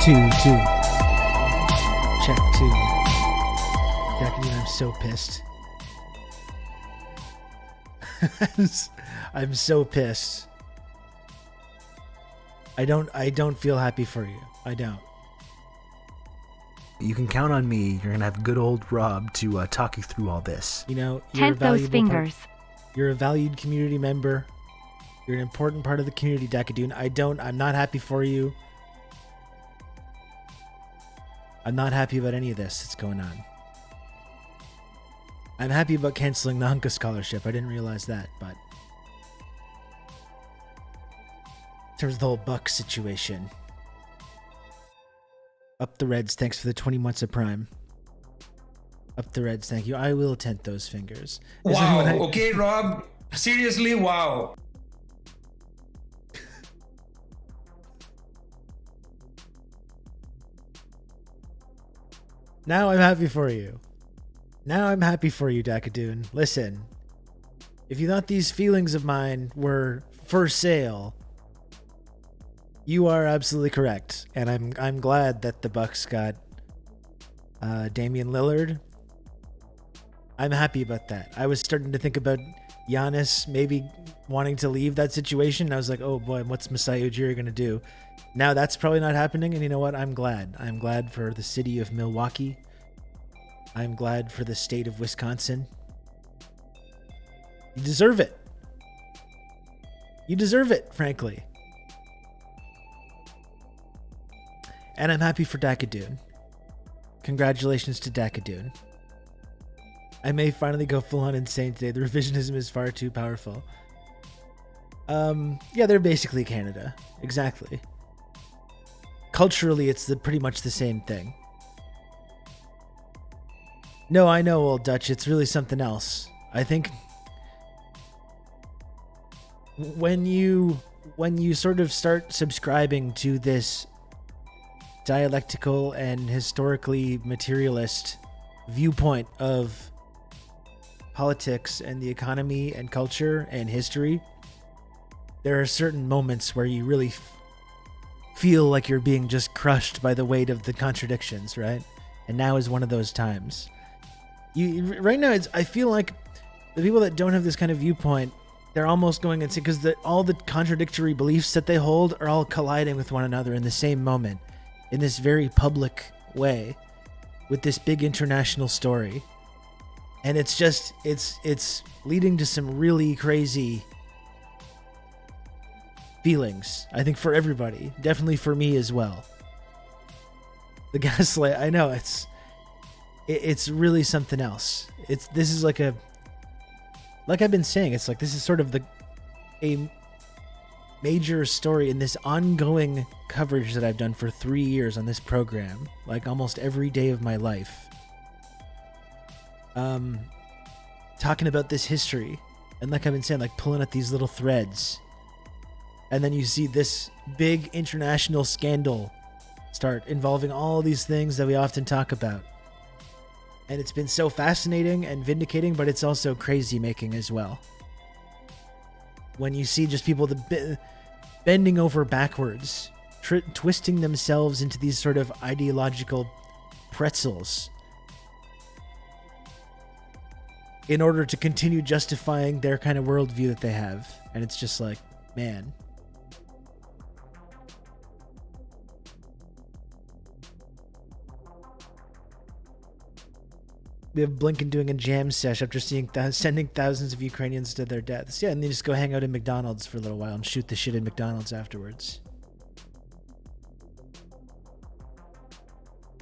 Two. Check 2. Jackie, I'm so pissed. I'm so pissed. I don't feel happy for you. I don't. You can count on me. You're gonna have good old Rob to talk you through all this. You know, you're a those fingers. You're a valued community member. You're an important part of the community, Dakadoon. I'm not happy for you. I'm not happy about any of this that's going on. I'm happy about canceling the Hunka scholarship. I didn't realize that, but in terms of the whole Buck situation. Up the Reds, thanks for the 20 months of Prime. Up the Reds, thank you. I will tent those fingers. Wow, okay, Rob. Seriously, wow. Now I'm happy for you. Now I'm happy for you, Dakadoon. Listen, if you thought these feelings of mine were for sale, you are absolutely correct. And I'm glad that the Bucks got Damian Lillard. I'm happy about that. I was starting to think about Giannis maybe wanting to leave that situation. I was like, oh boy, what's Masai Ujiri going to do? Now that's probably not happening. And you know what? I'm glad. I'm glad for the city of Milwaukee. I'm glad for the state of Wisconsin. You deserve it. You deserve it, frankly. And I'm happy for Dakadoon. Congratulations to Dakadoon. I may finally go full on insane today. The revisionism is far too powerful. Yeah, they're basically Canada. Exactly. Culturally, it's pretty much the same thing. No, I know, Old Dutch. It's really something else. I think when you sort of start subscribing to this dialectical and historically materialist viewpoint of politics and the economy and culture and history, there are certain moments where you really feel like you're being just crushed by the weight of the contradictions, right? And now is one of those times. Right now, I feel like the people that don't have this kind of viewpoint, they're almost going insane because all the contradictory beliefs that they hold are all colliding with one another in the same moment, in this very public way, with this big international story. And it's just, it's leading to some really crazy feelings, I think, for everybody. Definitely for me as well. The gaslight, I know, it's really something else. This is like I've been saying, it's like this is sort of a major story in this ongoing coverage that I've done for 3 years on this program, like almost every day of my life. Talking about this history, and like I've been saying, like pulling at these little threads, and then you see this big international scandal start involving all these things that we often talk about. And it's been so fascinating and vindicating, but it's also crazy making as well. When you see just people bending over backwards, twisting themselves into these sort of ideological pretzels in order to continue justifying their kind of worldview that they have. And it's just like, man. We have Blinken doing a jam sesh after sending thousands of Ukrainians to their deaths. Yeah, and they just go hang out in McDonald's for a little while and shoot the shit in McDonald's afterwards.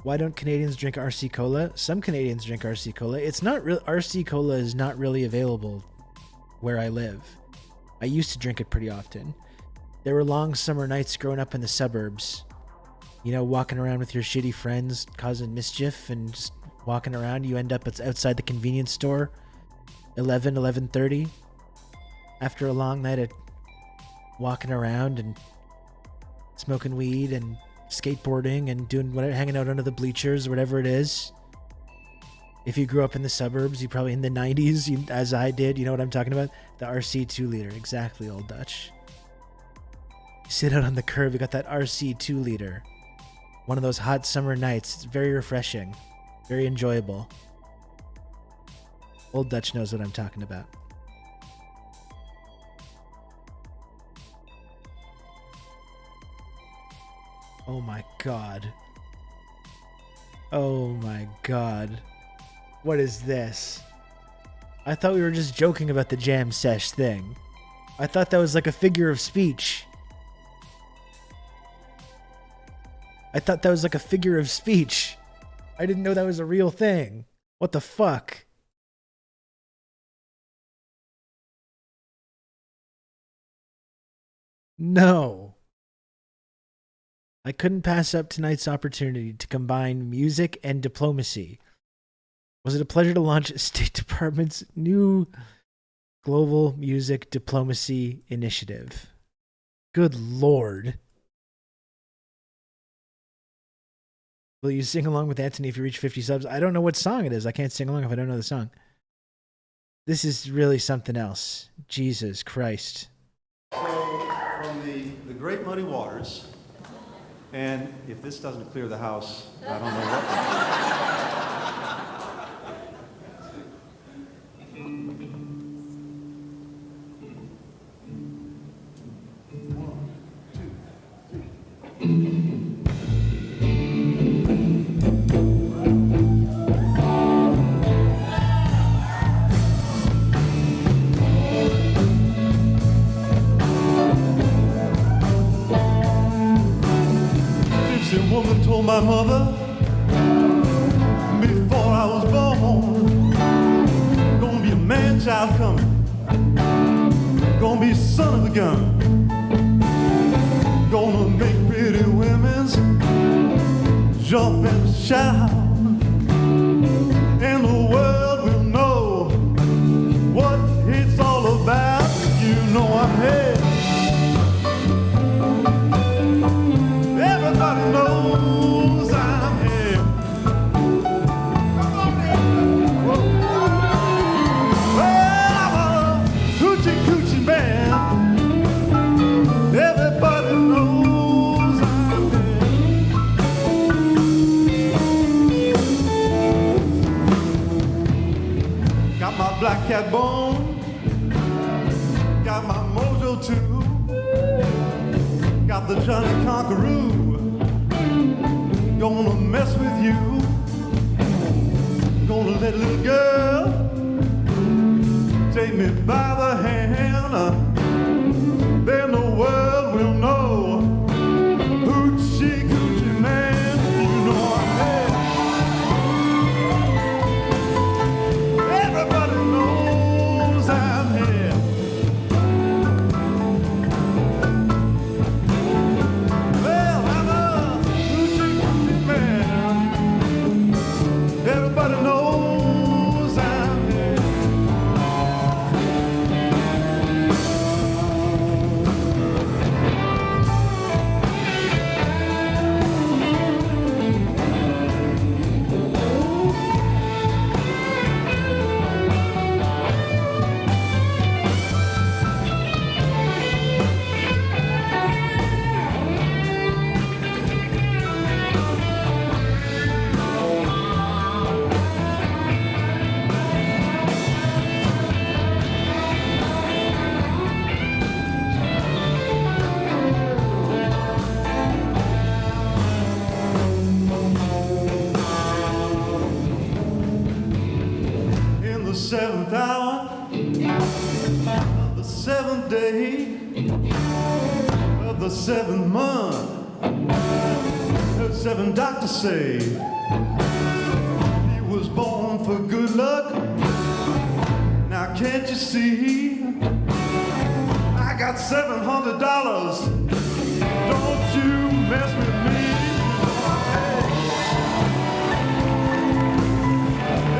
Why don't Canadians drink RC Cola? Some Canadians drink RC Cola. It's not real. RC Cola is not really available where I live. I used to drink it pretty often. There were long summer nights growing up in the suburbs. You know, walking around with your shitty friends, causing mischief and just walking around. You end up outside the convenience store 11:30 after a long night of walking around and smoking weed and skateboarding and doing whatever, hanging out under the bleachers or whatever it is. If you grew up in the suburbs, you probably in the 90s, as I did, you know what I'm talking about? The RC 2-liter, exactly, Old Dutch. You sit out on the curb, you got that RC 2-liter. one of those hot summer nights. It's very refreshing, very enjoyable. Old Dutch knows what I'm talking about. Oh my god. Oh my god. What is this? I thought we were just joking about the jam sesh thing. I thought that was like a figure of speech. I thought that was like a figure of speech. I didn't know that was a real thing. What the fuck? No. I couldn't pass up tonight's opportunity to combine music and diplomacy. Was it a pleasure to launch State Department's new Global Music Diplomacy Initiative? Good Lord. Will you sing along with Anthony if you reach 50 subs? I don't know what song it is. I can't sing along if I don't know the song. This is really something else. Jesus Christ. So, from the Great Muddy Waters, and if this doesn't clear the house, I don't know what. Woman told my mother before I was born, gonna be a man-child coming, gonna be a son of a gun, gonna make pretty women's jump and shout, and the world will know what it's all about. You know I'm here. Everybody knows I'm here. Well, I'm a hoochie coochie man. Everybody knows I'm here. Got my black cat bone. Got my mojo too. Got the Johnny Conqueroo. Gonna mess with you. Gonna let a little girl take me by the hand. Then the world will know hoochie coochie man. You know I'm here. Everybody knows I'm here. Well, I'm a hoochie coochie man. Everybody knows I'm here. In the seventh hour of the seventh day of the seventh month, heard seven doctors say he was born for good luck. Now can't you see? I got $700. Don't you mess with me.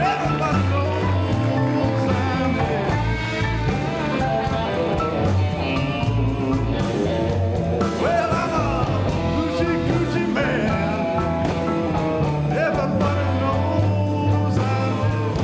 Everybody knows I'm here. Well, I'm a hoochie coochie man. Everybody knows I'm here.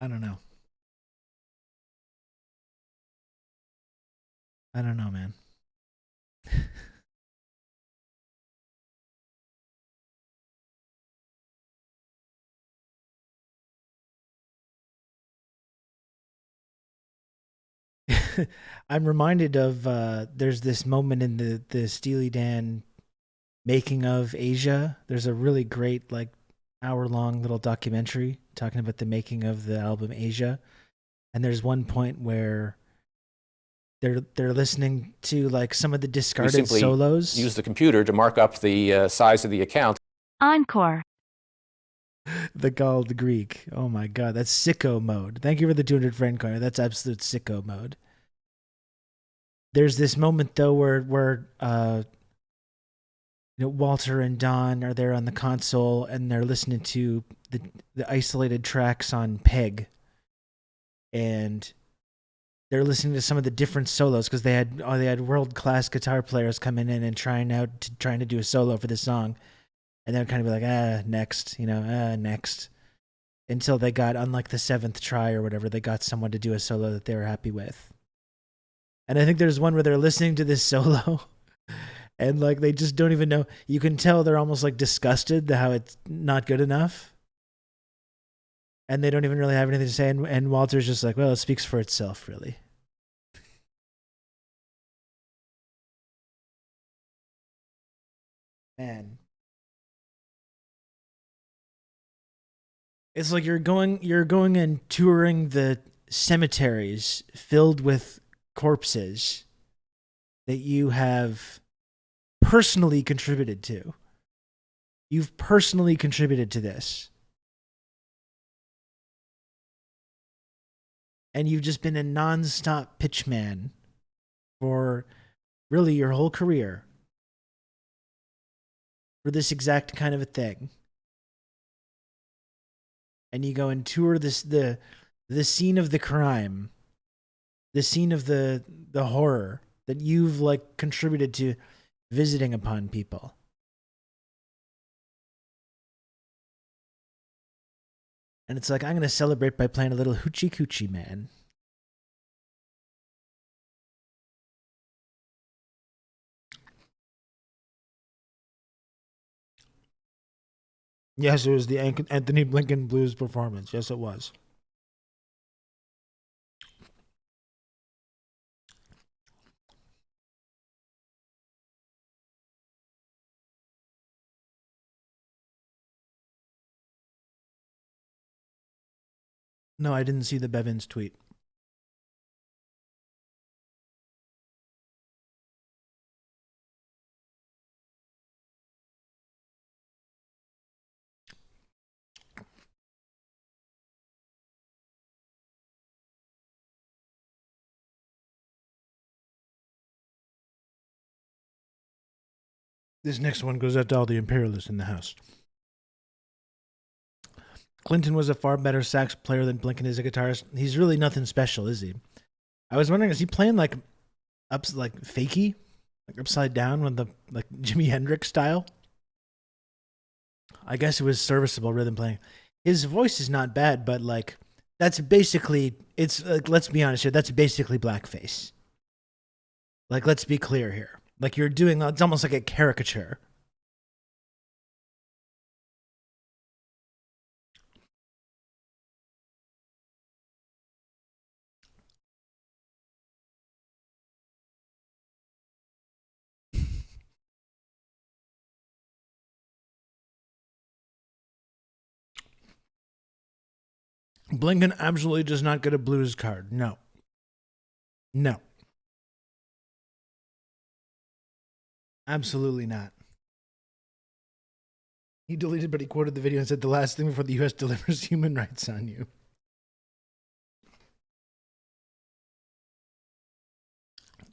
I don't know. I don't know, man. I'm reminded of there's this moment in the Steely Dan making of Asia. There's a really great like hour-long little documentary talking about the making of the album Asia. And there's one point where they're listening to like some of the discarded solos. Use the computer to mark up the size of the account. Encore. The called Greek. Oh my god, that's sicko mode. Thank you for the 200 friend coin. That's absolute sicko mode. There's this moment though where Walter and Don are there on the console and they're listening to the isolated tracks on Peg, and they're listening to some of the different solos because they had world-class guitar players coming in and trying to do a solo for the song, and they'd kind of be like, next, next, until they got on like the 7th try or whatever, they got someone to do a solo that they were happy with. And I think there's one where they're listening to this solo and like they just don't even know. You can tell they're almost like disgusted how it's not good enough. And they don't even really have anything to say. And Walter's just like, well, it speaks for itself, really. Man. It's like you're going and touring the cemeteries filled with corpses that you have personally contributed to. You've personally contributed to this. And you've just been a non-stop pitchman for really your whole career for this exact kind of a thing. And you go and tour the scene of the crime, the scene of the horror that you've like contributed to visiting upon people. And it's like, I'm going to celebrate by playing a little hoochie coochie man. Yes, it was the Anthony Blinken blues performance. Yes, it was. No, I didn't see the Bevins tweet. This next one goes out to all the imperialists in the house. Clinton was a far better sax player than Blinken is a guitarist. He's really nothing special, is he? I was wondering, is he playing like fakey, like upside down with the like Jimi Hendrix style? I guess it was serviceable rather than playing. His voice is not bad, but like that's basically it's like, let's be honest here, that's basically blackface. Like, let's be clear here. Like you're doing, it's almost like a caricature. Blinken absolutely does not get a blues card. No. No. Absolutely not. He deleted, but he quoted the video and said the last thing before the U.S. delivers human rights on you.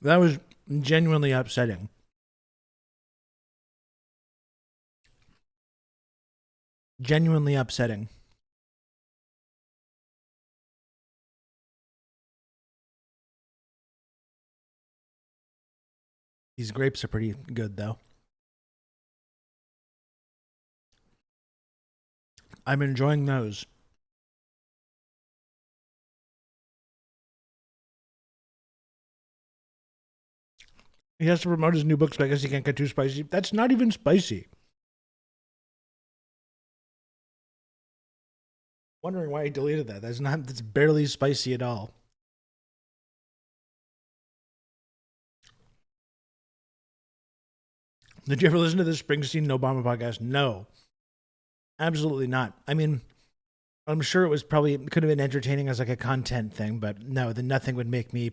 That was genuinely upsetting. Genuinely upsetting. These grapes are pretty good, though. I'm enjoying those. He has to promote his new books, but I guess he can't get too spicy. That's not even spicy. Wondering why he deleted that. That's barely spicy at all. Did you ever listen to the Springsteen and Obama podcast? No. Absolutely not. I mean, I'm sure it could have been entertaining as like a content thing, but no, then nothing would make me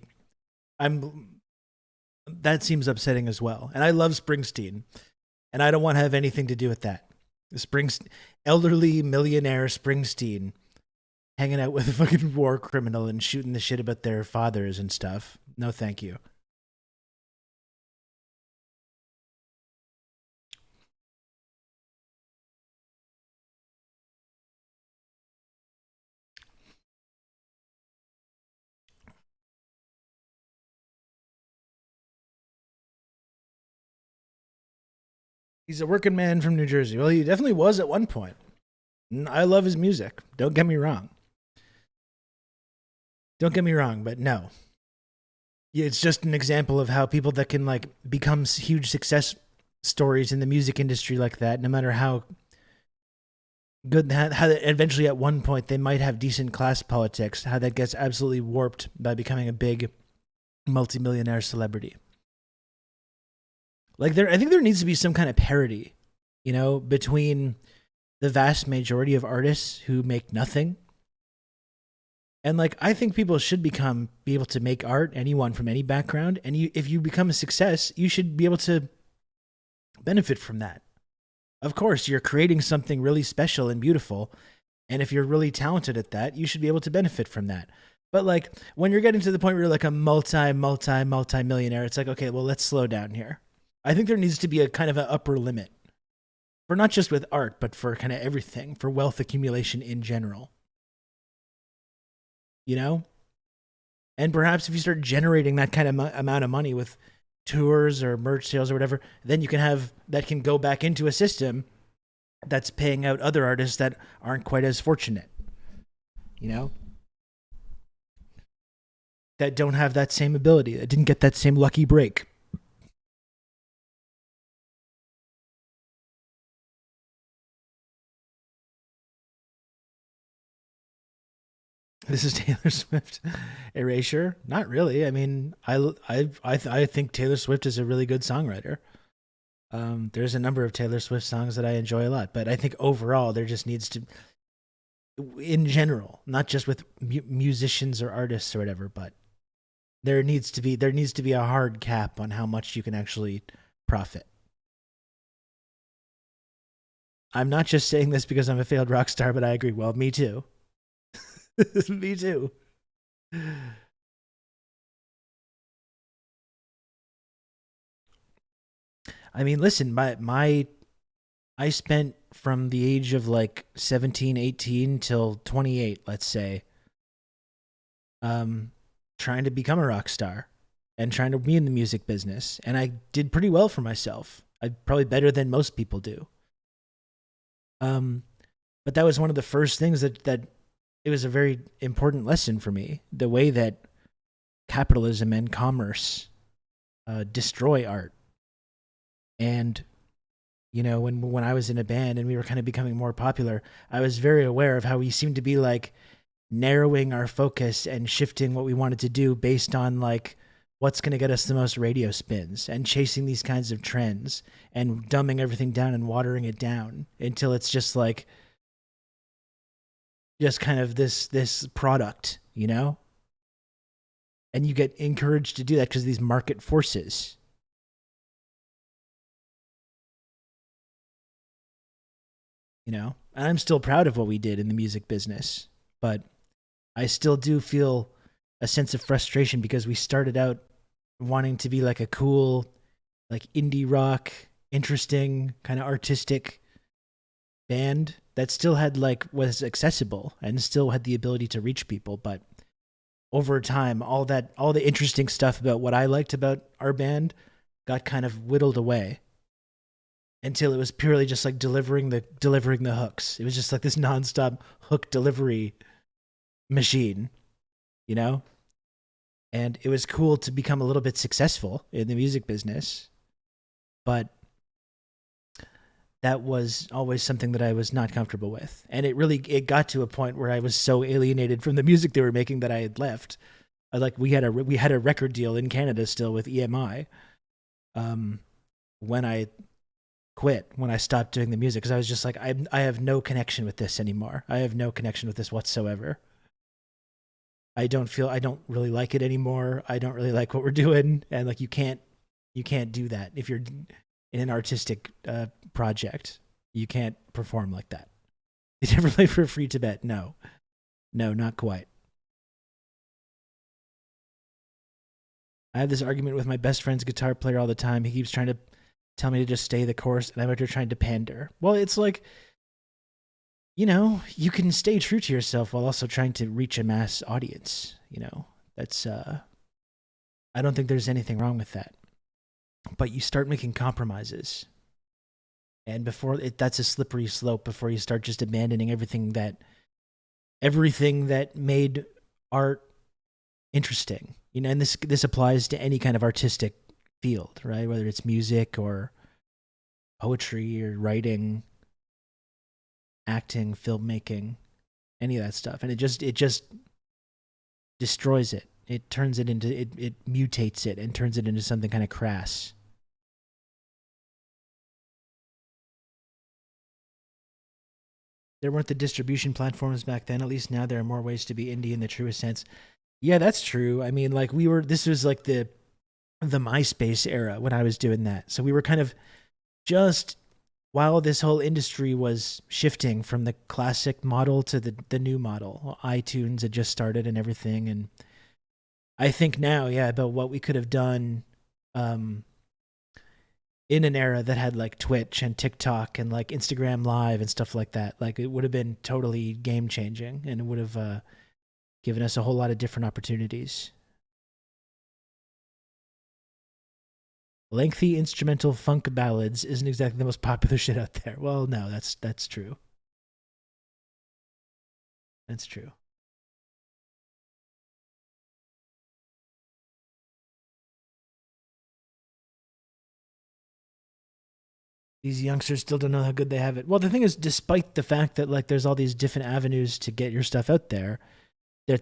that seems upsetting as well. And I love Springsteen, and I don't want to have anything to do with that. Elderly millionaire Springsteen hanging out with a fucking war criminal and shooting the shit about their fathers and stuff. No, thank you. He's a working man from New Jersey. Well, he definitely was at one point. I love his music. Don't get me wrong. But no. It's just an example of how people that can like become huge success stories in the music industry like that, no matter how good, how eventually at one point they might have decent class politics, how that gets absolutely warped by becoming a big multimillionaire celebrity. Like I think there needs to be some kind of parity, between the vast majority of artists who make nothing. And like, I think people should be able to make art, anyone from any background. And if you become a success, you should be able to benefit from that. Of course, you're creating something really special and beautiful. And if you're really talented at that, you should be able to benefit from that. But like, when you're getting to the point where you're like a multi-millionaire, it's like, okay, well, let's slow down here. I think there needs to be a kind of an upper limit for not just with art, but for kind of everything, for wealth accumulation in general. And perhaps if you start generating that kind of amount of money with tours or merch sales or whatever, then you can have that can go back into a system that's paying out other artists that aren't quite as fortunate, that don't have that same ability, that didn't get that same lucky break. This is Taylor Swift erasure? Not really. I mean, I think Taylor Swift is a really good songwriter. There's a number of Taylor Swift songs that I enjoy a lot, but I think overall there just needs to, in general, not just with musicians or artists or whatever, but there needs to be a hard cap on how much you can actually profit. I'm not just saying this because I'm a failed rock star, but I agree. Well, me too. Me too. I mean, listen, I spent from the age of like 17, 18 till 28, let's say, trying to become a rock star and trying to be in the music business. And I did pretty well for myself. Probably better than most people do. But that was one of the first things that it was a very important lesson for me, the way that capitalism and commerce destroy art. And, when I was in a band and we were kind of becoming more popular, I was very aware of how we seemed to be like narrowing our focus and shifting what we wanted to do based on like what's going to get us the most radio spins and chasing these kinds of trends and dumbing everything down and watering it down until it's just like, just kind of this product, and you get encouraged to do that because of these market forces. And I'm still proud of what we did in the music business, but I still do feel a sense of frustration because we started out wanting to be like a cool, like indie rock, interesting, kind of artistic band that still had was accessible and still had the ability to reach people. But over time, all the interesting stuff about what I liked about our band got kind of whittled away until it was purely just like delivering the hooks. It was just like this nonstop hook delivery machine, And it was cool to become a little bit successful in the music business. But that was always something that I was not comfortable with. And it got to a point where I was so alienated from the music they were making that I had left. We had a record deal in Canada still with EMI. When I quit, when I stopped doing the music, because I was just like, I have no connection with this anymore. I have no connection with this whatsoever. I don't really like it anymore. I don't really like what we're doing. And like, you can't do that if you're in an artistic project. You can't perform like that. You never play for free to bet. No, not quite. I have this argument with my best friend's guitar player all the time. He keeps trying to tell me to just stay the course, and I'm out here trying to pander. Well, it's like, you know, you can stay true to yourself while also trying to reach a mass audience. You know, that's, I don't think there's anything wrong with that. But you start making compromises. And that's a slippery slope before you start just abandoning everything that made art interesting. You know, and this applies to any kind of artistic field, right? Whether it's music or poetry or writing, acting, filmmaking, any of that stuff. And it just destroys it. It turns it into, it mutates it and turns it into something kind of crass. There weren't the distribution platforms back then. At least now there are more ways to be indie in the truest sense. Yeah, that's true. I mean, like this was like the MySpace era when I was doing that. So we were kind of just, while this whole industry was shifting from the classic model to the new model. iTunes had just started and everything. And I think now, yeah, about what we could have done in an era that had like Twitch and TikTok and like Instagram Live and stuff like that. Like it would have been totally game changing, and it would have given us a whole lot of different opportunities. Lengthy instrumental funk ballads isn't exactly the most popular shit out there. Well, no, that's true. That's true. These youngsters still don't know how good they have it. Well, the thing is, despite the fact that like there's all these different avenues to get your stuff out there,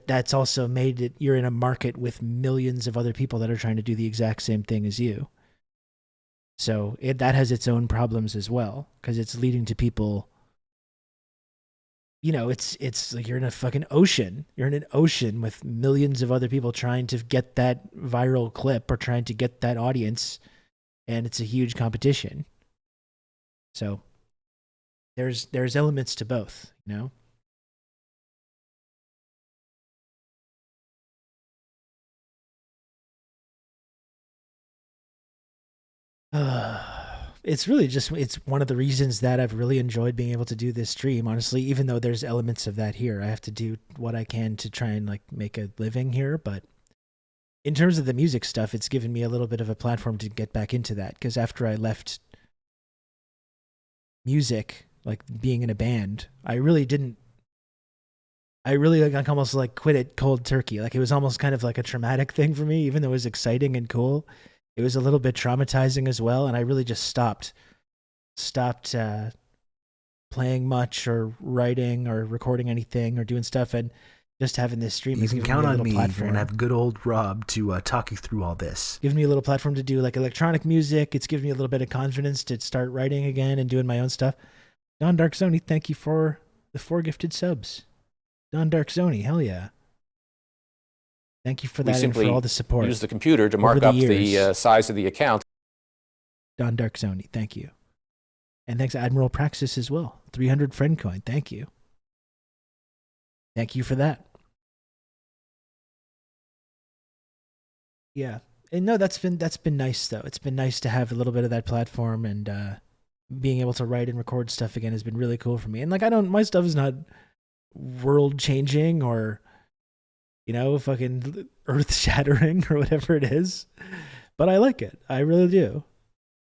that's also made it, you're in a market with millions of other people that are trying to do the exact same thing as you. So that has its own problems as well, because it's leading to people, you know, it's like you're in a fucking ocean. You're in an ocean with millions of other people trying to get that viral clip or trying to get that audience, and it's a huge competition. So there's elements to both, you know? It's really just, it's one of the reasons that I've really enjoyed being able to do this stream, honestly, even though there's elements of that here. I have to do what I can to try and like make a living here, but in terms of the music stuff, it's given me a little bit of a platform to get back into that, because after I left music, like being in a band, I really like almost like quit it cold turkey. Like it was almost kind of like a traumatic thing for me, even though it was exciting and cool. It was a little bit traumatizing as well, and I really just stopped playing much or writing or recording anything or doing stuff, and just having this stream. You can count on me. You're gonna have good old Rob to talk you through all this. Gives me a little platform to do like electronic music. It's given me a little bit of confidence to start writing again and doing my own stuff. Don Dark Zony, thank you for the 4 gifted subs. Don Dark Zony, hell yeah. Thank you for that and for all the support. Use the computer to mark up the size of the account. Don Dark Zony, thank you. And thanks Admiral Praxis as well. 300 friend coin, thank you. Thank you for that. Yeah. And no, that's been nice though. It's been nice to have a little bit of that platform, and being able to write and record stuff again has been really cool for me. And like my stuff is not world changing or, you know, fucking earth shattering or whatever it is, but I like it. I really do.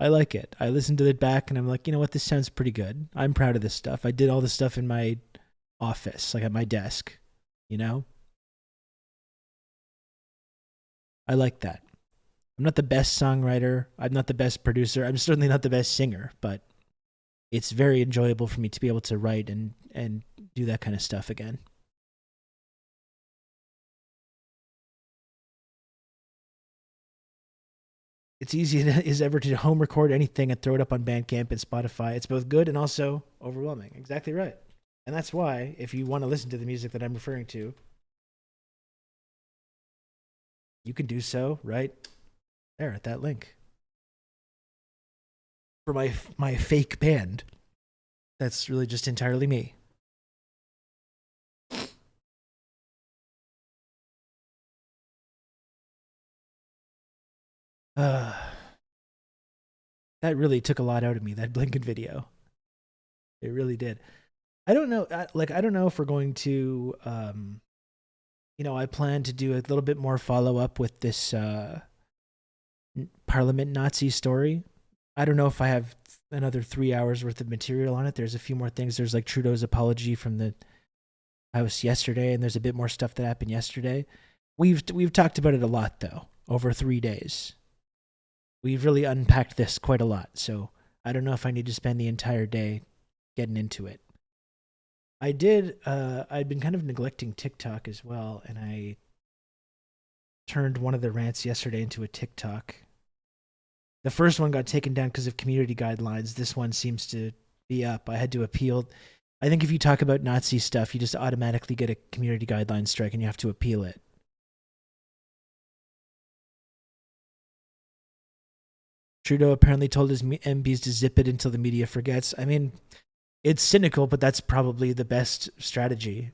I like it. I listened to it back and I'm like, you know what, this sounds pretty good. I'm proud of this stuff. I did all this stuff in my office, like at my desk, you know? I like that. I'm not the best songwriter. I'm not the best producer. I'm certainly not the best singer, but it's very enjoyable for me to be able to write and do that kind of stuff again. It's easy as ever to home record anything and throw it up on Bandcamp and Spotify. It's both good and also overwhelming. Exactly right. And that's why, if you want to listen to the music that I'm referring to, you can do so right there at that link. For my fake band, that's really just entirely me. That really took a lot out of me, that Blinken video. It really did. I don't know, I don't know if we're going to, I plan to do a little bit more follow-up with this Parliament Nazi story. I don't know if I have another 3 hours worth of material on it. There's a few more things. There's like Trudeau's apology from the House yesterday, and there's a bit more stuff that happened yesterday. We've talked about it a lot, though, over 3 days. We've really unpacked this quite a lot, so I don't know if I need to spend the entire day getting into it. I'd been kind of neglecting TikTok as well, and I turned one of the rants yesterday into a TikTok. The first one got taken down because of community guidelines. This one seems to be up. I had to appeal. I think if you talk about Nazi stuff, you just automatically get a community guideline strike and you have to appeal it. Trudeau apparently told his MPs to zip it until the media forgets. I mean, it's cynical, but that's probably the best strategy,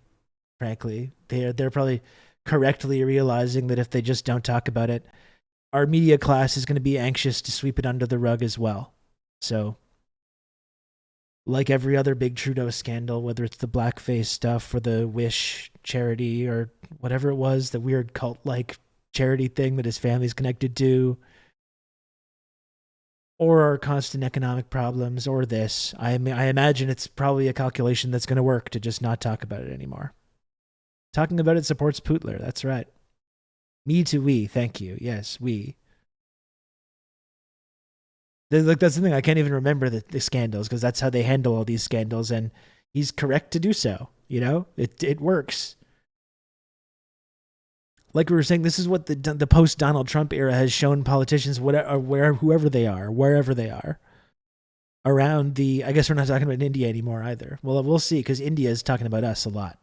frankly. They're probably correctly realizing that if they just don't talk about it, our media class is going to be anxious to sweep it under the rug as well. So, like every other big Trudeau scandal, whether it's the blackface stuff or the Wish charity or whatever it was, the weird cult-like charity thing that his family's connected to, or our constant economic problems, or this, I imagine it's probably a calculation that's going to work to just not talk about it anymore. Talking about it supports Putler, that's right. Me to we, thank you. Yes, we. Like, that's the thing, I can't even remember the scandals, because that's how they handle all these scandals, and he's correct to do so, you know? It works. Like we were saying, this is what the post-Donald Trump era has shown politicians, whoever they are, wherever they are, around the... I guess we're not talking about India anymore either. Well, we'll see, because India is talking about us a lot.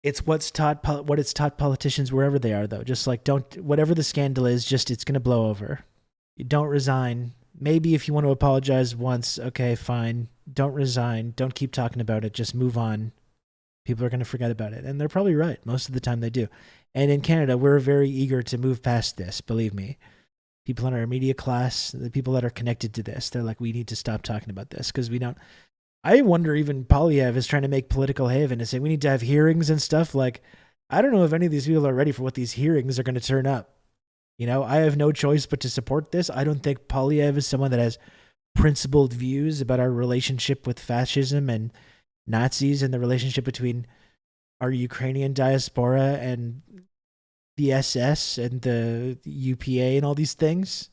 It's what it's taught politicians wherever they are, though. Just like, whatever the scandal is, just it's going to blow over. You don't resign. Maybe if you want to apologize once, okay, fine. Don't resign. Don't keep talking about it. Just move on. People are going to forget about it. And they're probably right. Most of the time they do. And in Canada, we're very eager to move past this, believe me. People in our media class, the people that are connected to this, they're like, we need to stop talking about this because we don't... I wonder even Polyev is trying to make political haven and say we need to have hearings and stuff. Like, I don't know if any of these people are ready for what these hearings are going to turn up. You know, I have no choice but to support this. I don't think Polyev is someone that has principled views about our relationship with fascism and Nazis and the relationship between our Ukrainian diaspora and the SS and the UPA and all these things.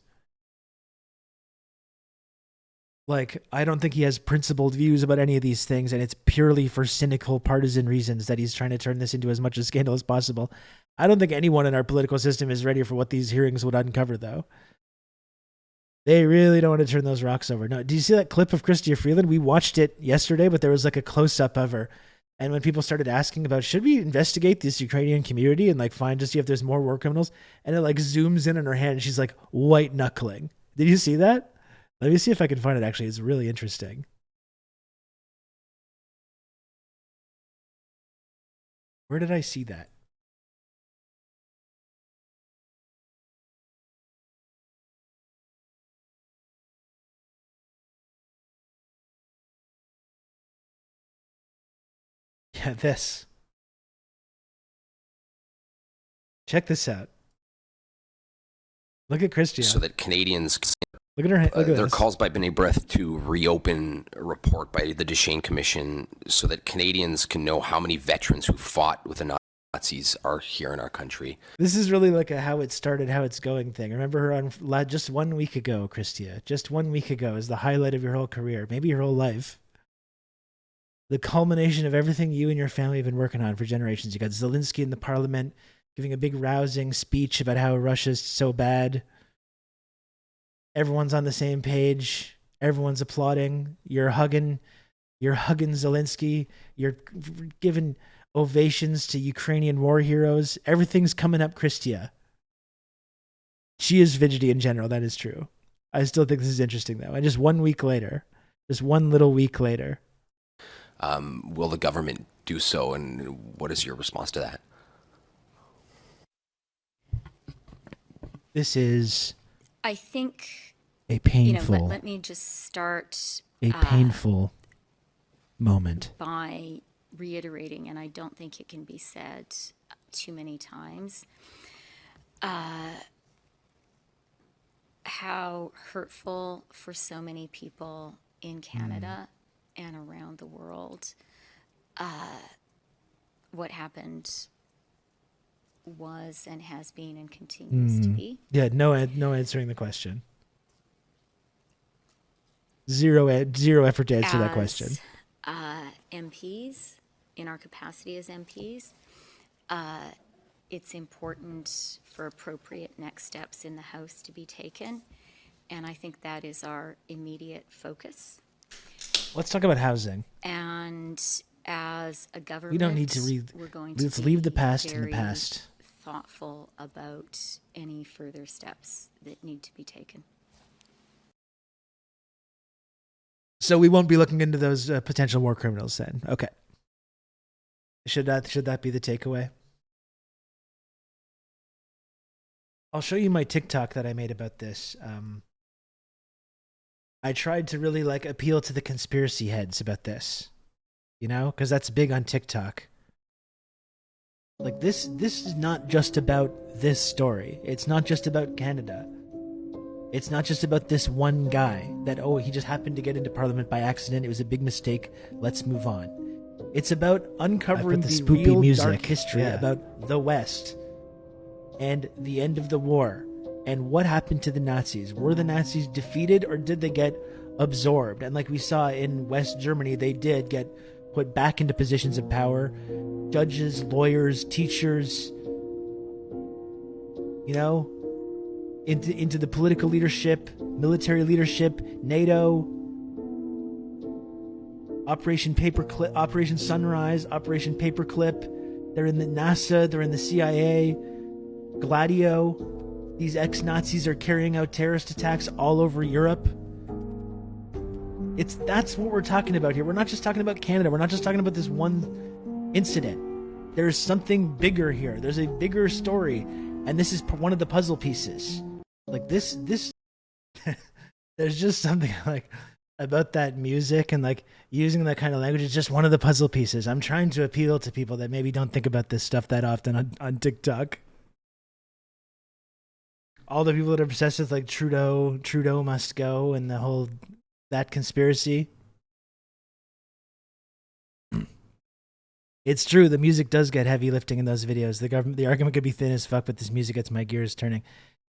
Like, I don't think he has principled views about any of these things, and it's purely for cynical partisan reasons that he's trying to turn this into as much a scandal as possible. I don't think anyone in our political system is ready for what these hearings would uncover, though. They really don't want to turn those rocks over. No, do you see that clip of Chrystia Freeland? We watched it yesterday, but there was like a close-up of her. And when people started asking about, should we investigate this Ukrainian community and like find to see if there's more war criminals? And it like zooms in on her hand and she's like white knuckling. Did you see that? Let me see if I can find it, actually. It's really interesting. Where did I see that? Yeah, this. Check this out. Look at Christian. So that Canadians... Look at her. Look at there are this. calls by B'nai B'rith to reopen a report by the Duchesne Commission so that Canadians can know how many veterans who fought with the Nazis are here in our country. This is really like a how it started, how it's going thing. Remember her on just 1 week ago, Christia. Just 1 week ago is the highlight of your whole career, maybe your whole life. The culmination of everything you and your family have been working on for generations. You got Zelensky in the parliament giving a big rousing speech about how Russia's so bad. Everyone's on the same page. Everyone's applauding. You're hugging Zelensky. You're giving ovations to Ukrainian war heroes. Everything's coming up Christia. She is fidgety in general, that is true. I still think this is interesting though. And just 1 week later, just one little week later. Will the government do so, and what is your response to that? This is, I think, a painful, let me just start a painful moment by reiterating, and I don't think it can be said too many times, how hurtful for so many people in Canada and around the world what happened was and has been and continues to be. Yeah, no answering the question. Zero effort to answer that question. MPs, in our capacity as MPs, it's important for appropriate next steps in the House to be taken, and I think that is our immediate focus. Let's talk about housing. And as a government, We don't need to we're going let's to leave the be past in the very past. thoughtful about any further steps that need to be taken. So we won't be looking into those potential war criminals then. Okay. Should that be the takeaway? I'll show you my TikTok that I made about this. I tried to really appeal to the conspiracy heads about this, because that's big on TikTok. This is not just about this story. It's not just about Canada. It's not just about this one guy that, he just happened to get into Parliament by accident. It was a big mistake. Let's move on. It's about uncovering the spoopy real music. dark history about the West and the end of the war and what happened to the Nazis. Were the Nazis defeated or did they get absorbed? And like we saw in West Germany, they did get put back into positions of power. Judges, lawyers, teachers, into the political leadership, military leadership, NATO, Operation Paperclip, Operation Sunrise, Operation Paperclip. They're in the NASA, they're in the CIA, Gladio. These ex-Nazis are carrying out terrorist attacks all over Europe. That's what we're talking about here. We're not just talking about Canada. We're not just talking about this one incident. There's something bigger here. There's a bigger story, and this is one of the puzzle pieces. This there's just something about that music and using that kind of language. It's just one of the puzzle pieces. I'm trying to appeal to people that maybe don't think about this stuff that often on TikTok. All the people that are obsessed with Trudeau must go and the whole that conspiracy. It's true, the music does get heavy lifting in those videos. The argument could be thin as fuck, but this music gets my gears turning.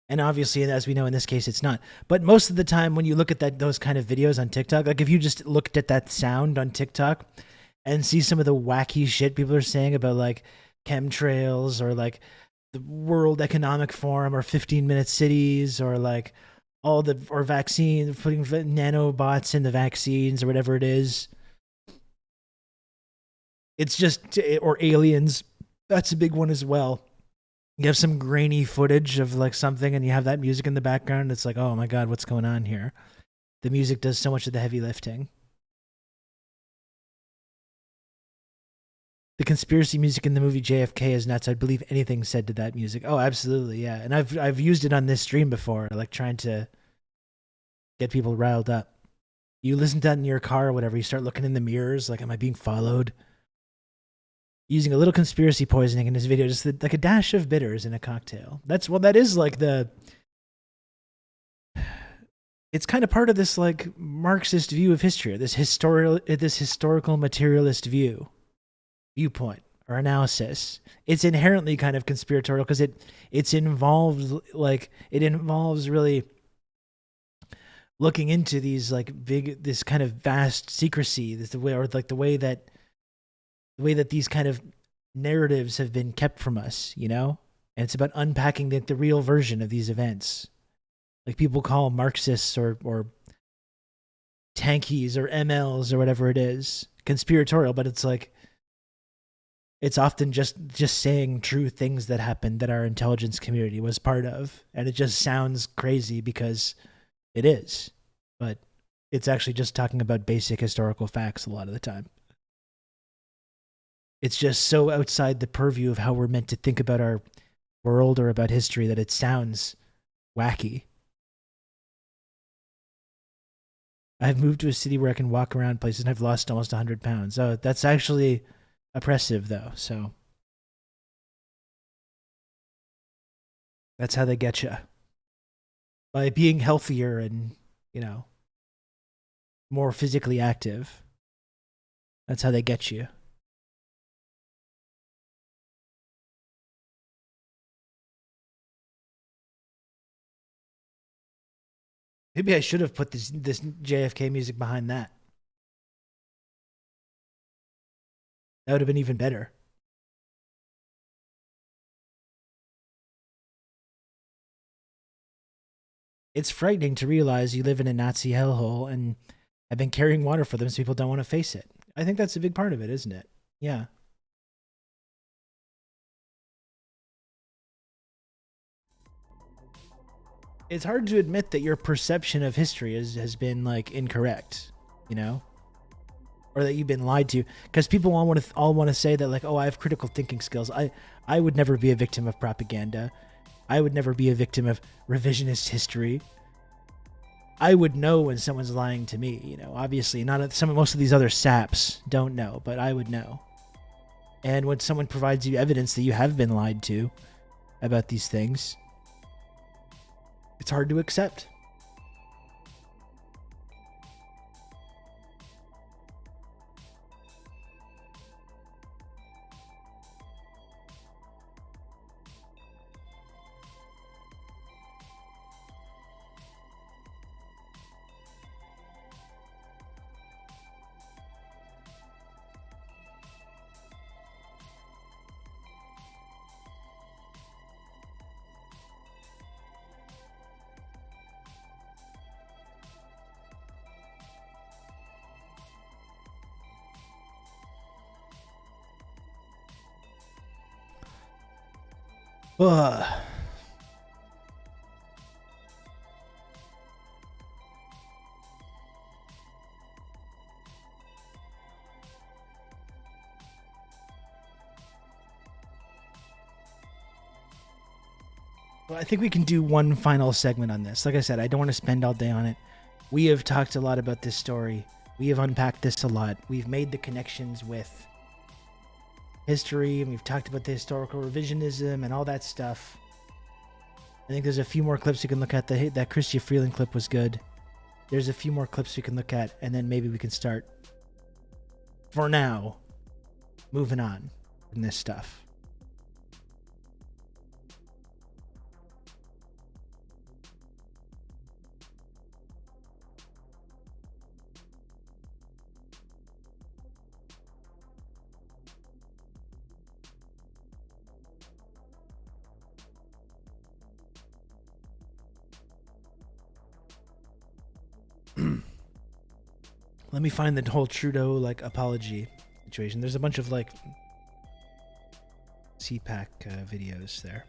And obviously, as we know in this case, it's not. But most of the time, when you look at those kind of videos on TikTok, if you just looked at that sound on TikTok and see some of the wacky shit people are saying about chemtrails or the World Economic Forum or 15-minute cities or or vaccine, putting nanobots in the vaccines or whatever it is. It's just, or aliens. That's a big one as well. You have some grainy footage of something and you have that music in the background. It's oh my God, what's going on here? The music does so much of the heavy lifting. The conspiracy music in the movie JFK is nuts. I'd believe anything said to that music. Oh, absolutely, yeah. And I've used it on this stream before, trying to get people riled up. You listen to that in your car or whatever. You start looking in the mirrors, am I being followed? Using a little conspiracy poisoning in this video, just a dash of bitters in a cocktail. That is it's kind of part of this Marxist view of history, this historical materialist viewpoint, or analysis. It's inherently kind of conspiratorial because it involves really looking into these like this kind of vast secrecy, the way that these kind of narratives have been kept from us, you know? And it's about unpacking the real version of these events. Like people call Marxists or tankies or MLs or whatever it is conspiratorial, but it's like, it's often just saying true things that happened that our intelligence community was part of. And it just sounds crazy because it is, but it's actually just talking about basic historical facts a lot of the time. It's just so outside the purview of how we're meant to think about our world or about history that it sounds wacky. I've moved to a city where I can walk around places and I've lost almost 100 pounds. Oh, that's actually oppressive, though. So that's how they get you. By being healthier and, you know, more physically active. That's how they get you. Maybe I should have put this JFK music behind that. That would have been even better. It's frightening to realize you live in a Nazi hellhole and have been carrying water for them so people don't want to face it. I think that's a big part of it, isn't it? Yeah. It's hard to admit that your perception of history has been like incorrect, you know, or that you've been lied to, because people all want to say that like, oh, I have critical thinking skills. I would never be a victim of propaganda. I would never be a victim of revisionist history. I would know when someone's lying to me, you know. Obviously, most of these other saps don't know, but I would know. And when someone provides you evidence that you have been lied to about these things, it's hard to accept. Ugh. Well, I think we can do one final segment on this. Like I said, I don't want to spend all day on it. We have talked a lot about this story. We have unpacked this a lot. We've made the connections with history, and we've talked about the historical revisionism and all that stuff. I think there's a few more clips we can look at. That Chrystia Freeland clip was good. There's a few more clips we can look at, and then maybe we can start, for now, moving on from this stuff. Let me find the whole Trudeau like apology situation. There's a bunch of like CPAC videos there.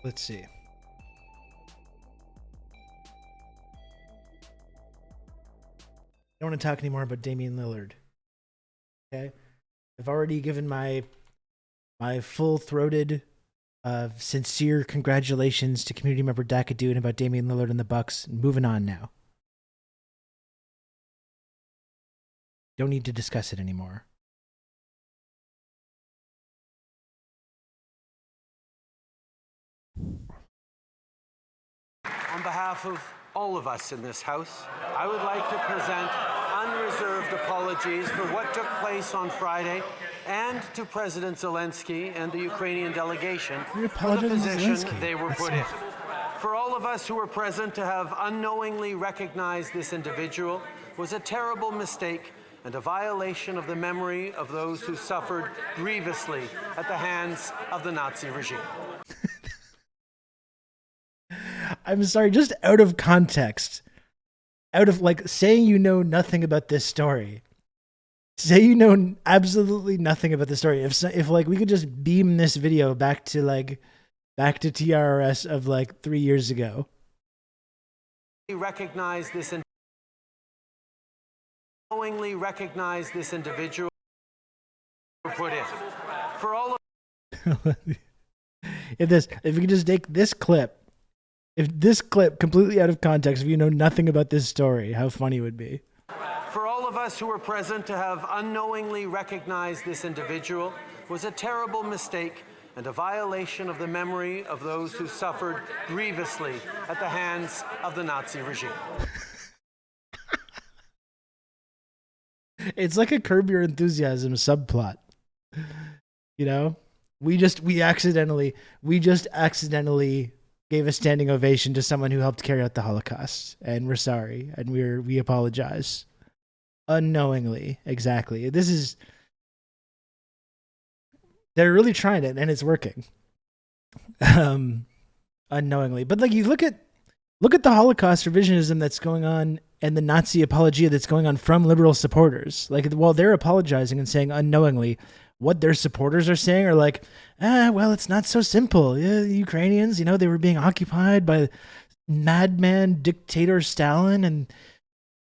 Let's see. I don't want to talk anymore about Damian Lillard. Okay, I've already given my full-throated, sincere congratulations to community member Dakadoon about Damian Lillard and the Bucks. Moving on now. Don't need to discuss it anymore. On behalf of all of us in this House, I would like to present unreserved apologies for what took place on Friday and to President Zelensky and the Ukrainian delegation for the position they were put in. For all of us who were present to have unknowingly recognized this individual was a terrible mistake and a violation of the memory of those who suffered grievously at the hands of the Nazi regime. I'm sorry, just out of context, out of like saying you know nothing about this story, say you know absolutely nothing about the story. If like we could just beam this video back to TRRS of like 3 years ago. Recognize this knowingly recognize this individual put in. For all of if we could just take this clip. If this clip, completely out of context, if you know nothing about this story, how funny it would be. For all of us who were present to have unknowingly recognized this individual was a terrible mistake and a violation of the memory of those who suffered grievously at the hands of the Nazi regime. It's like a Curb Your Enthusiasm subplot. You know? We just accidentally gave a standing ovation to someone who helped carry out the Holocaust, and we're sorry, and we apologize unknowingly. Exactly. They're really trying it, and it's working. Unknowingly, but like you look at the Holocaust revisionism that's going on and the Nazi apologia that's going on from liberal supporters. Like while they're apologizing and saying unknowingly, what their supporters are saying are like, well, it's not so simple. Yeah, the Ukrainians, they were being occupied by madman dictator Stalin, and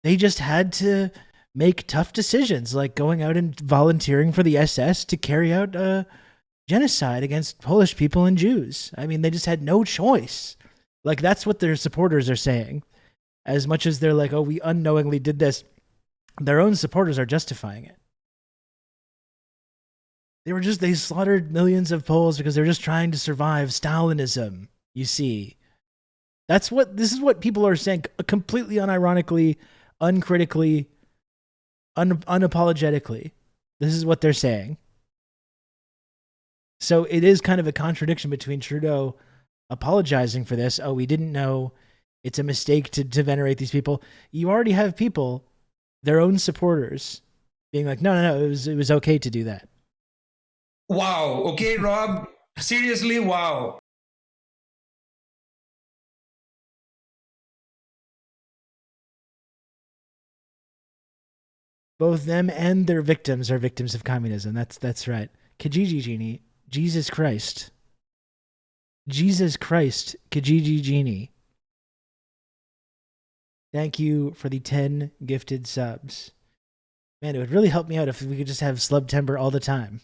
they just had to make tough decisions, like going out and volunteering for the SS to carry out genocide against Polish people and Jews. I mean, they just had no choice. Like, that's what their supporters are saying. As much as they're like, oh, we unknowingly did this, their own supporters are justifying it. They slaughtered millions of Poles because they're just trying to survive Stalinism, you see. This is what people are saying, completely unironically, uncritically, unapologetically. This is what they're saying. So it is kind of a contradiction between Trudeau apologizing for this. Oh, we didn't know. It's a mistake to venerate these people. You already have people, their own supporters, being like, no, it was okay to do that. Wow. Okay, Rob. Seriously, wow. Both them and their victims are victims of communism. That's right. Kijiji Genie. Jesus Christ. Jesus Christ. Kijiji Genie. Thank you for the 10 gifted subs. Man, it would really help me out if we could just have Slubtember all the time.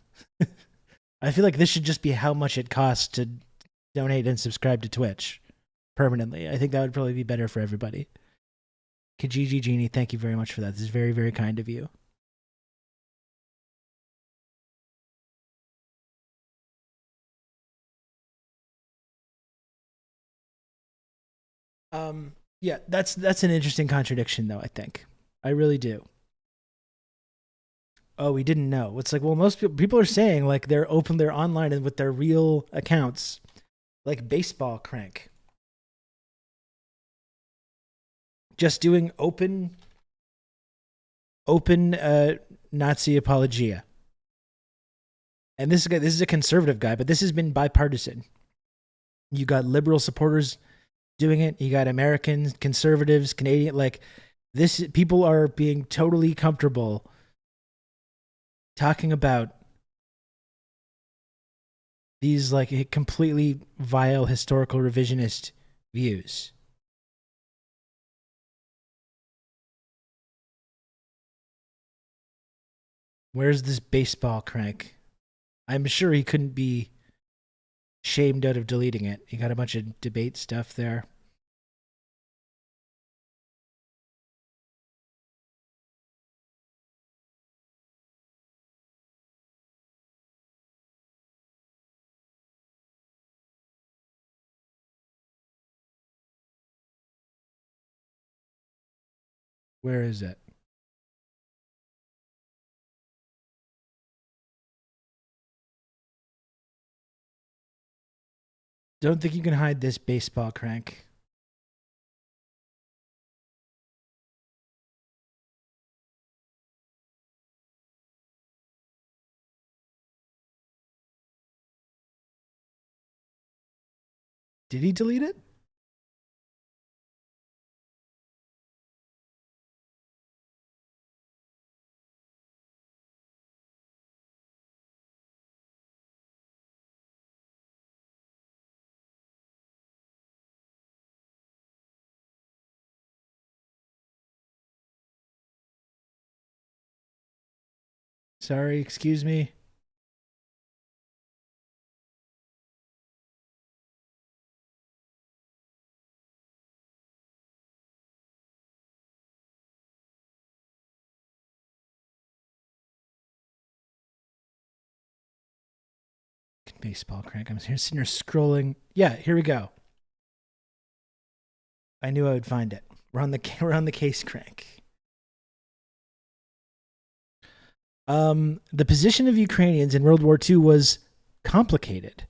I feel like this should just be how much it costs to donate and subscribe to Twitch permanently. I think that would probably be better for everybody. Kijiji Genie, thank you very much for that. This is very, very kind of you. Yeah, that's an interesting contradiction, though, I think. I really do. Oh, we didn't know. It's like, well, most people are saying like they're online and with their real accounts, like Baseball Crank. Just doing open Nazi apologia. And this is a conservative guy, but this has been bipartisan. You got liberal supporters doing it. You got Americans, conservatives, Canadian, like this. People are being totally comfortable talking about these like completely vile historical revisionist views. Where's this Baseball Crank? I'm sure he couldn't be shamed out of deleting it. He got a bunch of debate stuff there. Where is it? Don't think you can hide this, baseball crank. Did he delete it? Sorry, excuse me. Baseball crank. I'm here sitting here scrolling. Yeah, here we go. I knew I would find it. We're on the case crank. The position of Ukrainians in World War II was complicated,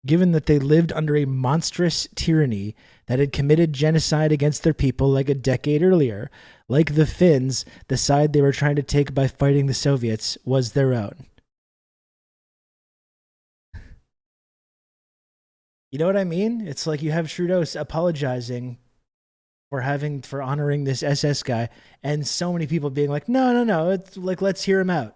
given that they lived under a monstrous tyranny that had committed genocide against their people like a decade earlier. Like the Finns, the side they were trying to take by fighting the Soviets was their own. You know what I mean? It's like you have Trudeau apologizing for honoring this SS guy, and so many people being like, no, it's like, let's hear him out.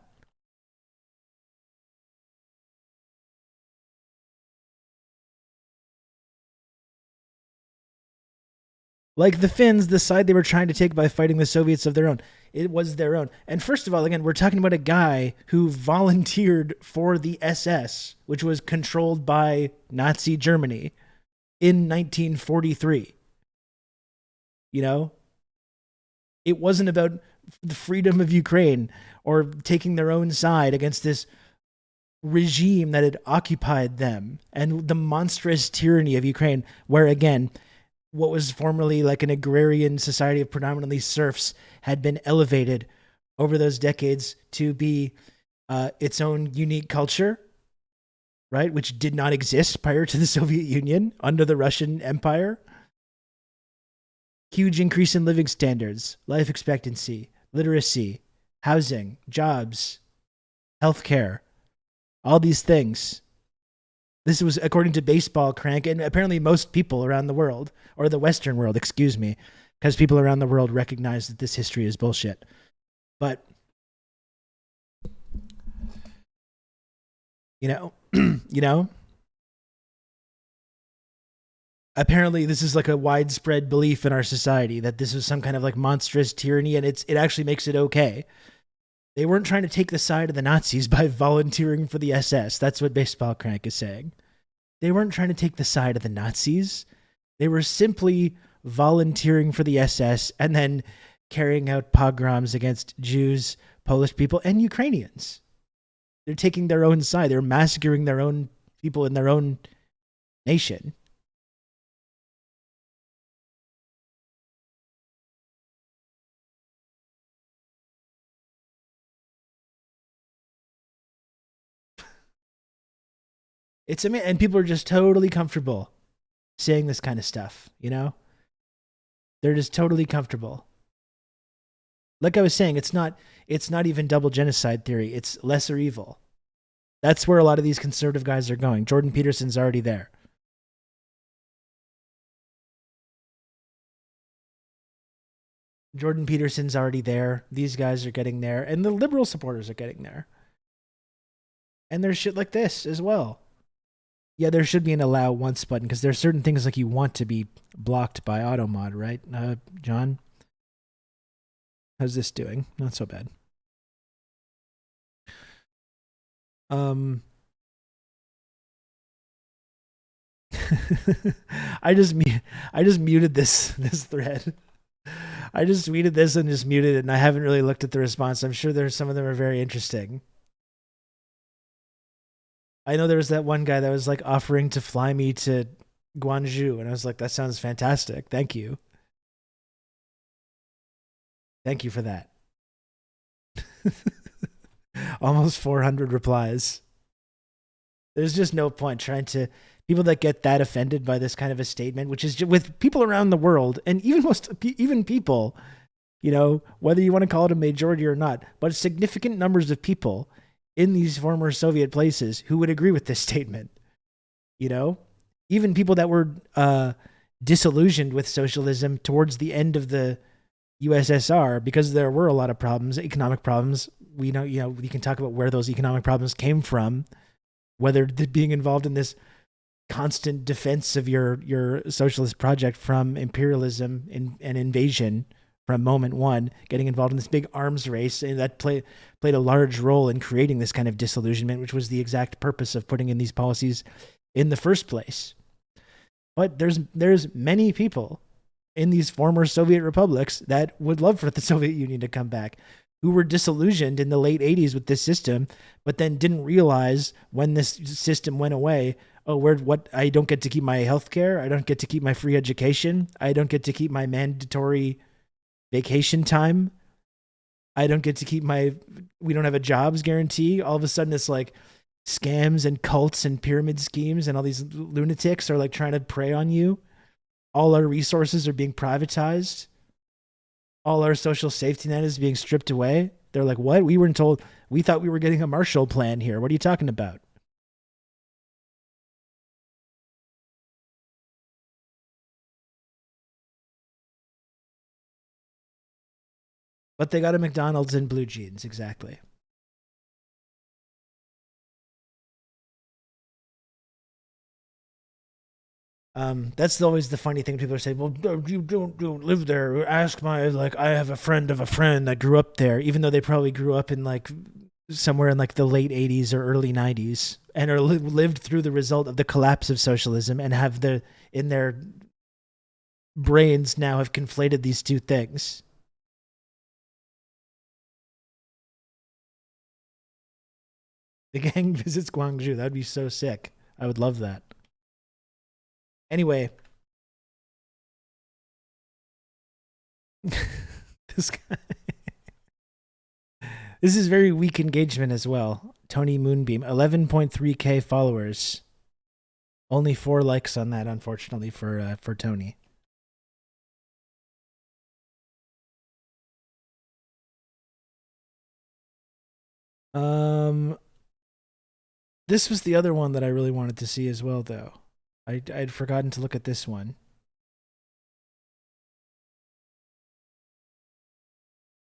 Like the Finns, the side they were trying to take by fighting the Soviets of their own. It was their own. And first of all, again, we're talking about a guy who volunteered for the SS, which was controlled by Nazi Germany in 1943. You know? It wasn't about the freedom of Ukraine or taking their own side against this regime that had occupied them and the monstrous tyranny of Ukraine, where, again, what was formerly like an agrarian society of predominantly serfs had been elevated over those decades to be its own unique culture, right? Which did not exist prior to the Soviet Union under the Russian Empire. Huge increase in living standards, life expectancy, literacy, housing, jobs, healthcare, all these things. This was according to Baseball Crank, and apparently most people around the world, or the Western world, excuse me, because people around the world recognize that this history is bullshit. But, you know, apparently this is like a widespread belief in our society that this was some kind of like monstrous tyranny, and it actually makes it okay. They weren't trying to take the side of the Nazis by volunteering for the SS. That's what Baseball Crank is saying. They weren't trying to take the side of the Nazis. They were simply volunteering for the SS and then carrying out pogroms against Jews, Polish people, and Ukrainians. They're taking their own side. They're massacring their own people in their own nation. It's amazing, and people are just totally comfortable saying this kind of stuff, you know? They're just totally comfortable. Like I was saying, it's not even double genocide theory, it's lesser evil. That's where a lot of these conservative guys are going. Jordan Peterson's already there. Jordan Peterson's already there. These guys are getting there, and the liberal supporters are getting there. And there's shit like this as well. Yeah, there should be an allow once button because there's certain things like you want to be blocked by AutoMod, right? John? How's this doing? Not so bad. I just muted this thread. I just tweeted this and just muted it, and I haven't really looked at the response. I'm sure there's some of them are very interesting. I know there was that one guy that was like offering to fly me to Guangzhou. And I was like, that sounds fantastic. Thank you. Thank you for that. Almost 400 replies. There's just no point trying to, people that get that offended by this kind of a statement, which is just, with people around the world, and even people, you know, whether you want to call it a majority or not, but significant numbers of people in these former Soviet places who would agree with this statement. You know, even people that were disillusioned with socialism towards the end of the USSR, because there were a lot of problems, economic problems. We know, you know, we can talk about where those economic problems came from, whether being involved in this constant defense of your socialist project from imperialism and invasion from moment one, getting involved in this big arms race, and that played a large role in creating this kind of disillusionment, which was the exact purpose of putting in these policies in the first place. But there's many people in these former Soviet republics that would love for the Soviet Union to come back, who were disillusioned in the late 80s with this system, but then didn't realize when this system went away, I don't get to keep my health care, I don't get to keep my free education, I don't get to keep my mandatory vacation time, I don't get to keep we don't have a jobs guarantee. All of a sudden it's like scams and cults and pyramid schemes and all these lunatics are like trying to prey on you. All our resources are being privatized. All our social safety net is being stripped away. They're like, what? We weren't told. We thought we were getting a Marshall Plan here. What are you talking about? But they got a McDonald's and blue jeans, exactly. That's always the funny thing. People are saying, well, you don't live there. Ask I have a friend of a friend that grew up there, even though they probably grew up in like somewhere in like the late 80s or early 90s and are lived through the result of the collapse of socialism and have in their brains now have conflated these two things. The gang visits Guangzhou. That'd be so sick. I would love that. Anyway, this guy. This is very weak engagement as well. Tony Moonbeam, 11.3K followers. Only 4 likes on that, unfortunately, for Tony. This was the other one that I really wanted to see as well, though. I'd forgotten to look at this one.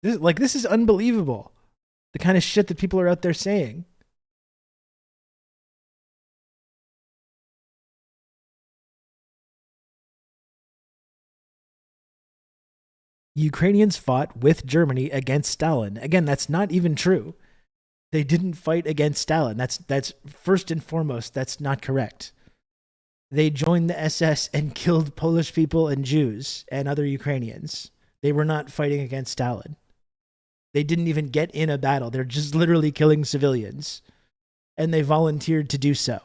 This is unbelievable. The kind of shit that people are out there saying. Ukrainians fought with Germany against Stalin. Again, that's not even true. They didn't fight against Stalin. That's first and foremost, that's not correct. They joined the SS and killed Polish people and Jews and other Ukrainians. They were not fighting against Stalin. They didn't even get in a battle. They're just literally killing civilians. And they volunteered to do so.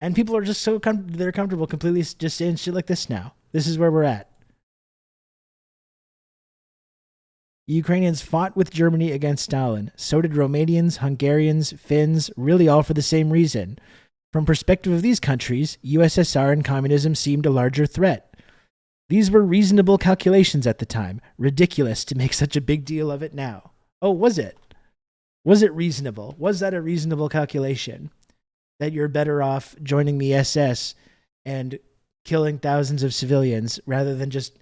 And people are just they're comfortable completely just saying shit like this now. This is where we're at. Ukrainians fought with Germany against Stalin. So did Romanians, Hungarians, Finns, really all for the same reason. From perspective of these countries, USSR and communism seemed a larger threat. These were reasonable calculations at the time. Ridiculous to make such a big deal of it now. Oh, was it? Was it reasonable? Was that a reasonable calculation? That you're better off joining the SS and killing thousands of civilians rather than just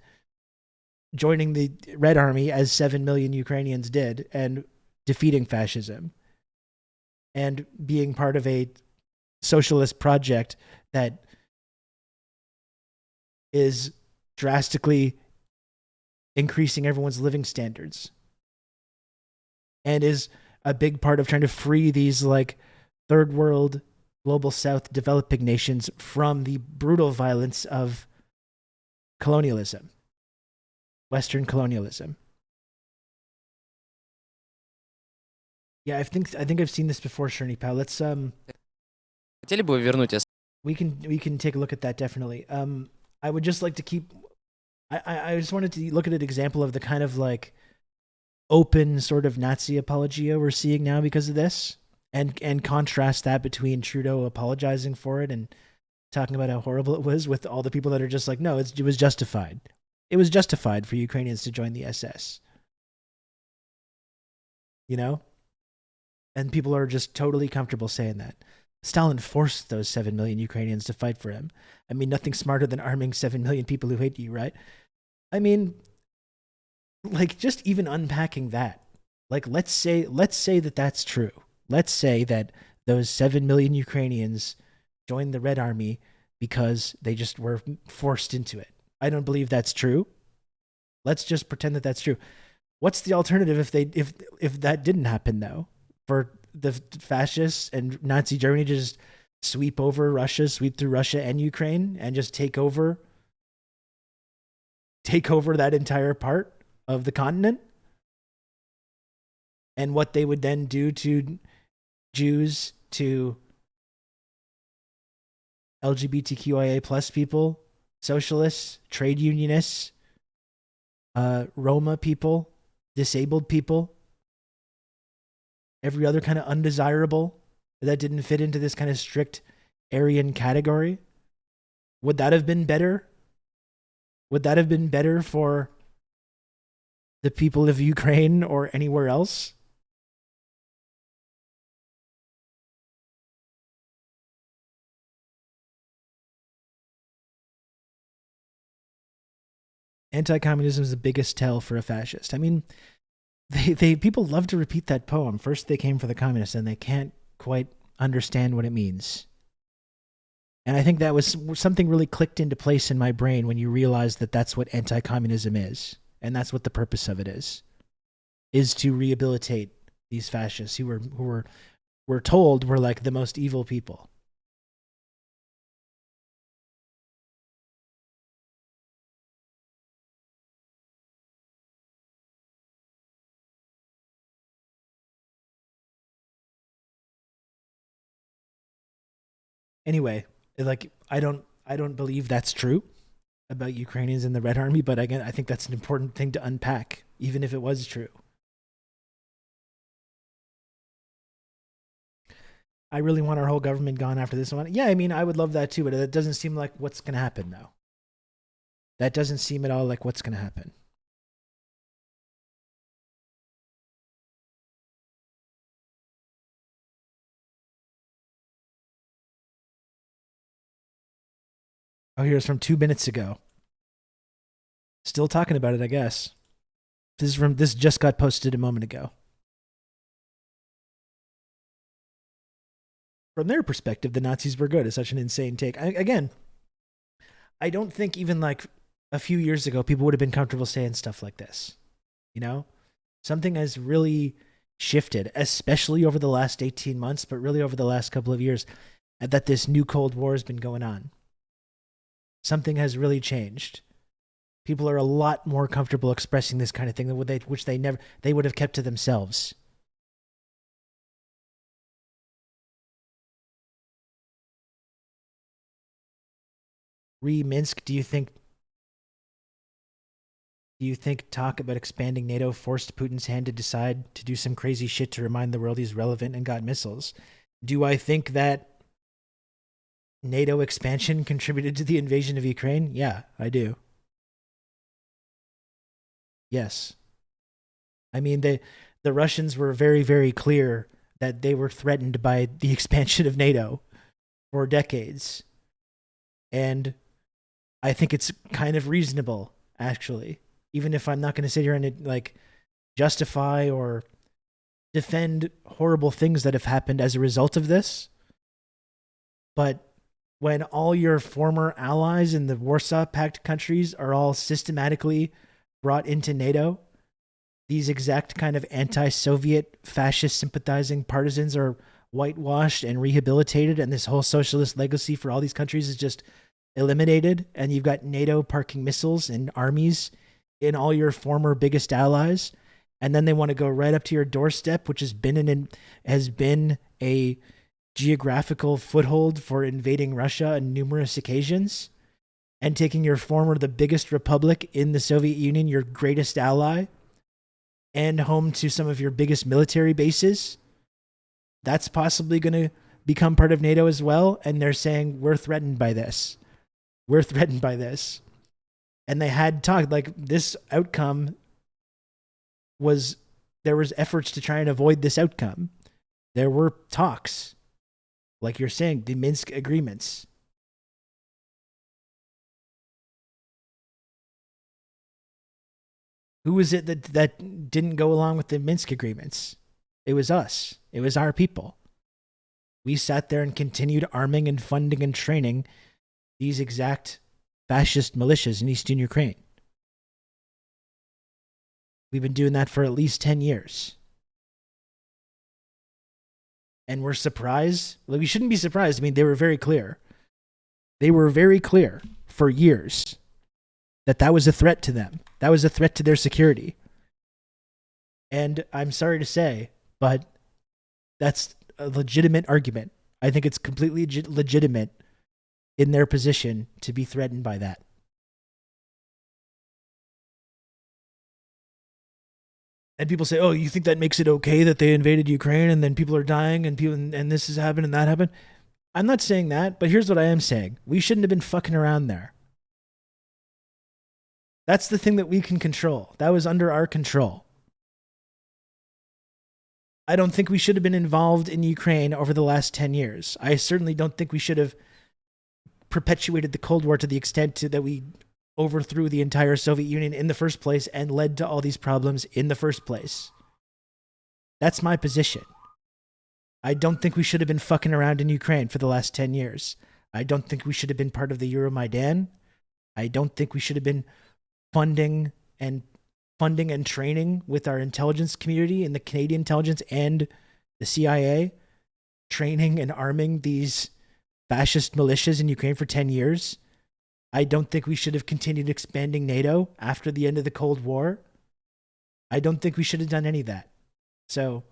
joining the Red Army, as 7 million Ukrainians did, and defeating fascism and being part of a socialist project that is drastically increasing everyone's living standards and is a big part of trying to free these like third world, global south developing nations from the brutal violence of colonialism, Western colonialism. Yeah, I think I've seen this before, Shirney Pal. Let's Хотели бы вы вернуть we can take a look at that definitely. I would just like to keep. I just wanted to look at an example of the kind of like open sort of Nazi apologia we're seeing now because of this, and contrast that between Trudeau apologizing for it and talking about how horrible it was, with all the people that are just like, no, it was justified. It was justified for Ukrainians to join the SS. You know? And people are just totally comfortable saying that. Stalin forced those 7 million Ukrainians to fight for him. I mean, nothing smarter than arming 7 million people who hate you, right? I mean, like, just even unpacking that. Like, let's say that that's true. Let's say that those 7 million Ukrainians joined the Red Army because they just were forced into it. I don't believe that's true. Let's just pretend that that's true. What's the alternative if that didn't happen, though? For the fascists and Nazi Germany to just sweep through Russia and Ukraine, and just take over that entire part of the continent? And what they would then do to Jews, to LGBTQIA plus people, socialists, trade unionists, Roma people, disabled people, every other kind of undesirable that didn't fit into this kind of strict Aryan category. Would that have been better? Would that have been better for the people of Ukraine or anywhere else? Anti-communism is the biggest tell for a fascist. I mean, people love to repeat that poem. First they came for the communists, and they can't quite understand what it means. And I think that was something really clicked into place in my brain when you realize that that's what anti-communism is, and that's what the purpose of it is to rehabilitate these fascists who were told were like the most evil people. Anyway, like, I don't believe that's true about Ukrainians in the Red Army, but again, I think that's an important thing to unpack, even if it was true. I really want our whole government gone after this one. Yeah, I mean, I would love that too, but it doesn't seem like what's going to happen, though. That doesn't seem at all like what's going to happen. Oh, here's from 2 minutes ago. Still talking about it, I guess. This just got posted a moment ago. From their perspective, the Nazis were good. It's such an insane take. Again, I don't think even like a few years ago, people would have been comfortable saying stuff like this. You know? Something has really shifted, especially over the last 18 months, but really over the last couple of years, that this new Cold War has been going on. Something has really changed. People are a lot more comfortable expressing this kind of thing, which they would have kept to themselves. Minsk, do you think talk about expanding NATO forced Putin's hand to decide to do some crazy shit to remind the world he's relevant and got missiles? Do I think that NATO expansion contributed to the invasion of Ukraine? Yeah, I do. Yes. I mean, the Russians were very, very clear that they were threatened by the expansion of NATO for decades. And I think it's kind of reasonable, actually, even if I'm not going to sit here and like justify or defend horrible things that have happened as a result of this. But when all your former allies in the Warsaw Pact countries are all systematically brought into NATO, these exact kind of anti-Soviet fascist sympathizing partisans are whitewashed and rehabilitated, and this whole socialist legacy for all these countries is just eliminated, and you've got NATO parking missiles and armies in all your former biggest allies, and then they want to go right up to your doorstep, which has been a geographical foothold for invading Russia on numerous occasions and taking your former the biggest republic in the Soviet Union, your greatest ally, and home to some of your biggest military bases, that's possibly going to become part of NATO as well. And they're saying, we're threatened by this. We're threatened by this. And they had talked, like, this outcome was, there was efforts to try and avoid this outcome. There were talks, like you're saying, the Minsk agreements. Who was it that didn't go along with the Minsk agreements? It was us. It was our people. We sat there and continued arming and funding and training these exact fascist militias in Eastern Ukraine. We've been doing that for at least 10 years. And we're surprised. Well, we shouldn't be surprised. I mean, they were very clear. They were very clear for years that that was a threat to them. That was a threat to their security. And I'm sorry to say, but that's a legitimate argument. I think it's completely legitimate in their position to be threatened by that. And people say, "Oh, you think that makes it okay that they invaded Ukraine and then people are dying and this has happened and that happened?" I'm not saying that, but here's what I am saying: we shouldn't have been fucking around there. That's the thing that we can control. That was under our control. I don't think we should have been involved in Ukraine over the last 10 years. I certainly don't think we should have perpetuated the Cold War to the extent that we overthrew the entire Soviet Union in the first place and led to all these problems in the first place. That's my position. I don't think we should have been fucking around in Ukraine for the last 10 years. I don't think we should have been part of the Euromaidan. I don't think we should have been funding and training with our intelligence community and the Canadian intelligence and the CIA, training and arming these fascist militias in Ukraine for 10 years. I don't think we should have continued expanding NATO after the end of the Cold War. I don't think we should have done any of that. So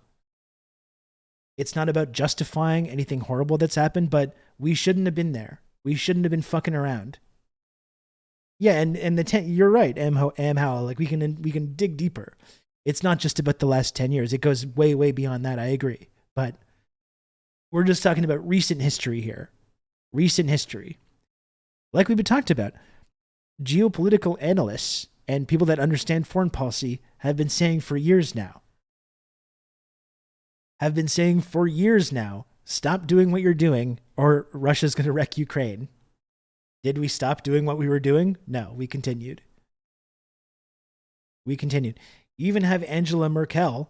it's not about justifying anything horrible that's happened, but we shouldn't have been there. We shouldn't have been fucking around. Yeah, and you're right, M. Howell. Like we can dig deeper. It's not just about the last 10 years. It goes way, way beyond that. I agree. But we're just talking about recent history here. Recent history. Like we've been talked about, geopolitical analysts and people that understand foreign policy have been saying for years now. Stop doing what you're doing or Russia's going to wreck Ukraine. Did we stop doing what we were doing? No, we continued. You even have Angela Merkel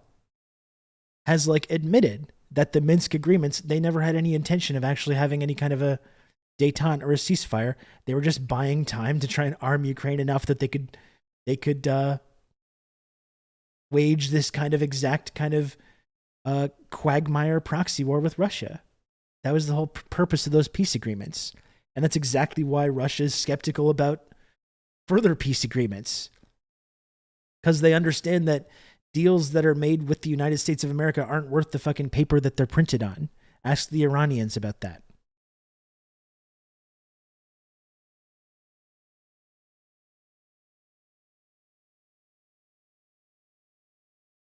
has admitted that the Minsk agreements, they never had any intention of actually having any kind of a détente or a ceasefire. They were just buying time to try and arm Ukraine enough that they could wage this kind of exact kind of quagmire proxy war with Russia. That was the whole purpose of those peace agreements. And that's exactly why Russia is skeptical about further peace agreements. Because they understand that deals that are made with the United States of America aren't worth the fucking paper that they're printed on. Ask the Iranians about that.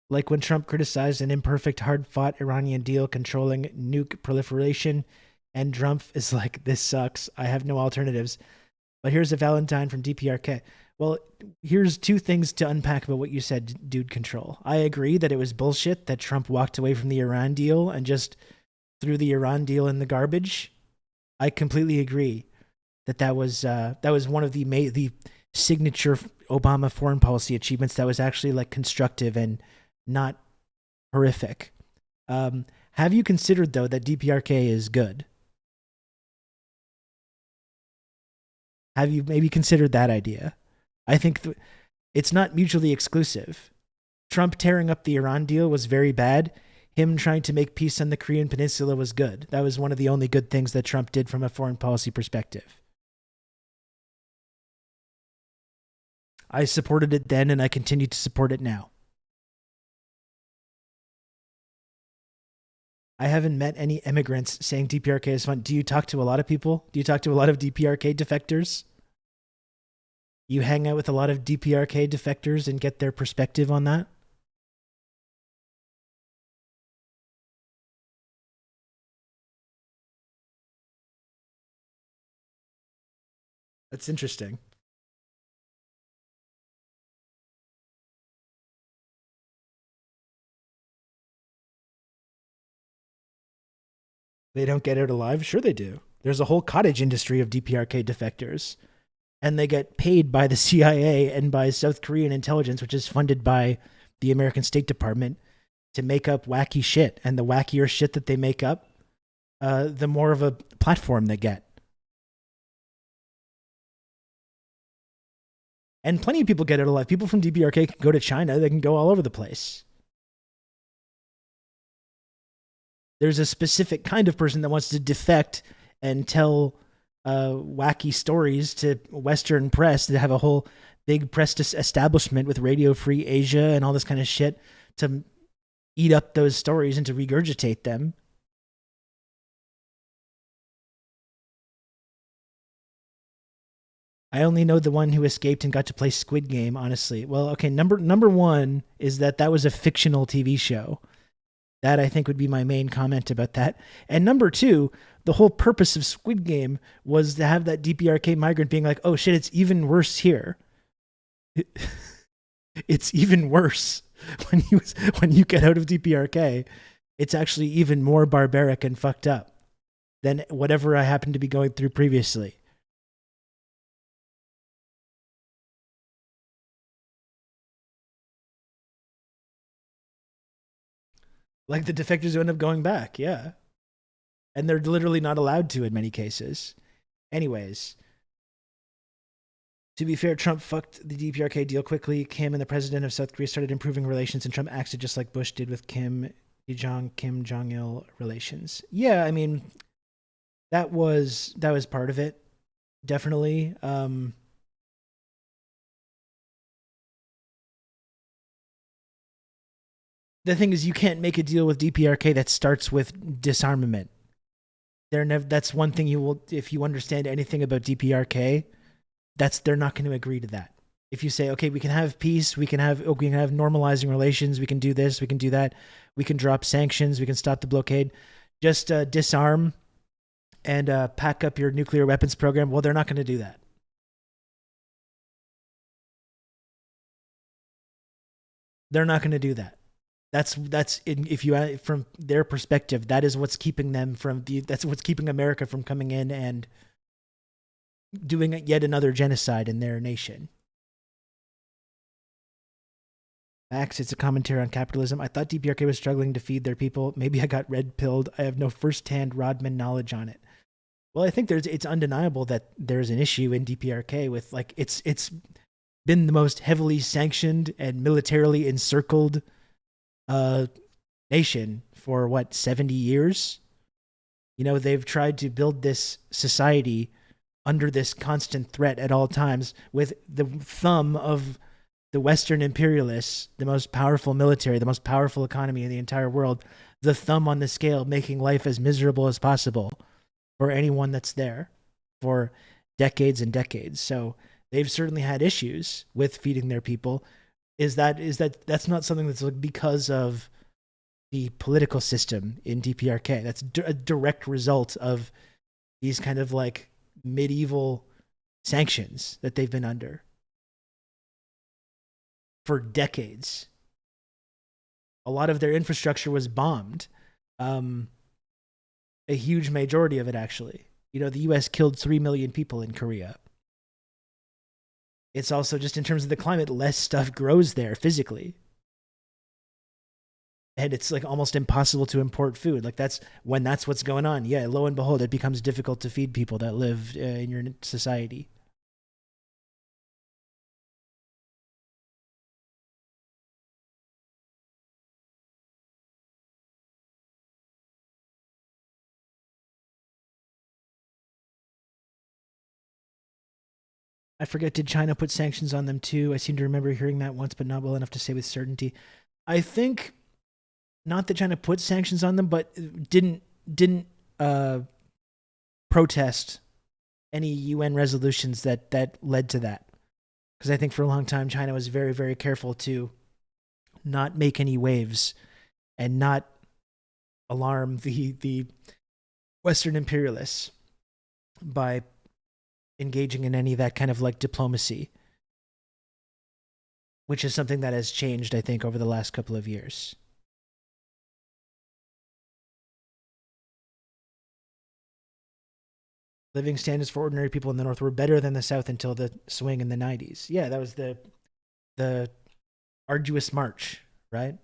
Like when Trump criticized an imperfect, hard-fought Iranian deal controlling nuke proliferation, and Trump is like, this sucks. I have no alternatives. But here's a Valentine from DPRK. Well, here's two things to unpack about what you said, Dude Control. I agree that it was bullshit that Trump walked away from the Iran deal and just threw the Iran deal in the garbage. I completely agree that was one of the signature Obama foreign policy achievements that was actually constructive and not horrific. Have you considered, though, that DPRK is good? Have you maybe considered that idea? I think it's not mutually exclusive. Trump tearing up the Iran deal was very bad. Him trying to make peace on the Korean Peninsula was good. That was one of the only good things that Trump did from a foreign policy perspective. I supported it then, and I continue to support it now. I haven't met any immigrants saying DPRK is fun. Do you talk to a lot of people? Do you talk to a lot of DPRK defectors? You hang out with a lot of DPRK defectors and get their perspective on that? That's interesting. They don't get out alive? Sure they do. There's a whole cottage industry of DPRK defectors. And they get paid by the CIA and by South Korean intelligence, which is funded by the American State Department, to make up wacky shit. And the wackier shit that they make up, the more of a platform they get. And plenty of people get out alive. People from DPRK can go to China. They can go all over the place. There's a specific kind of person that wants to defect and tell wacky stories to Western press, to have a whole big press establishment with Radio Free Asia and all this kind of shit to eat up those stories and to regurgitate them. I only know the one who escaped and got to play Squid Game, honestly. Well, okay, number one is that was a fictional TV show. That, I think, would be my main comment about that. And number two, the whole purpose of Squid Game was to have that DPRK migrant being like, oh shit, it's even worse here. It's even worse when you get out of DPRK. It's actually even more barbaric and fucked up than whatever I happened to be going through previously. Like the defectors who end up going back, yeah. And they're literally not allowed to in many cases. Anyways, to be fair, Trump fucked the DPRK deal quickly. Kim and the president of South Korea started improving relations, and Trump acted just like Bush did with Kim Jong-il relations. Yeah, I mean, that was part of it, definitely. The thing is, you can't make a deal with DPRK that starts with disarmament. That's one thing you will, if you understand anything about DPRK, they're not going to agree to that. If you say, okay, we can have peace, we can have normalizing relations, we can do this, we can do that, we can drop sanctions, we can stop the blockade, just disarm and pack up your nuclear weapons program. Well, they're not going to do that. They're not going to do that. If you, from their perspective, that is what's keeping them that's what's keeping America from coming in and doing yet another genocide in their nation. Max, it's a commentary on capitalism. I thought DPRK was struggling to feed their people. Maybe I got red-pilled. I have no first-hand Rodman knowledge on it. Well, I think it's undeniable that there's an issue in DPRK with, like, it's been the most heavily sanctioned and militarily encircled nation for 70 years. You know, they've tried to build this society under this constant threat at all times, with the thumb of the Western imperialists, the most powerful military, the most powerful economy in the entire world, the thumb on the scale, making life as miserable as possible for anyone that's there for decades and decades. So they've certainly had issues with feeding their people. That's not something that's because of the political system in DPRK. That's a direct result of these kind of like medieval sanctions that they've been under for decades. A lot of their infrastructure was bombed. A huge majority of it, actually. You know, the U.S. killed 3 million people in Korea. It's also just in terms of the climate, less stuff grows there physically. And it's like almost impossible to import food. Like that's what's going on. Yeah, lo and behold, it becomes difficult to feed people that live in your society. I forget, did China put sanctions on them too? I seem to remember hearing that once, but not well enough to say with certainty. I think not that China put sanctions on them, but didn't protest any UN resolutions that led to that. Because I think for a long time, China was very, very careful to not make any waves and not alarm the Western imperialists by engaging in any of that kind of like diplomacy, which is something that has changed, I think, over the last couple of years. Living standards for ordinary people in the North were better than the South until the swing in the 90s. Yeah, that was the arduous march, right?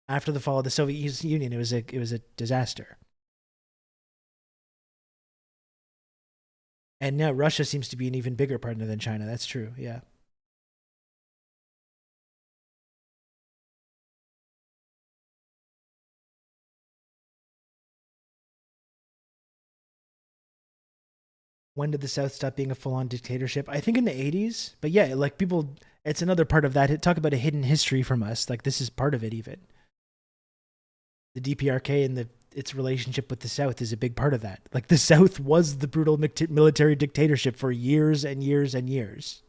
After the fall of the Soviet Union, it was a disaster. And now Russia seems to be an even bigger partner than China. That's true, yeah. When did the South stop being a full-on dictatorship? I think in the 80s. But yeah, like people, it's another part of that. Talk about a hidden history from us. Like this is part of it even. The DPRK and its relationship with the South is a big part of that. Like the South was the brutal military dictatorship for years and years and years.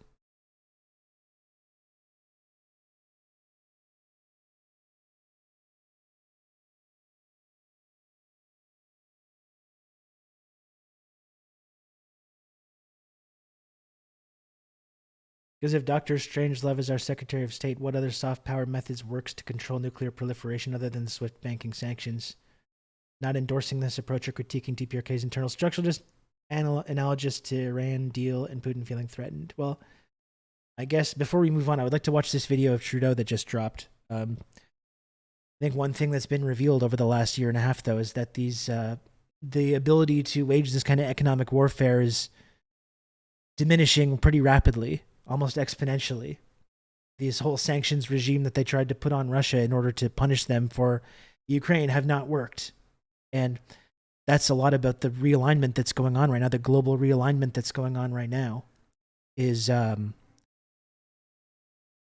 Because if Dr. Strangelove is our Secretary of State, what other soft power methods works to control nuclear proliferation other than the SWIFT banking sanctions? Not endorsing this approach or critiquing DPRK's internal structure, just analogous to Iran deal and Putin feeling threatened. Well, I guess before we move on, I would like to watch this video of Trudeau that just dropped. I think one thing that's been revealed over the last year and a half, though, is that the ability to wage this kind of economic warfare is diminishing pretty rapidly, almost exponentially. This whole sanctions regime that they tried to put on Russia in order to punish them for Ukraine have not worked. And that's a lot about the realignment that's going on right now. The global realignment that's going on right now is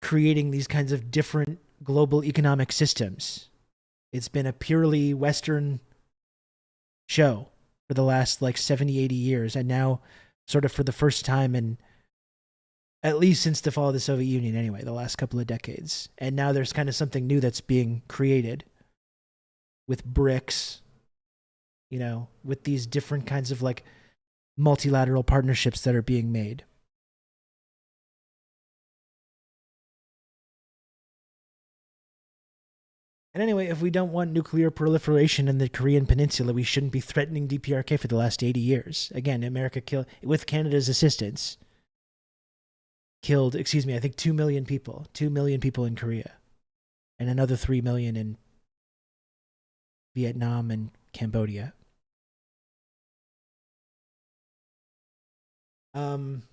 creating these kinds of different global economic systems. It's been a purely Western show for the last like 70, 80 years. And now sort of for the first time in at least since the fall of the Soviet Union anyway, the last couple of decades. And now there's kind of something new that's being created with BRICS, you know, with these different kinds of like multilateral partnerships that are being made. And anyway, if we don't want nuclear proliferation in the Korean Peninsula, we shouldn't be threatening DPRK for the last 80 years. Again, America killed, with Canada's assistance, killed, I think 2 million people. 2 million people in Korea. And another 3 million in Vietnam and Cambodia. And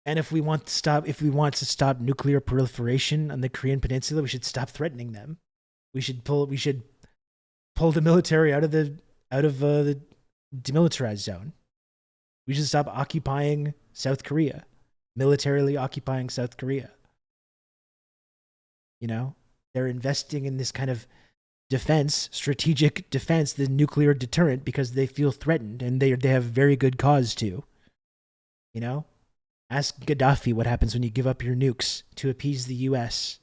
if we want to stop nuclear proliferation on the Korean Peninsula, we should stop threatening them. We should pull the military out of the demilitarized zone. We should stop occupying South Korea, militarily occupying South Korea. You know, they're investing in this kind of defense, strategic defense, the nuclear deterrent, because they feel threatened, and they have very good cause to. You know, ask Gaddafi what happens when you give up your nukes to appease the U.S.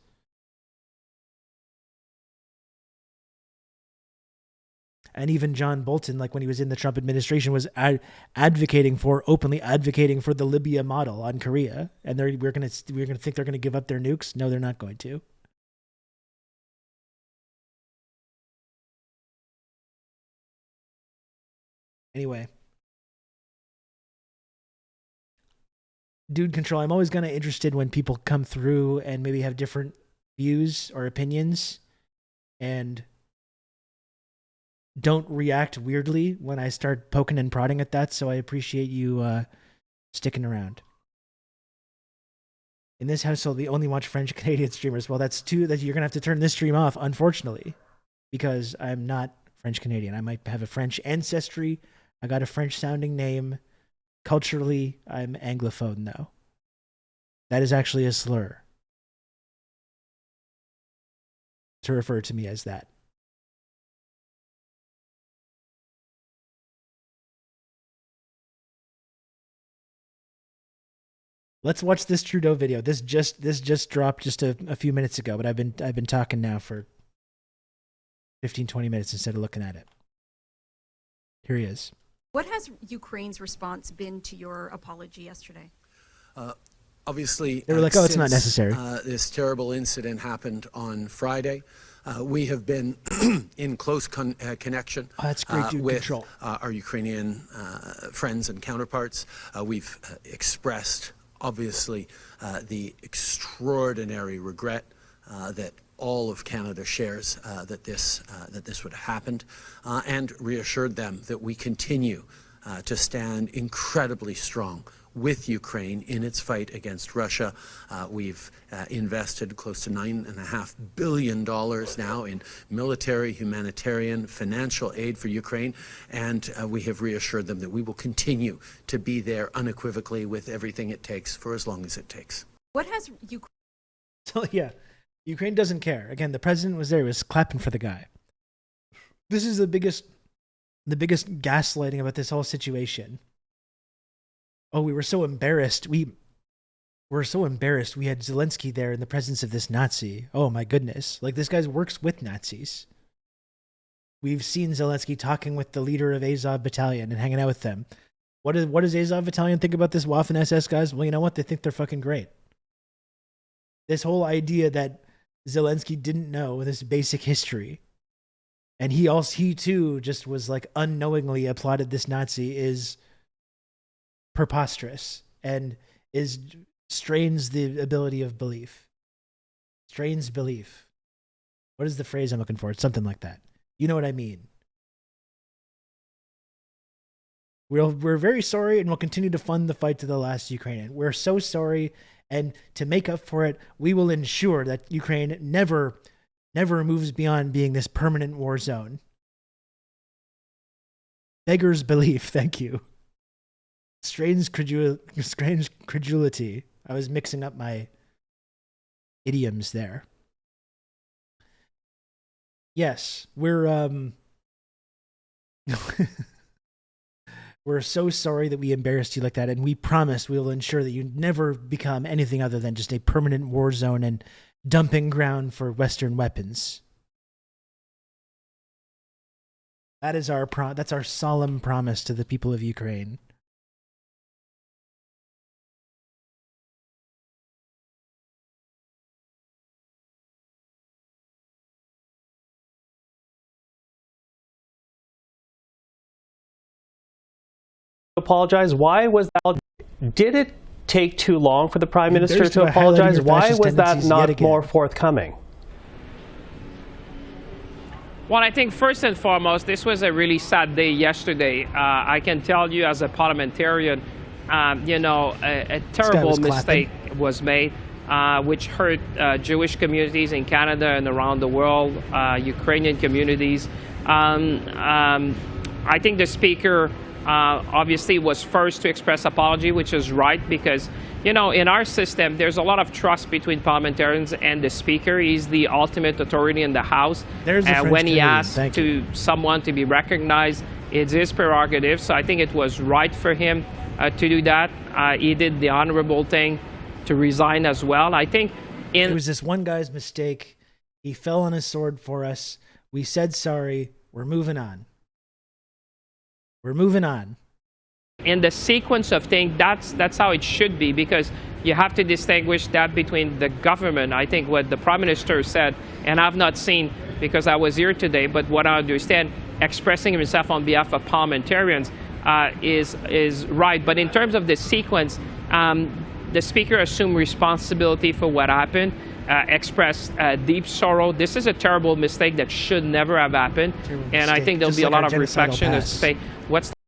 And even John Bolton, like when he was in the Trump administration, was openly advocating for the Libya model on Korea. And we're gonna think they're gonna give up their nukes. No, they're not going to. Anyway, dude control. I'm always kind of interested when people come through and maybe have different views or opinions, and don't react weirdly when I start poking and prodding at that, so I appreciate you sticking around. In this household, we only watch French Canadian streamers. Well, that's two that you're going to have to turn this stream off, unfortunately, because I'm not French Canadian. I might have a French ancestry. I got a French sounding name. Culturally, I'm Anglophone, though. That is actually a slur to refer to me as that. Let's watch this Trudeau video. This just dropped just a few minutes ago, but I've been talking now for 15, 20 minutes instead of looking at it. Here he is. What has Ukraine's response been to your apology yesterday? Obviously, they were like, "Oh, it's not necessary." This terrible incident happened on Friday. We have been in close connection with our Ukrainian friends and counterparts. We've expressed, obviously, the extraordinary regret that all of Canada shares that this would have happened, and reassured them that we continue to stand incredibly strong with Ukraine in its fight against Russia. We've invested close to $9.5 billion now in military, humanitarian, financial aid for Ukraine, and we have reassured them that we will continue to be there unequivocally with everything it takes for as long as it takes. What has Ukraine... So yeah, Ukraine doesn't care. Again, the president was there, he was clapping for the guy. This is the biggest gaslighting about this whole situation. Oh, we were so embarrassed. We were so embarrassed. We had Zelensky there in the presence of this Nazi. Oh my goodness. Like, this guy works with Nazis. We've seen Zelensky talking with the leader of Azov Battalion and hanging out with them. What does Azov Battalion think about this Waffen SS guys? Well, you know what? They think they're fucking great. This whole idea that Zelensky didn't know this basic history, and he too just was like unknowingly applauded this Nazi, is preposterous and strains the ability of belief. Strains belief. What is the phrase I'm looking for? It's something like that. You know what I mean. We're very sorry, and we'll continue to fund the fight to the last Ukrainian. We're so sorry, and to make up for it, we will ensure that Ukraine never moves beyond being this permanent war zone. Beggar's belief, thank you. Strange credulity. I was mixing up my idioms there. Yes, we're we're so sorry that we embarrassed you like that, and we promise we will ensure that you never become anything other than just a permanent war zone and dumping ground for Western weapons. That is that's our solemn promise to the people of Ukraine. Apologize. Why was that? Did it take too long for the Prime Minister to apologize? Why was that not more forthcoming? Well, I think first and foremost, this was a really sad day yesterday. I can tell you as a parliamentarian, a terrible mistake was made, which hurt Jewish communities in Canada and around the world, Ukrainian communities. I think the Speaker obviously was first to express apology, which is right, because, in our system, there's a lot of trust between parliamentarians and the Speaker. He's the ultimate authority in the House. And when he asks someone to be recognized, it's his prerogative. So I think it was right for him to do that. He did the honorable thing to resign as well. I think it was this one guy's mistake. He fell on his sword for us. We said sorry. We're moving on. We're moving on. In the sequence of things, that's how it should be, because you have to distinguish that between the government. I think what the Prime Minister said, and I've not seen because I was here today, but what I understand, expressing himself on behalf of parliamentarians is right. But in terms of the sequence, the Speaker assumed responsibility for what happened, expressed deep sorrow. This is a terrible mistake that should never have happened. And I think there'll be a lot of reflection to say,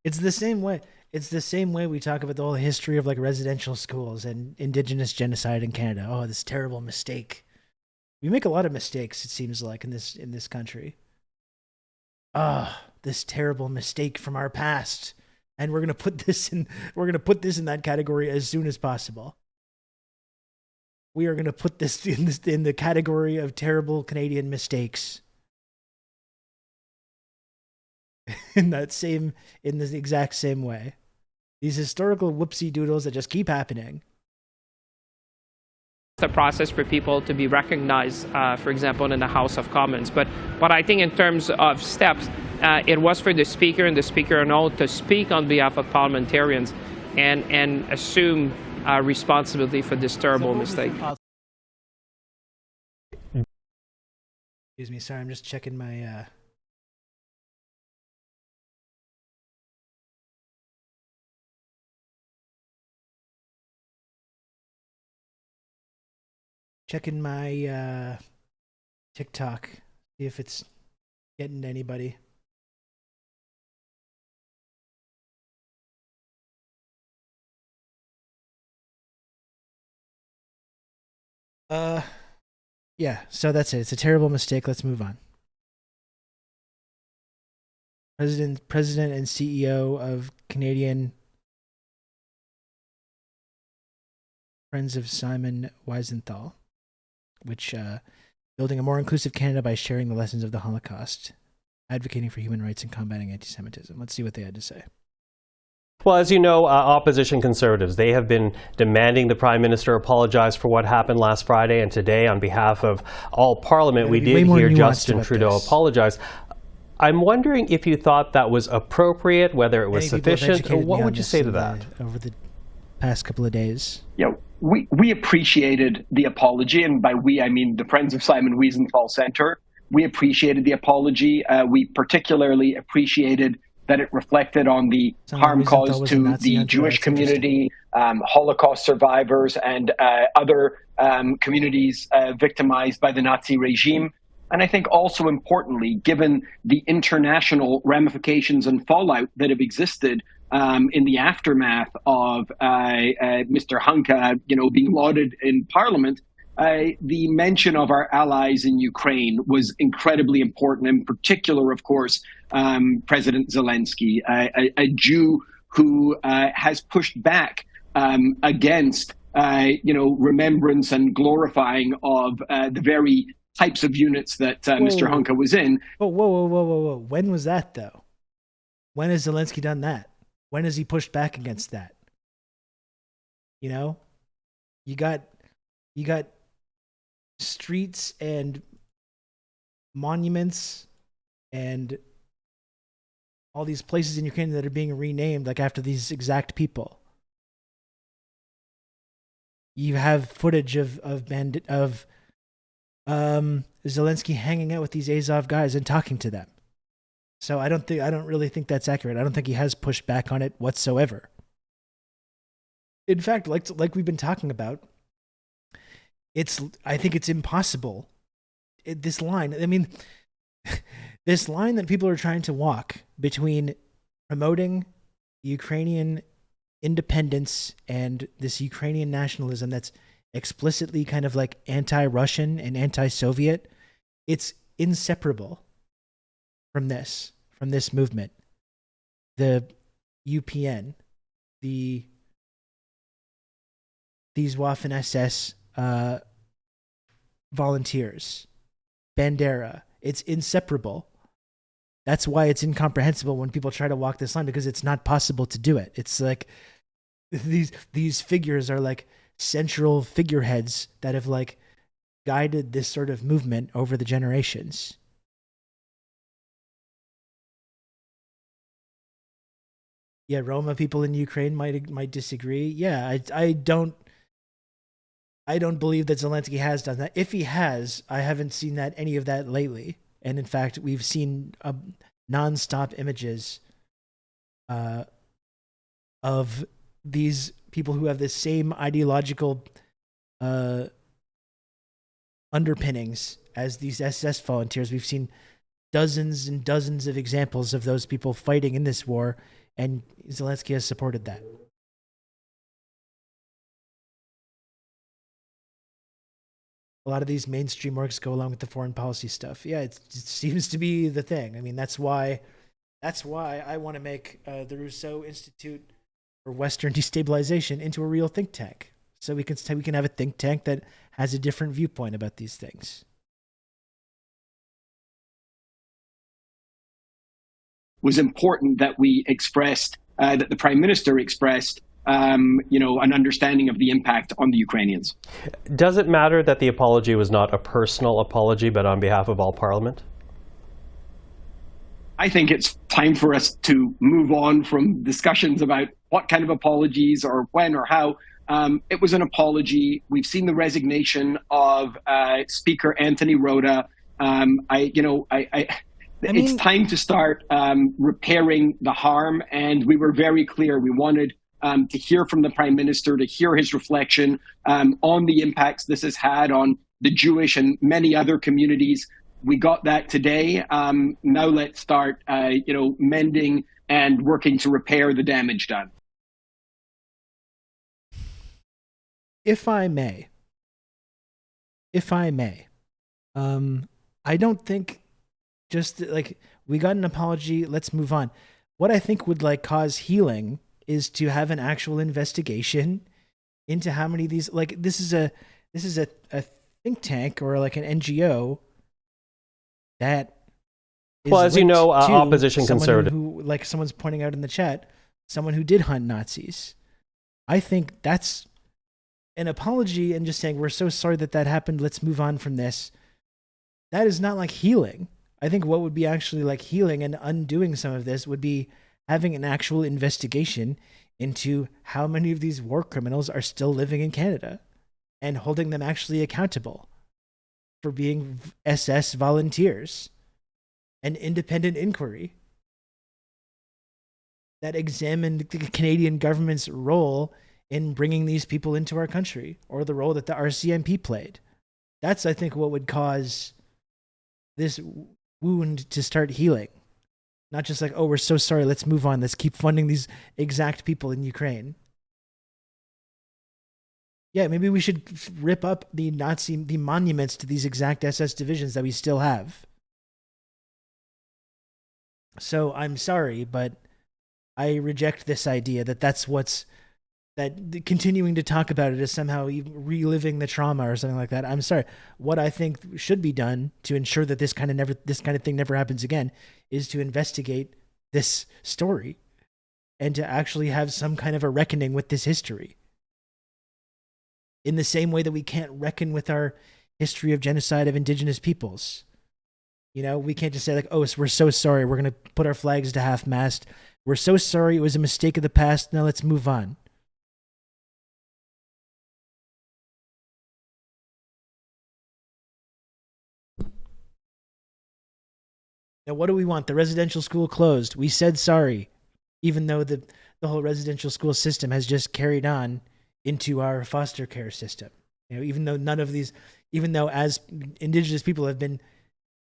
It's the same way. It's the same way we talk about the whole history of like residential schools and Indigenous genocide in Canada. Oh, this terrible mistake. We make a lot of mistakes, it seems like, in this country. This terrible mistake from our past. And we're gonna put this in that category as soon as possible. We are gonna put this in the category of terrible Canadian mistakes. In the exact same way. These historical whoopsie doodles that just keep happening. the process for people to be recognized, for example, in the House of Commons. But I think in terms of steps, it was for the Speaker and the Speaker and all to speak on behalf of parliamentarians and assume responsibility for this terrible mistake. Excuse me, sorry, I'm just checking my... Checking my TikTok, see if it's getting to anybody. Yeah, so that's it. It's a terrible mistake. Let's move on. President and CEO of Canadian Friends of Simon Wiesenthal, which building a more inclusive Canada by sharing the lessons of the Holocaust, advocating for human rights and combating anti-Semitism. Let's see what they had to say. Well, as you know, opposition Conservatives, they have been demanding the Prime Minister apologize for what happened last Friday, and today, on behalf of all Parliament, we did hear Justin Trudeau apologize. I'm wondering if you thought that was appropriate, whether it was sufficient, or what would you say to that? Over the past couple of days. Yeah, we appreciated the apology, and by we, I mean the Friends of Simon Wiesenthal Centre. We appreciated the apology. We particularly appreciated that it reflected on the harm caused to the Jewish community, Holocaust survivors, and other communities victimized by the Nazi regime. And I think also importantly, given the international ramifications and fallout that have existed in the aftermath of Mr. Hunka, being lauded in Parliament, the mention of our allies in Ukraine was incredibly important. In particular, of course, President Zelensky, a Jew who has pushed back against, remembrance and glorifying of the very types of units that Mr. Hunka was in. Whoa. When was that, though? When has Zelensky done that? When has he pushed back against that? You got streets and monuments and all these places in Ukraine that are being renamed like after these exact people. You have footage of Zelensky hanging out with these Azov guys and talking to them. So I don't really think that's accurate. I don't think he has pushed back on it whatsoever. In fact, like we've been talking about, I think it's impossible. This line that people are trying to walk between promoting Ukrainian independence and this Ukrainian nationalism that's explicitly kind of like anti-Russian and anti-Soviet, it's inseparable from this movement. The UPN, these Waffen-SS volunteers, Bandera, it's inseparable. That's why it's incomprehensible when people try to walk this line, because it's not possible to do it. It's like these figures are like central figureheads that have like guided this sort of movement over the generations. Yeah, Roma people in Ukraine might disagree. Yeah, I don't believe that Zelensky has done that. If he has, I haven't seen any of that lately. And in fact, we've seen nonstop images of these people who have the same ideological underpinnings as these SS volunteers. We've seen dozens and dozens of examples of those people fighting in this war, and Zelensky has supported that. A lot of these mainstream works go along with the foreign policy stuff. Yeah, it seems to be the thing. I mean, that's why I want to make the Rousseau Institute for Western Destabilization into a real think tank, so we can have a think tank that has a different viewpoint about these things. Was important that we expressed, that the Prime Minister expressed an understanding of the impact on the Ukrainians. Does it matter that the apology was not a personal apology, but on behalf of all Parliament? I think it's time for us to move on from discussions about what kind of apologies or when or how. It was an apology. We've seen the resignation of Speaker Anthony Rota. It's time to start repairing the harm, and we were very clear. We wanted to hear from the Prime Minister, to hear his reflection on the impacts this has had on the Jewish and many other communities. We got that today. Now let's start, mending and working to repair the damage done. If I may, I don't think just like we got an apology, let's move on. What I think would like cause healing is to have an actual investigation into how many of these, like this is a think tank or like an NGO that is, well, as you know, opposition conservative, who, like someone's pointing out in the chat, someone who did hunt Nazis. I think that's an apology and just saying we're so sorry that happened, let's move on from this. That is not like healing. I think what would be actually like healing and undoing some of this would be having an actual investigation into how many of these war criminals are still living in Canada and holding them actually accountable for being SS volunteers. An independent inquiry that examined the Canadian government's role in bringing these people into our country, or the role that the RCMP played. That's, I think, what would cause this wound to start healing. Not just like, oh, we're so sorry, let's move on, let's keep funding these exact people in Ukraine. Yeah, maybe we should rip up the monuments to these exact SS divisions that we still have. So I'm sorry, but I reject this idea that that continuing to talk about it is somehow reliving the trauma or something like that. I'm sorry. What I think should be done to ensure that this kind of thing never happens again is to investigate this story and to actually have some kind of a reckoning with this history. In the same way that we can't reckon with our history of genocide of indigenous peoples. We can't just say like, oh, we're so sorry, we're going to put our flags to half-mast. We're so sorry, it was a mistake of the past, now let's move on. Now, what do we want? The residential school closed. We said sorry, even though the whole residential school system has just carried on into our foster care system. Even though as Indigenous people have been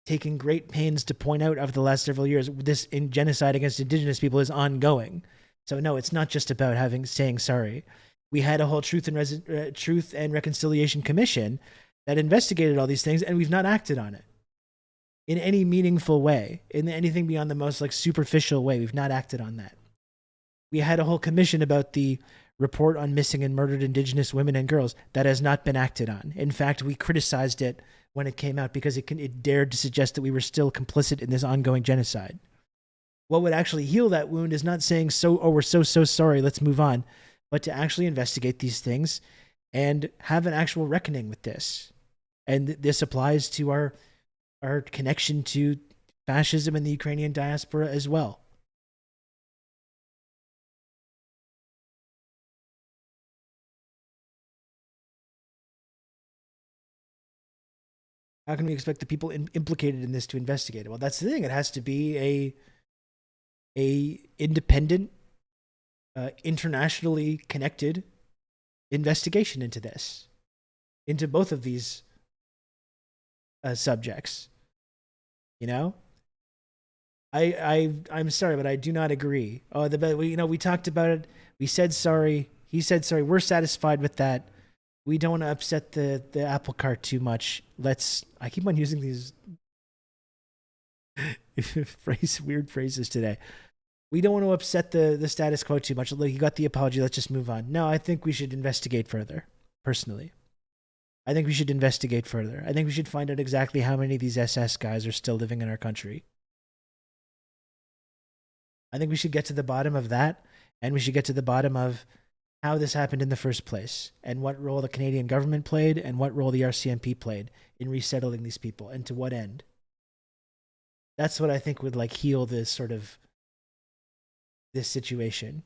taking great pains to point out over the last several years, this genocide against Indigenous people is ongoing. So no, it's not just about saying sorry. We had a whole Truth and Reconciliation Commission that investigated all these things, and we've not acted on it in any meaningful way, in anything beyond the most like superficial way. We've not acted on that. We had a whole commission about the report on missing and murdered Indigenous women and girls that has not been acted on. In fact, we criticized it when it came out because it dared to suggest that we were still complicit in this ongoing genocide. What would actually heal that wound is not saying, we're so sorry, let's move on, but to actually investigate these things and have an actual reckoning with this. And this applies to our connection to fascism in the Ukrainian diaspora as well. How can we expect the people implicated in this to investigate it? Well, that's the thing. It has to be a independent, internationally connected investigation into this, into both of these subjects. I'm sorry, but I do not agree. We talked about it. We said sorry. He said sorry. We're satisfied with that. We don't want to upset the apple cart too much. I keep on using these weird phrases today. We don't want to upset the status quo too much. You got the apology. Let's just move on. No, I think we should investigate further, personally. I think we should investigate further. I think we should find out exactly how many of these SS guys are still living in our country. I think we should get to the bottom of that, and we should get to the bottom of how this happened in the first place and what role the Canadian government played and what role the RCMP played in resettling these people and to what end. That's what I think would like heal this sort of this situation.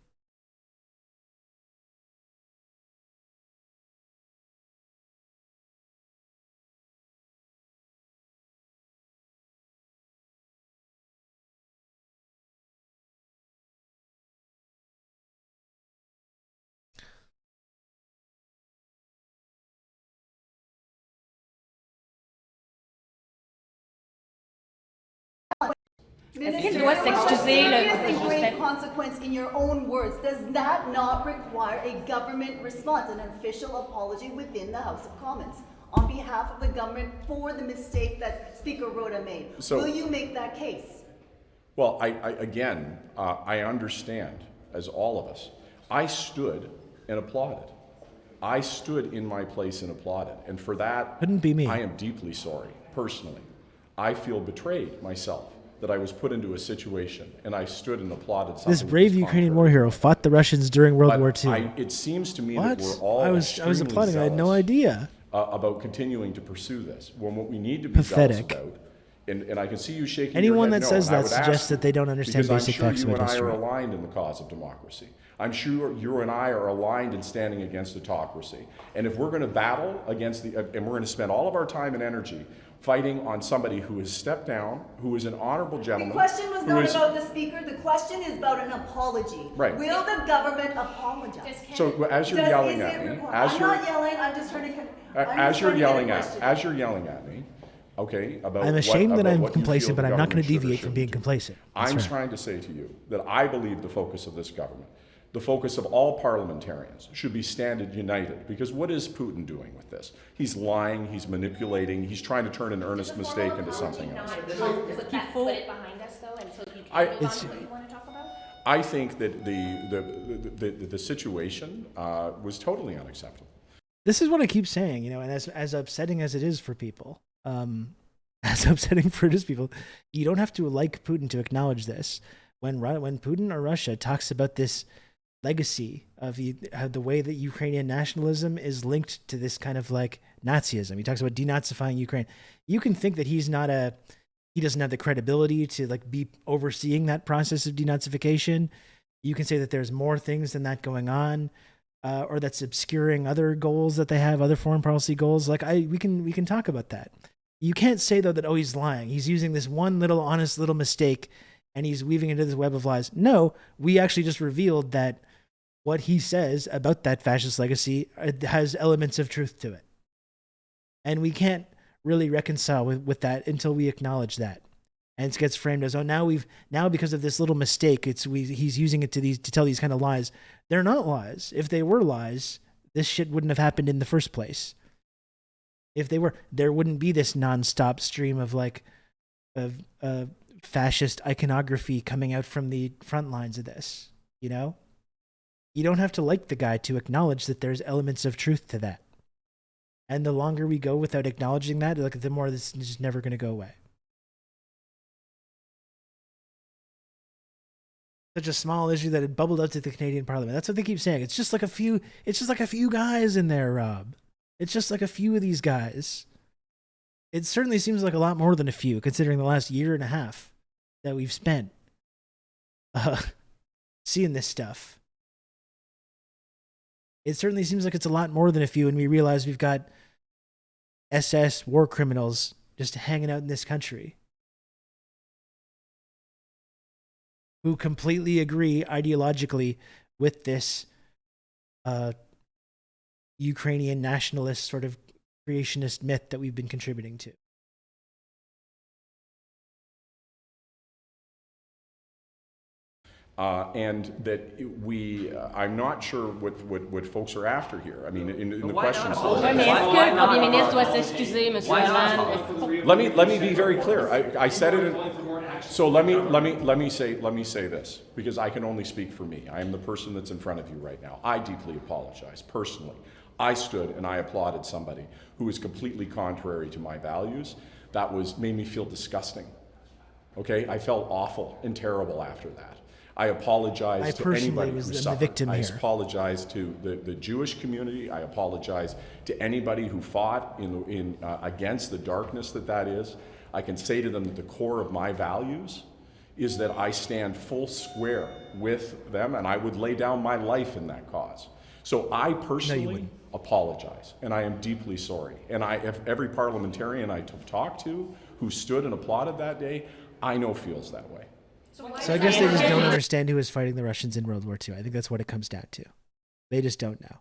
Minister, a great consequence in your own words. Does that not require a government response, an official apology within the House of Commons on behalf of the government for the mistake that Speaker Rhoda made? So, will you make that case? Well, I understand, as all of us, I stood and applauded. I stood in my place and applauded. And for that, couldn't be me. I am deeply sorry, personally. I feel betrayed myself that I was put into a situation and I stood and applauded something. This brave Ukrainian war hero fought the Russians during World War II. It seems to me that we're all I was applauding. I had no idea about continuing to pursue this. When what we need to be jealous about, and I can see you shaking anyone your head that no, says that suggests that they don't understand basic facts about history. I'm sure you and I are aligned in the cause of democracy. I'm sure you and I are aligned in standing against autocracy. And if we're going to battle against and we're going to spend all of our time and energy fighting on somebody who has stepped down, who is an honorable gentleman. The question was not about the speaker. The question is about an apology. Right. Will the government apologize? So as you're yelling at me, I'm not yelling. I'm just trying to. As you're yelling at me, okay, about I'm ashamed that I'm complacent, but I'm not going to deviate from being complacent. I'm trying to say to you that I believe the focus of this government, the focus of all parliamentarians, should be standing united. Because what is Putin doing with this? He's lying, he's manipulating, he's trying to turn an earnest mistake into something else. Put it behind us, though, and so you can move on to what you want to talk about? I think that the situation was totally unacceptable. This is what I keep saying, you know, and as upsetting as it is for people, as upsetting for just people, you don't have to like Putin to acknowledge this. When Putin or Russia talks about this legacy of the way that Ukrainian nationalism is linked to this kind of like Nazism, he talks about denazifying Ukraine. You can think that he doesn't have the credibility to like be overseeing that process of denazification. You can say that there's more things than that going on, or that's obscuring other goals that they have, other foreign policy goals. Like we can talk about that. You can't say though that, oh, he's lying. He's using this one little honest little mistake and he's weaving into this web of lies. No, we actually just revealed that what he says about that fascist legacy has elements of truth to it. And we can't really reconcile with that until we acknowledge that. And it gets framed as, oh, now because of this little mistake, he's using it to tell these kind of lies. They're not lies. If they were lies, this shit wouldn't have happened in the first place. If they were, there wouldn't be this nonstop stream of fascist iconography coming out from the front lines of this, you know? You don't have to like the guy to acknowledge that there's elements of truth to that. And the longer we go without acknowledging that, the more this is just never going to go away. Such a small issue that it bubbled out to the Canadian Parliament. That's what they keep saying. It's just like a few guys in there, Rob. It's just like a few of these guys. It certainly seems like a lot more than a few, considering the last year and a half that we've spent seeing this stuff. It certainly seems like it's a lot more than a few, and we realize we've got SS war criminals just hanging out in this country who completely agree ideologically with this Ukrainian nationalist sort of creationist myth that we've been contributing to. And that I'm not sure what folks are after here. I mean, in the questions. Let me be very clear. I said it. So let me say this, because I can only speak for me. I am the person that's in front of you right now. I deeply apologize personally. I stood and I applauded somebody who is completely contrary to my values. That made me feel disgusting. Okay, I felt awful and terrible after that. I apologize to anybody who was the suffered. victim I here. apologize to the Jewish community. I apologize to anybody who fought against the darkness that is. I can say to them that the core of my values is that I stand full square with them, and I would lay down my life in that cause. So I personally apologize, and I am deeply sorry. And every parliamentarian I talked to who stood and applauded that day, I know feels that way. So I guess they just don't understand who was fighting the Russians in World War II. I think that's what it comes down to. They just don't know.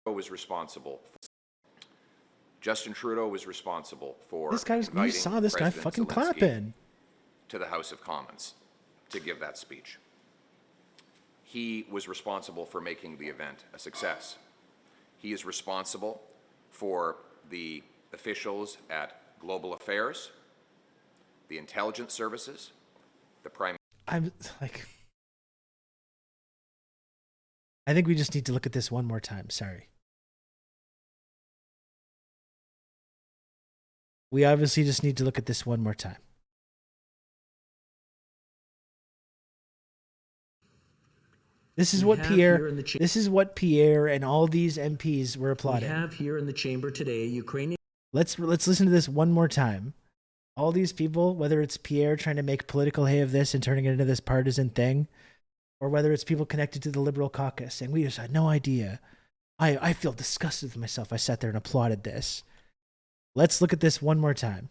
Was responsible. Justin Trudeau was responsible for This guy, you saw this guy fucking clapping to the House of Commons to give that speech. He was responsible for making the event a success. He is responsible for the officials at Global Affairs, the intelligence services, the Prime. I'm like, I think we just need to look at this one more time. Sorry. We obviously just need to look at this one more time. This is what Pierre and all these MPs were applauding. We have here in the chamber today Ukrainian. Let's listen to this one more time. All these people, whether it's Pierre trying to make political hay of this and turning it into this partisan thing, or whether it's people connected to the Liberal caucus saying, we just had no idea. I feel disgusted with myself. I sat there and applauded this. Let's look at this one more time.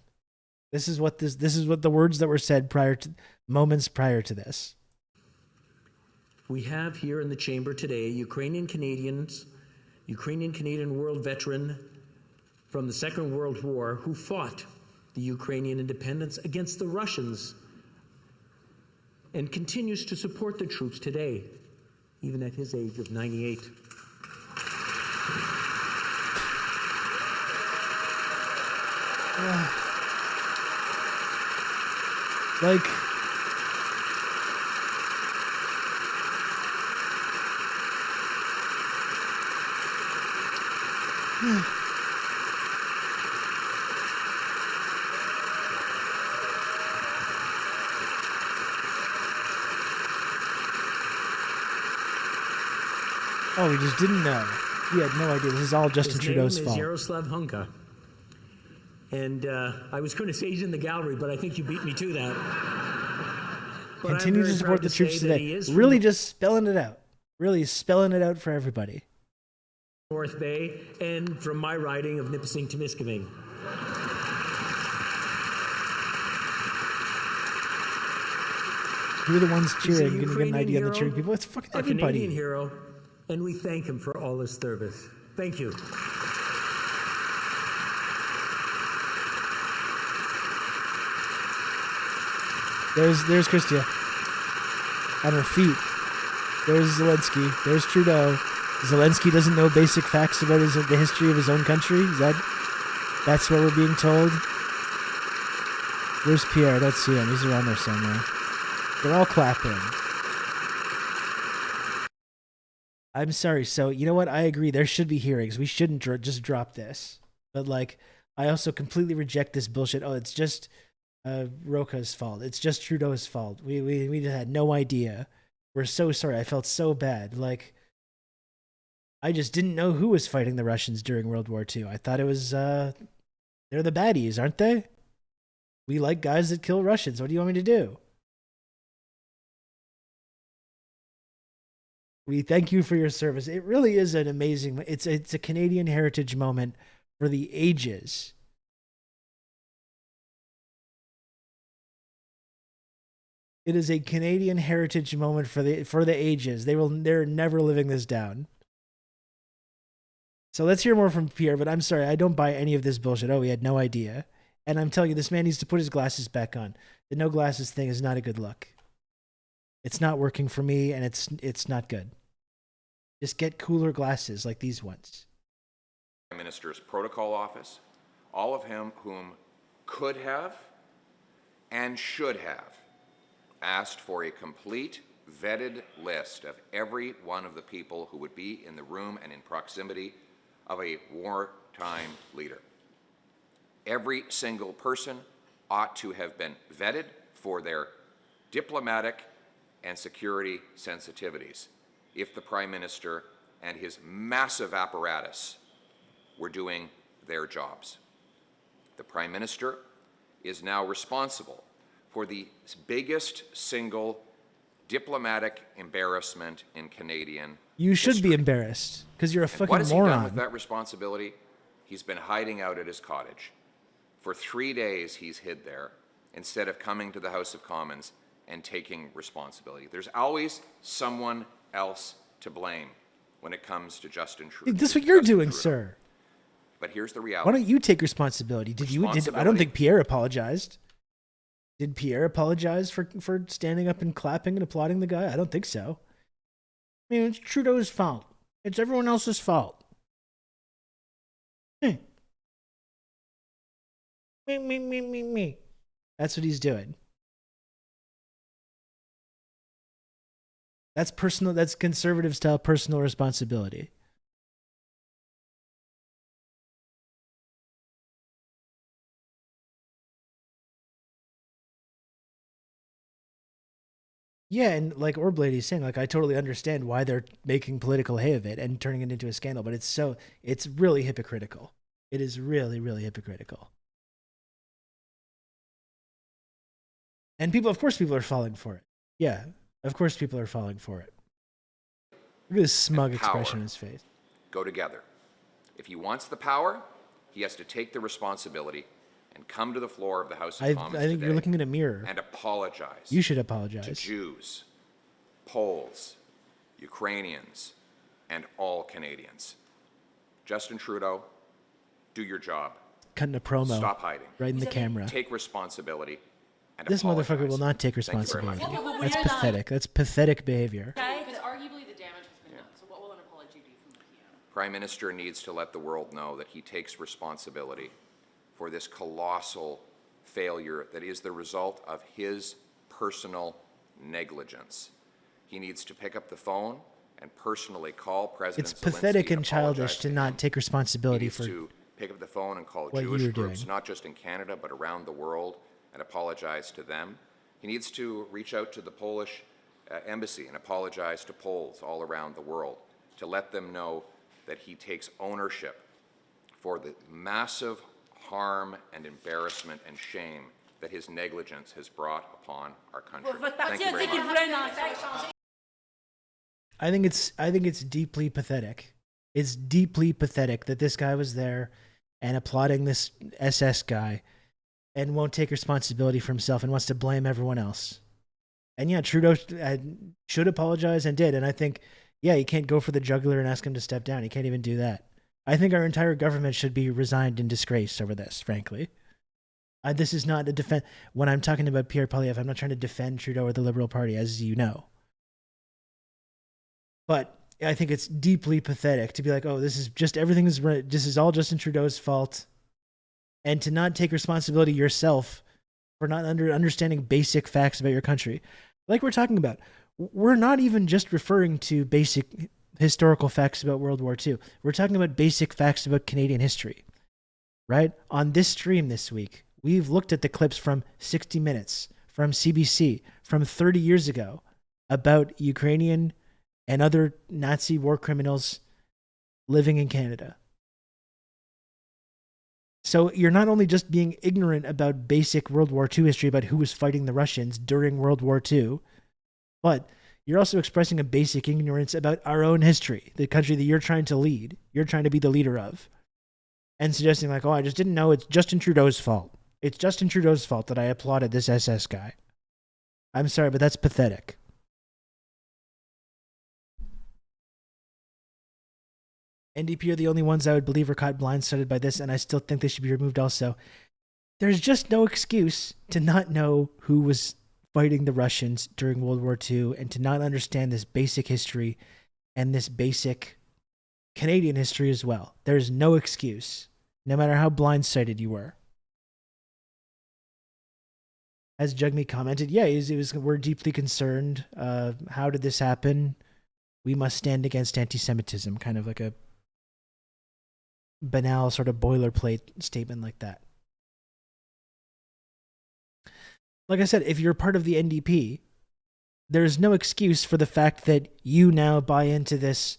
This is what the words that were said moments prior to this. We have here in the chamber today Ukrainian Canadian world veteran from the Second World War who fought the Ukrainian independence against the Russians and continues to support the troops today, even at his age of 98. Like, oh, we just didn't know. We had no idea. This is all Justin Trudeau's fault. His name is Yaroslav Hunka. And I was going to say he's in the gallery, but I think you beat me to that. But continue to support the troops today. Really just spelling it out. Really spelling it out for everybody. North Bay and from my riding of Nipissing to Miskaming. Who are the ones cheering? You're going to get an idea on the cheering people. It's fucking everybody. A Canadian hero, and we thank him for all his service. Thank you. There's Christia on her feet. There's Zelensky. There's Trudeau. Zelensky doesn't know basic facts about the history of his own country. That's what we're being told. Where's Pierre? I don't see him. He's around there somewhere. They're all clapping. I'm sorry. So, you know what? I agree. There should be hearings. We shouldn't just drop this. But, like, I also completely reject this bullshit. Oh, it's just Rocha's fault. It's just Trudeau's fault. We had no idea. We're so sorry. I felt so bad. Like, I just didn't know who was fighting the Russians during World War II. I thought it was, they're the baddies, aren't they? We like guys that kill Russians. What do you want me to do? We thank you for your service. It really is an amazing, it's a Canadian heritage moment for the ages. It is a Canadian heritage moment for the ages. They're never living this down. So let's hear more from Pierre, but I'm sorry, I don't buy any of this bullshit. Oh, we had no idea. And I'm telling you, this man needs to put his glasses back on. The no glasses thing is not a good look. It's not working for me, and it's not good. Just get cooler glasses like these ones. Prime Minister's Protocol Office, all of whom could have and should have asked for a complete, vetted list of every one of the people who would be in the room and in proximity of a wartime leader. Every single person ought to have been vetted for their diplomatic and security sensitivities if the Prime Minister and his massive apparatus were doing their jobs. The Prime Minister is now responsible for the biggest single diplomatic embarrassment in Canadian You should history. be embarrassed because you're a fucking What has he moron. done with that responsibility? He's been hiding out at his cottage. For 3 days, he's hid there instead of coming to the House of Commons and taking responsibility. There's always someone else to blame when it comes to Justin Trudeau. This is what you're doing, sir. But here's the reality. Why don't you take responsibility? I don't think Pierre apologized. Did Pierre apologize for standing up and clapping and applauding the guy? I don't think so. I mean, it's Trudeau's fault. It's everyone else's fault. Me. That's what he's doing. That's personal. That's conservative style personal responsibility. Yeah, and like Orblady's saying, like I totally understand why they're making political hay of it and turning it into a scandal, but it's really hypocritical. It is really, really hypocritical. And of course people are falling for it. Yeah, of course people are falling for it. Look at this smug expression on his face. Go together. If he wants the power, he has to take the responsibility and come to the floor of the House of Commons I think you're looking in a mirror. and apologize. You should apologize. To Jews, Poles, Ukrainians, and all Canadians. Justin Trudeau, do your job. Cutting a promo. Stop hiding. Right in the camera. Take responsibility. And This apologize. motherfucker will not take Thank you very much. responsibility. That's pathetic. That's pathetic behavior. Because arguably the damage has been done. So what will an apology do from the PM? Prime Minister needs to let the world know that he takes responsibility for this colossal failure that is the result of his personal negligence. He needs to pick up the phone and personally call President It's pathetic Zelensky and childish to not take responsibility for to pick up the phone and call what Jewish you're groups, doing. not just in Canada, but around the world, and apologize to them. He needs to reach out to the Polish embassy and apologize to Poles all around the world to let them know that he takes ownership for the massive harm and embarrassment and shame that his negligence has brought upon our country. Thank you very much. I think it's deeply pathetic. It's deeply pathetic that this guy was there and applauding this SS guy and won't take responsibility for himself and wants to blame everyone else. And yeah, Trudeau should apologize and did. And I think, yeah, you can't go for the jugular and ask him to step down. He can't even do that. I think our entire government should be resigned in disgrace over this, frankly. This is not a defense. When I'm talking about Pierre Poilievre, I'm not trying to defend Trudeau or the Liberal Party, as you know. But I think it's deeply pathetic to be like, oh, this is all Justin Trudeau's fault. And to not take responsibility yourself for not understanding basic facts about your country. Like we're talking about, we're not even just referring to basic historical facts about World War II. We're talking about basic facts about Canadian history, right? On this stream this week, we've looked at the clips from 60 Minutes, from CBC, from 30 years ago about Ukrainian and other Nazi war criminals living in Canada. So you're not only just being ignorant about basic World War II history about who was fighting the Russians during World War II, but you're also expressing a basic ignorance about our own history, the country that you're trying to lead, you're trying to be the leader of, and suggesting like, oh, I just didn't know it's Justin Trudeau's fault. It's Justin Trudeau's fault that I applauded this SS guy. I'm sorry, but that's pathetic. NDP are the only ones I would believe are caught blindsided by this, and I still think they should be removed also. There's just no excuse to not know who was fighting the Russians during World War II and to not understand this basic history and this basic Canadian history as well. There's no excuse, no matter how blindsided you were. As Jugme commented, yeah, we're deeply concerned. How did this happen? We must stand against anti-Semitism, kind of like a banal sort of boilerplate statement like that. like I said, if you're part of the NDP, there's no excuse for the fact that you now buy into this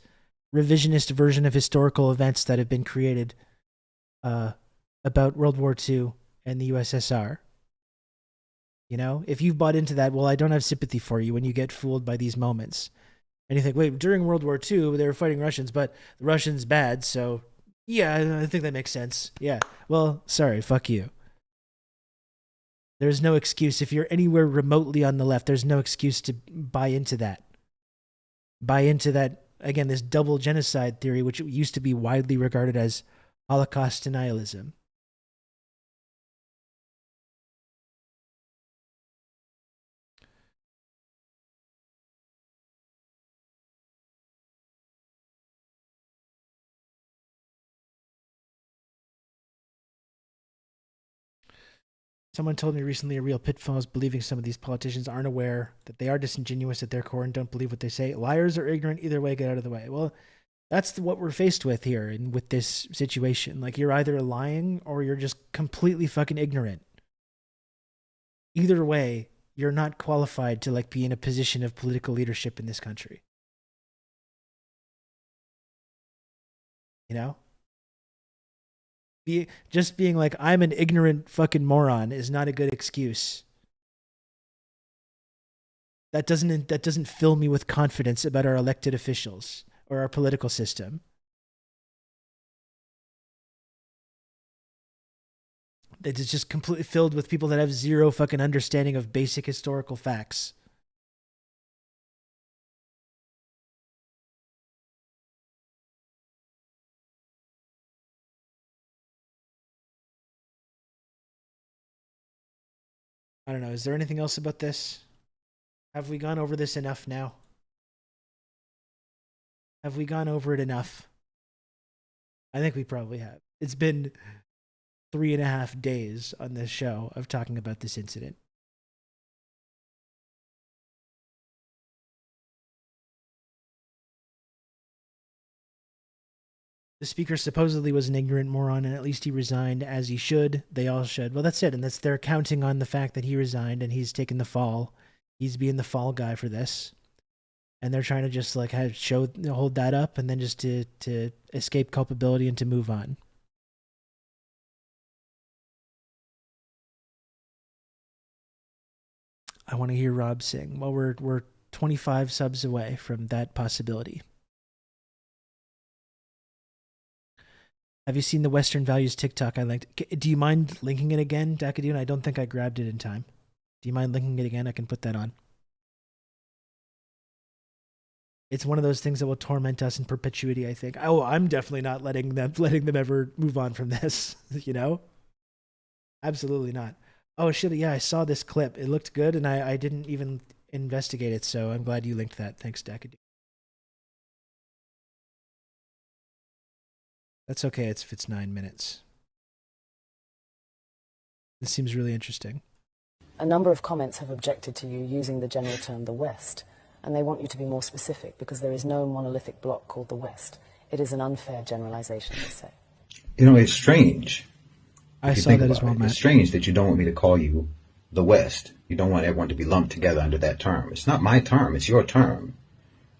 revisionist version of historical events that have been created about World War II and the USSR. You know, if you've bought into that, well, I don't have sympathy for you when you get fooled by these moments. And you think, wait, during World War II, they were fighting Russians, but the Russians bad, so yeah, I think that makes sense. Yeah, well, sorry, fuck you. There's no excuse. If you're anywhere remotely on the left, there's no excuse to buy into that. Buy into that, again, this double genocide theory, which used to be widely regarded as Holocaust denialism. Someone told me recently a real pitfall is believing some of these politicians aren't aware that they are disingenuous at their core and don't believe what they say. Liars are ignorant. Either way, get out of the way. Well, that's what we're faced with here and with this situation. Like, you're either lying or you're just completely fucking ignorant. Either way, you're not qualified to like be in a position of political leadership in this country. You know? Just being like, I'm an ignorant fucking moron is not a good excuse. That doesn't fill me with confidence about our elected officials or our political system. It is just completely filled with people that have zero fucking understanding of basic historical facts. I don't know. Is there anything else about this? Have we gone over this enough now? Have we gone over it enough? I think we probably have. It's been 3.5 days on this show of talking about this incident. The speaker supposedly was an ignorant moron, and at least he resigned as he should. They all should. Well, that's it. And they're counting on the fact that he resigned and he's taken the fall. He's being the fall guy for this. And they're trying to just like hold that up and then just to escape culpability and to move on. I want to hear Rob sing. Well, we're 25 subs away from that possibility. Have you seen the Western Values TikTok I liked? Do you mind linking it again, Dakadoon? I don't think I grabbed it in time. Do you mind linking it again? I can put that on. It's one of those things that will torment us in perpetuity, I think. Oh, I'm definitely not letting them ever move on from this, you know? Absolutely not. Oh, shit, yeah, I saw this clip. It looked good, and I didn't even investigate it, so I'm glad you linked that. Thanks, Dakadoon. That's okay, if it's 9 minutes. This seems really interesting. A number of comments have objected to you using the general term the West, and they want you to be more specific because there is no monolithic bloc called the West. It is an unfair generalization, they say. You know, it's strange. I saw that as well, Matt. It's strange that you don't want me to call you the West. You don't want everyone to be lumped together under that term. It's not my term, it's your term.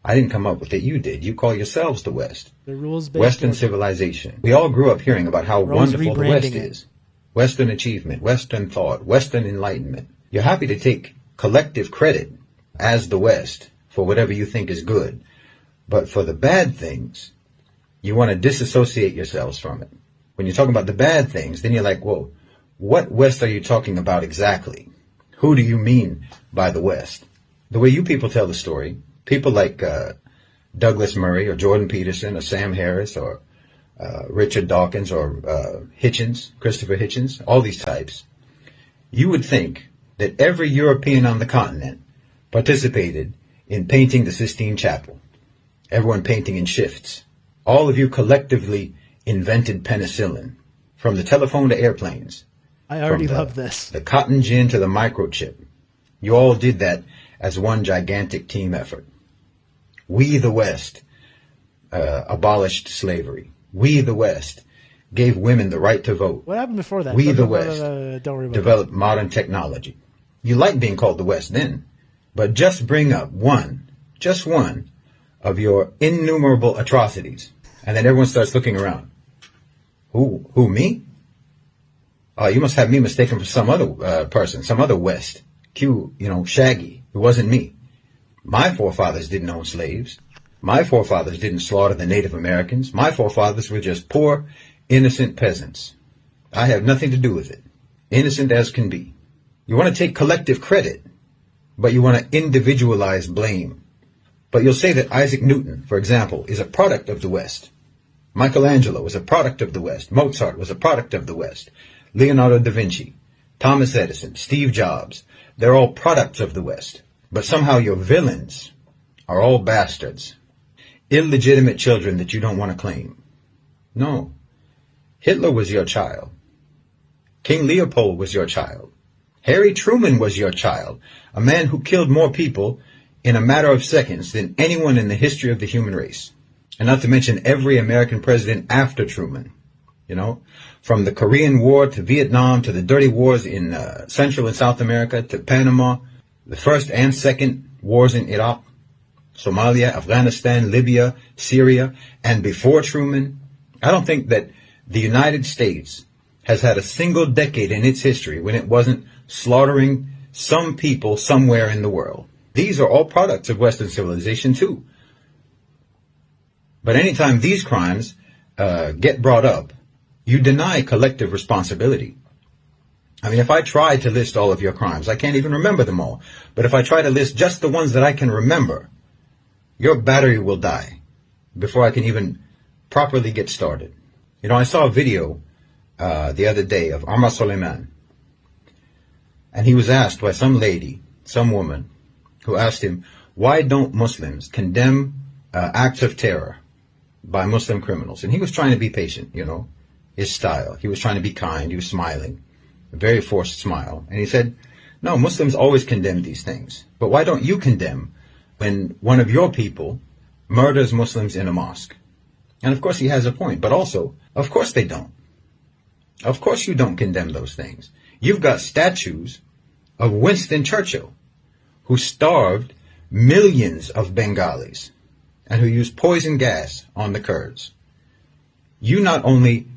I didn't come up with it, you did. You call yourselves the West. The rules-based Western civilization. We all grew up hearing about how wonderful the West is. Western achievement, Western thought, Western enlightenment. You're happy to take collective credit as the West for whatever you think is good. But for the bad things, you want to disassociate yourselves from it. When you're talking about the bad things, then you're like, well, what West are you talking about exactly? Who do you mean by the West? The way you people tell the story, people like Douglas Murray or Jordan Peterson or Sam Harris or Richard Dawkins or Hitchens, Christopher Hitchens, all these types, you would think that every European on the continent participated in painting the Sistine Chapel. Everyone painting in shifts. All of you collectively invented penicillin, from the telephone to airplanes. I already love this. The cotton gin to the microchip. You all did that as one gigantic team effort. We, the West, abolished slavery. We, the West, gave women the right to vote. What happened before that? We, the West, don't worry about developed modern technology. You like being called the West then. But just bring up just one of your innumerable atrocities. And then everyone starts looking around. Who, me? Oh, you must have me mistaken for some other person, some other West. Shaggy. It wasn't me. My forefathers didn't own slaves. My forefathers didn't slaughter the Native Americans. My forefathers were just poor, innocent peasants. I have nothing to do with it. Innocent as can be. You want to take collective credit, but you want to individualize blame. But you'll say that Isaac Newton, for example, is a product of the West. Michelangelo was a product of the West. Mozart was a product of the West. Leonardo da Vinci, Thomas Edison, Steve Jobs, they're all products of the West. But somehow your villains are all bastards. Illegitimate children that you don't want to claim. No. Hitler was your child. King Leopold was your child. Harry Truman was your child. A man who killed more people in a matter of seconds than anyone in the history of the human race. And not to mention every American president after Truman. From the Korean War to Vietnam to the dirty wars in Central and South America to Panama, the first and second wars in Iraq, Somalia, Afghanistan, Libya, Syria, and before Truman, I don't think that the United States has had a single decade in its history when it wasn't slaughtering some people somewhere in the world. These are all products of Western civilization too. But anytime these crimes get brought up, you deny collective responsibility. I mean, if I try to list all of your crimes, I can't even remember them all. But if I try to list just the ones that I can remember, your battery will die before I can even properly get started. I saw a video the other day of Amr Suleiman. And he was asked by some lady, some woman, who asked him, why don't Muslims condemn acts of terror by Muslim criminals? And he was trying to be patient, his style. He was trying to be kind. He was smiling, a very forced smile. And he said, no, Muslims always condemn these things. But why don't you condemn when one of your people murders Muslims in a mosque? And of course he has a point. But also, of course they don't. Of course you don't condemn those things. You've got statues of Winston Churchill, who starved millions of Bengalis and who used poison gas on the Kurds. You not only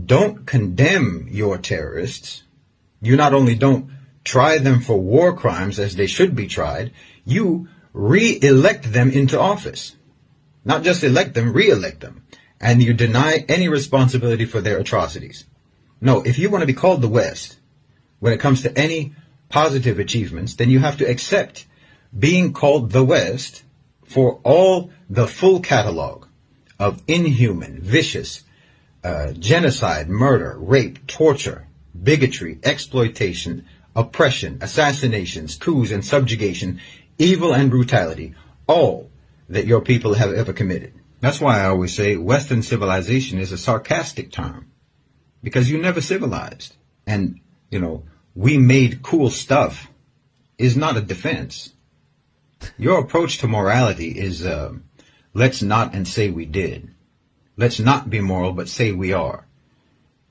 don't condemn your terrorists, you not only don't try them for war crimes as they should be tried, you re-elect them into office. Not just elect them, re-elect them. And you deny any responsibility for their atrocities. No, if you want to be called the West, when it comes to any positive achievements, then you have to accept being called the West for all the full catalog of inhuman, vicious, genocide, murder, rape, torture, bigotry, exploitation, oppression, assassinations, coups and subjugation, evil and brutality, all that your people have ever committed. That's why I always say Western civilization is a sarcastic term, because you never civilized. And, we made cool stuff is not a defense. Your approach to morality is, let's not and say we did. Let's not be moral, but say we are.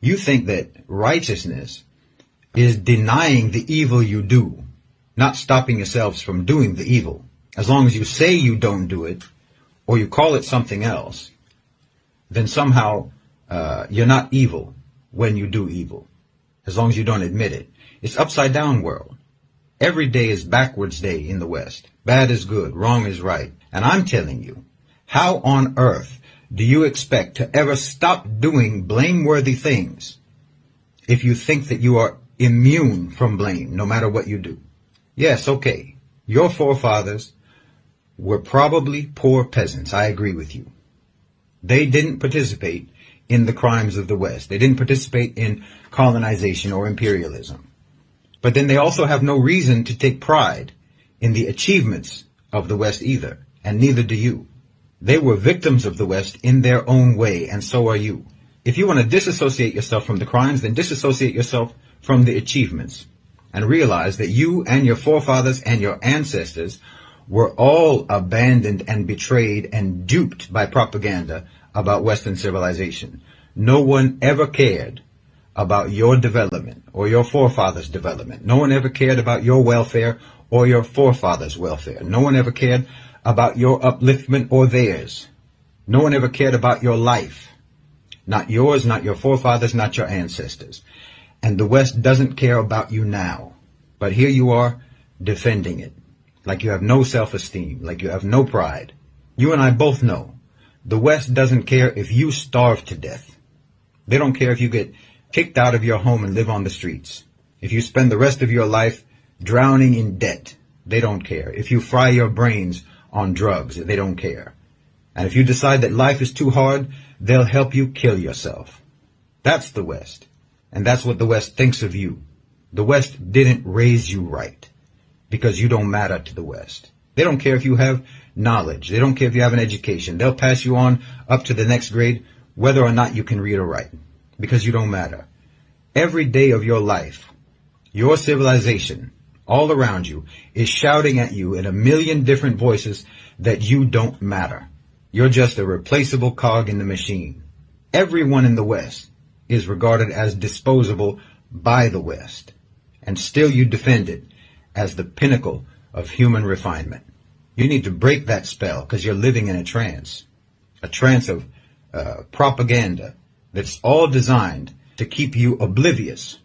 You think that righteousness is denying the evil you do, not stopping yourselves from doing the evil. As long as you say you don't do it, or you call it something else, then somehow you're not evil when you do evil, as long as you don't admit it. It's upside down world. Every day is backwards day in the West. Bad is good, wrong is right. And I'm telling you, how on earth do you expect to ever stop doing blameworthy things if you think that you are immune from blame no matter what you do? Yes, okay, your forefathers were probably poor peasants. I agree with you. They didn't participate in the crimes of the West. They didn't participate in colonization or imperialism. But then they also have no reason to take pride in the achievements of the West either, and neither do you. They were victims of the West in their own way, and so are you. If you want to disassociate yourself from the crimes, then disassociate yourself from the achievements, and realize that you and your forefathers and your ancestors were all abandoned and betrayed and duped by propaganda about Western civilization. No one ever cared about your development or your forefathers' development. No one ever cared about your welfare or your forefathers' welfare. No one ever cared about your upliftment or theirs. No one ever cared about your life. Not yours, not your forefathers, not your ancestors. And the West doesn't care about you now. But here you are defending it. Like you have no self-esteem, like you have no pride. You and I both know the West doesn't care if you starve to death. They don't care if you get kicked out of your home and live on the streets. If you spend the rest of your life drowning in debt, they don't care. If you fry your brains on drugs, they don't care. And if you decide that life is too hard, they'll help you kill yourself. That's the West. And that's what the West thinks of you. The West didn't raise you right because you don't matter to the West. They don't care if you have knowledge. They don't care if you have an education. They'll pass you on up to the next grade whether or not you can read or write because you don't matter. Every day of your life, your civilization all around you is shouting at you in a million different voices that you don't matter. You're just a replaceable cog in the machine. Everyone in the West is regarded as disposable by the West, and still you defend it as the pinnacle of human refinement. You need to break that spell because you're living in a trance of propaganda that's all designed to keep you oblivious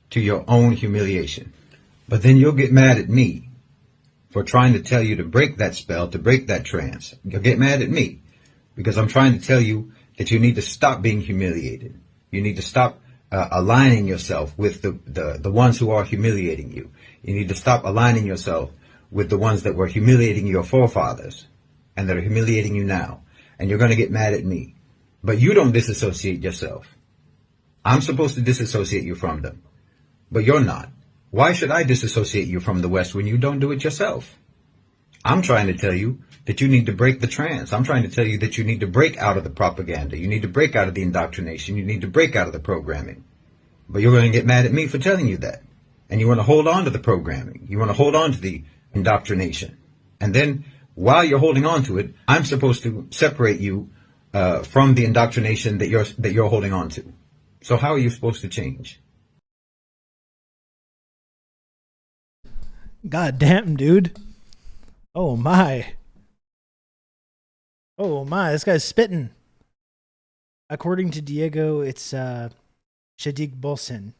to your own humiliation. But then you'll get mad at me for trying to tell you to break that spell, to break that trance. You'll get mad at me because I'm trying to tell you that you need to stop being humiliated. You need to stop aligning yourself with the ones who are humiliating you. You need to stop aligning yourself with the ones that were humiliating your forefathers and that are humiliating you now. And you're going to get mad at me. But you don't disassociate yourself. I'm supposed to disassociate you from them. But you're not. Why should I disassociate you from the West when you don't do it yourself? I'm trying to tell you that you need to break the trance. I'm trying to tell you that you need to break out of the propaganda. You need to break out of the indoctrination. You need to break out of the programming. But you're going to get mad at me for telling you that. And you want to hold on to the programming. You want to hold on to the indoctrination. And then while you're holding on to it, I'm supposed to separate you from the indoctrination that you're holding on to. So how are you supposed to change? God damn, dude. Oh my. Oh my, this guy's spitting. According to Diego, it's Shadik Bolsin,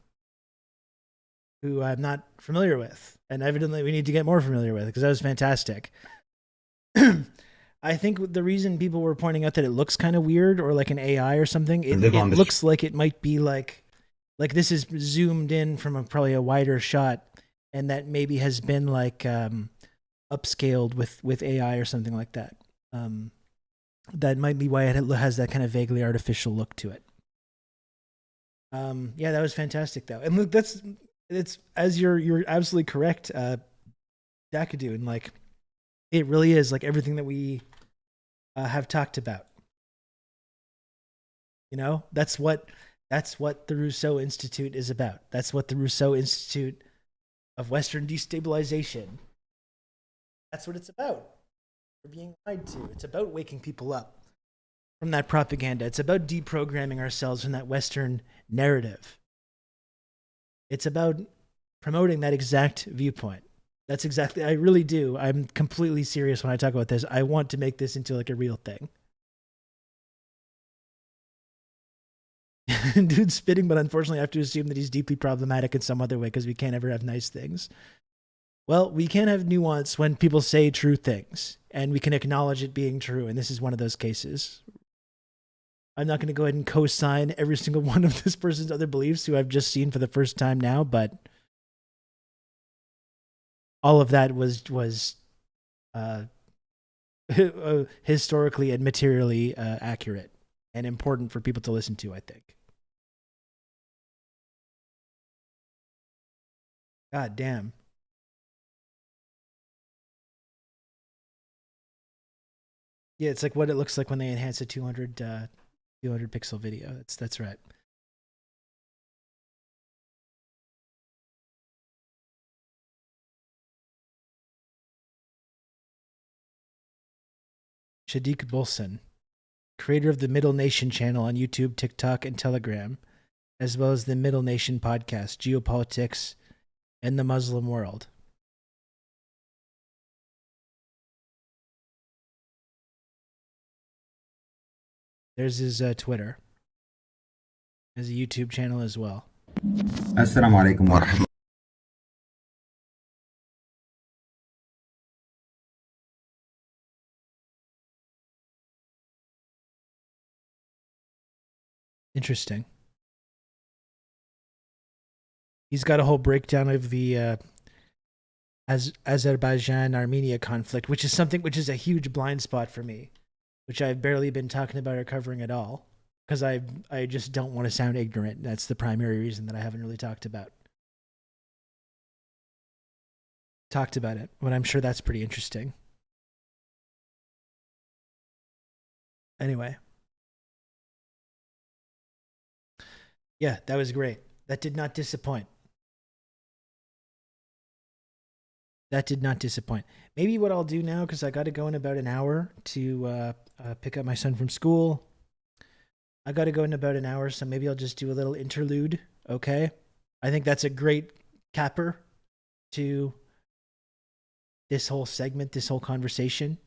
who I'm not familiar with. And evidently we need to get more familiar with because that was fantastic. I think the reason people were pointing out that it looks kind of weird or like an AI or something, it looks like it might be like this is zoomed in from probably a wider shot, and that maybe has been like upscaled with AI or something like that. That might be why it has that kind of vaguely artificial look to it. Yeah, that was fantastic though. And look, it's as you're absolutely correct, Dakadu, and like it really is like everything that we have talked about. You know, that's what the Rousseau Institute is about. That's what the Rousseau Institute of Western Destabilization. That's what it's about. We're being lied to. It's about waking people up from that propaganda. It's about deprogramming ourselves from that Western narrative. It's about promoting that exact viewpoint. That's exactly, I really do. I'm completely serious when I talk about this. I want to make this into like a real thing. Dude's spitting, but unfortunately I have to assume that he's deeply problematic in some other way because we can't ever have nice things. Well, we can have nuance when people say true things, and we can acknowledge it being true, and this is one of those cases. I'm not going to go ahead and co-sign every single one of this person's other beliefs who I've just seen for the first time now, but all of that was historically and materially accurate and important for people to listen to, I think. God damn. Yeah, it's like what it looks like when they enhance a 200 pixel video. That's right. Shadik Bolsin, creator of the Middle Nation channel on YouTube, TikTok, and Telegram, as well as the Middle Nation podcast, Geopolitics and the Muslim World. There's his Twitter. There's a YouTube channel as well. Assalamu alaikum wa rahmatullahi. Interesting. He's got a whole breakdown of the Azerbaijan-Armenia conflict, which is a huge blind spot for me, which I've barely been talking about or covering at all, because I just don't want to sound ignorant. That's the primary reason that I haven't really talked about it, but I'm sure that's pretty interesting. Anyway. Yeah, that was great. That did not disappoint. Maybe what I'll do now, because I got to go in about an hour to pick up my son from school. I got to go in about an hour, so maybe I'll just do a little interlude, okay? I think that's a great capper to this whole segment, this whole conversation.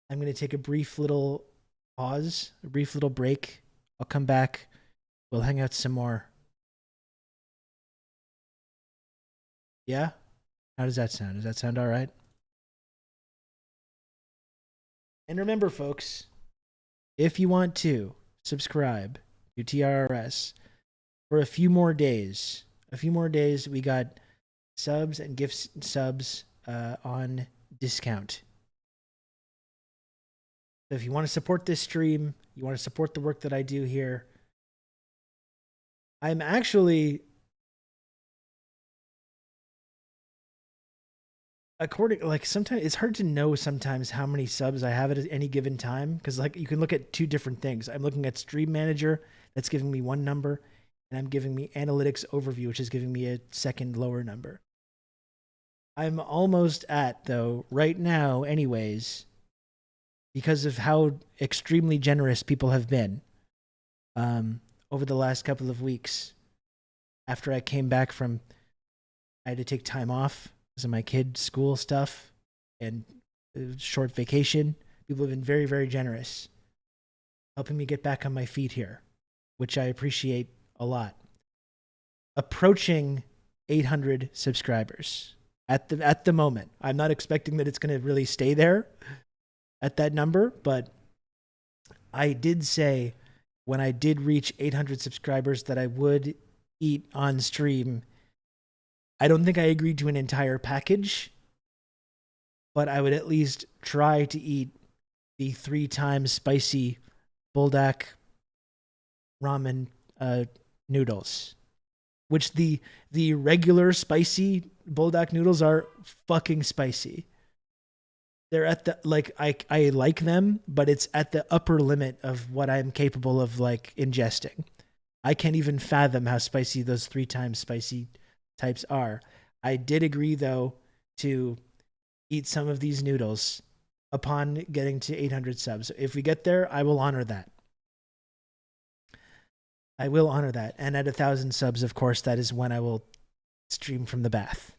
I'm going to take a brief little pause, a brief little break. I'll come back. We'll hang out some more. Yeah? How does that sound? Does that sound all right? And remember, folks, if you want to subscribe to TRRS for a few more days, we got subs and gift subs on discount. So if you want to support this stream, you want to support the work that I do here, I'm actually, sometimes it's hard to know sometimes how many subs I have at any given time, because you can look at two different things. I'm looking at Stream Manager, that's giving me one number, and I'm giving me Analytics Overview, which is giving me a second lower number. I'm almost at, though, right now anyways, because of how extremely generous people have been over the last couple of weeks. After I came back from, I had to take time off because of my kid's school stuff and a short vacation. People have been very, very generous, helping me get back on my feet here, which I appreciate a lot. Approaching 800 subscribers at the moment. I'm not expecting that it's going to really stay there at that number, but I did say when I did reach 800 subscribers that I would eat on stream. I don't think I agreed to an entire package, but I would at least try to eat the 3 times spicy buldak ramen noodles, which the regular spicy buldak noodles are fucking spicy. They're at the, I like them, but it's at the upper limit of what I'm capable of ingesting. I can't even fathom how spicy those 3 times spicy types are. I did agree, though, to eat some of these noodles upon getting to 800 subs. If we get there, I will honor that. And at 1,000 subs, of course, that is when I will stream from the bath.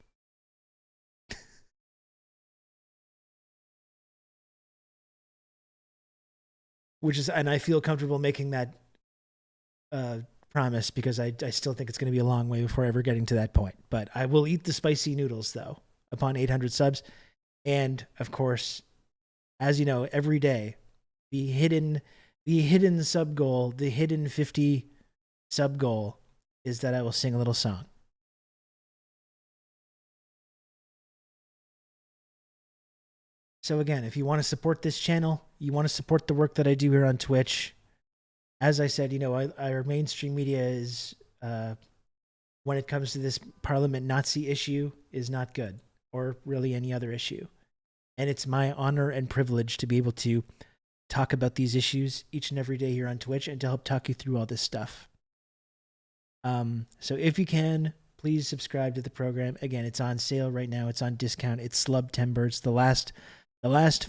And I feel comfortable making that promise, because I still think it's going to be a long way before ever getting to that point. But I will eat the spicy noodles, though, upon 800 subs. And, of course, as you know, every day, the hidden sub goal, the hidden 50 sub goal is that I will sing a little song. So again, if you want to support this channel, you want to support the work that I do here on Twitch, as I said, our mainstream media is, when it comes to this Parliament Nazi issue, is not good, or really any other issue. And it's my honor and privilege to be able to talk about these issues each and every day here on Twitch and to help talk you through all this stuff. So if you can, please subscribe to the program. Again, it's on sale right now. It's on discount. It's Slubtember. It's the last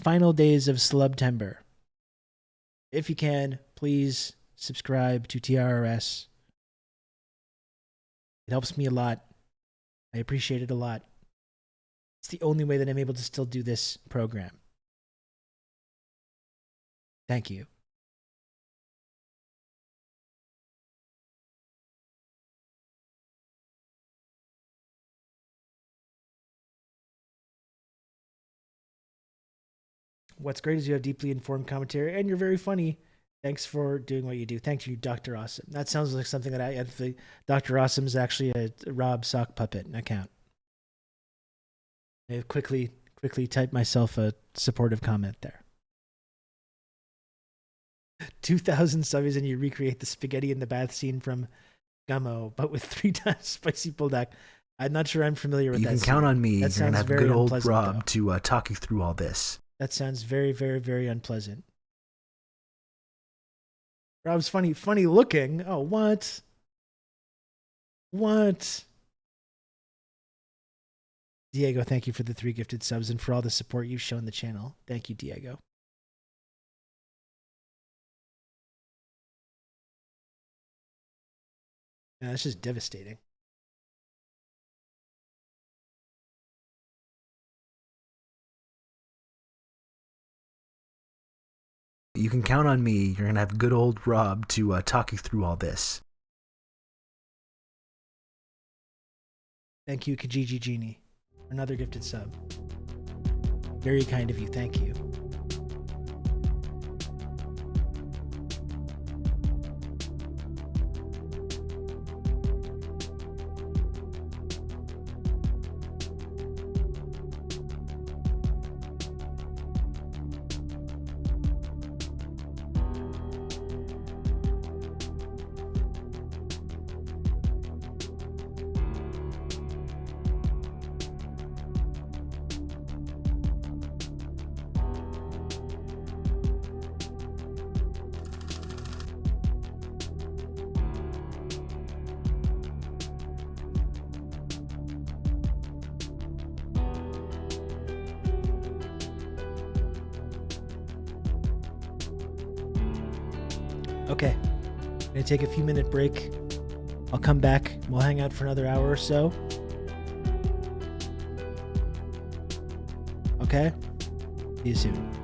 final days of Slubtember. If you can, please subscribe to TRRS. It helps me a lot. I appreciate it a lot. It's the only way that I'm able to still do this program. Thank you. What's great is you have deeply informed commentary and you're very funny. Thanks for doing what you do. Thank you, Dr. Awesome. That sounds like something that Dr. Awesome is actually a Rob Sock Puppet account. I quickly typed myself a supportive comment there. 2,000 subbies and you recreate the spaghetti in the bath scene from Gummo, but with 3 times spicy bulldog. I'm not sure I'm familiar with that. You can count on me. You're going to have good old Rob to talk you through all this. That sounds very, very, very unpleasant. Rob's funny looking. Oh, what? What? Diego, thank you for the 3 gifted subs and for all the support you've shown the channel. Thank you, Diego. Yeah, that's just devastating. You can count on me. You're going to have good old Rob to talk you through all this. Thank you, Kijiji Genie. Another gifted sub. Very kind of you. Thank you. Okay, I'm gonna take a few minute break. I'll come back. We'll hang out for another hour or so. Okay? See you soon.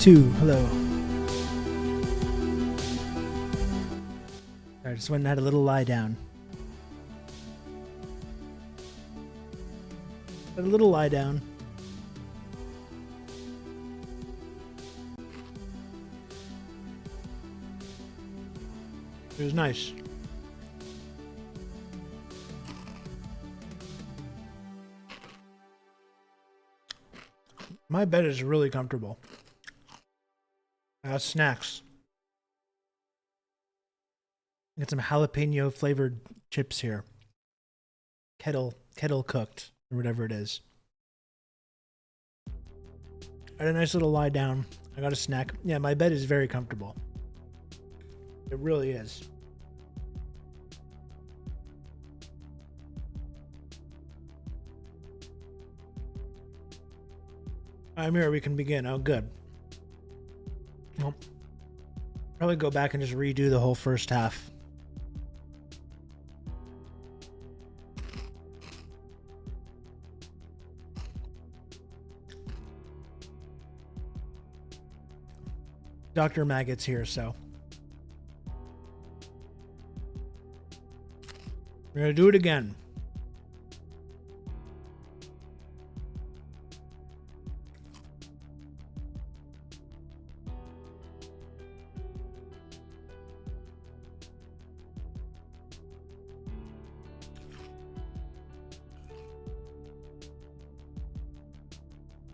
2. Hello. I just went and had a little lie down. Had a little lie down. It was nice. My bed is really comfortable. I got snacks. Got some jalapeno flavored chips here. Kettle cooked, or whatever it is. I had a nice little lie down. I got a snack. Yeah, my bed is very comfortable. It really is. I'm here. We can begin. Oh, good. Well, probably go back and just redo the whole first half. Dr. Maggot's here, so we're gonna do it again.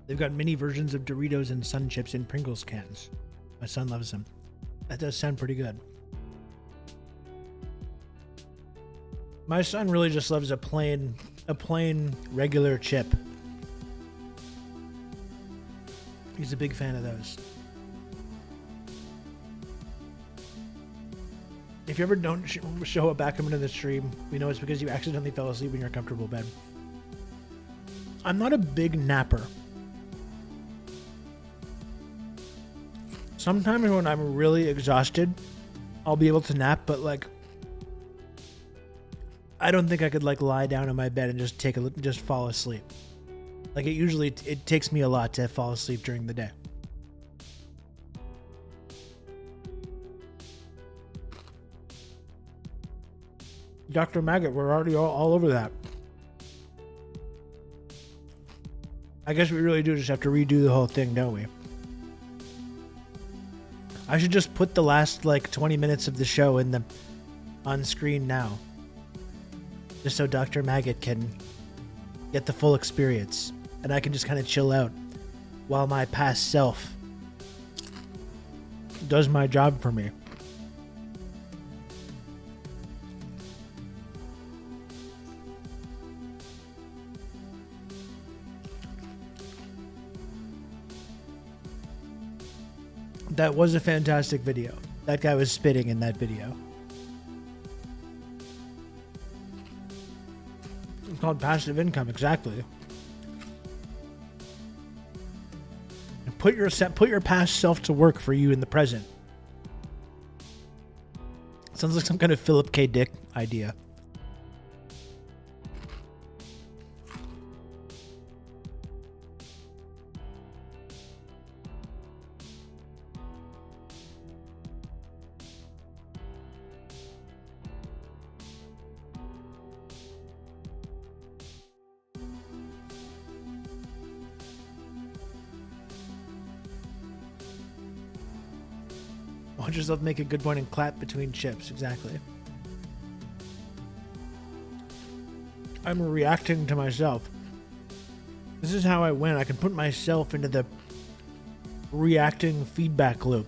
They've got mini versions of Doritos and Sun Chips in Pringles cans. My son loves them. That does sound pretty good. My son really just loves a plain regular chip. He's a big fan of those. If you ever don't show a back into the stream, we know it's because you accidentally fell asleep in your comfortable bed. I'm not a big napper. Sometimes when I'm really exhausted, I'll be able to nap, but like, I don't think I could like lie down in my bed and just fall asleep. Like it takes me a lot to fall asleep during the day. Dr. Maggot, we're already all over that. I guess we really do just have to redo the whole thing, don't we? I should just put the last like 20 minutes of the show on screen now. Just so Dr. Maggot can get the full experience. And I can just kind of chill out while my past self does my job for me. That was a fantastic video. That guy was spitting in that video. It's called passive income, exactly. And put your past self to work for you in the present. Sounds like some kind of Philip K. Dick idea. Watch yourself make a good point and clap between chips. Exactly. I'm reacting to myself. This is how I win. I can put myself into the reacting feedback loop.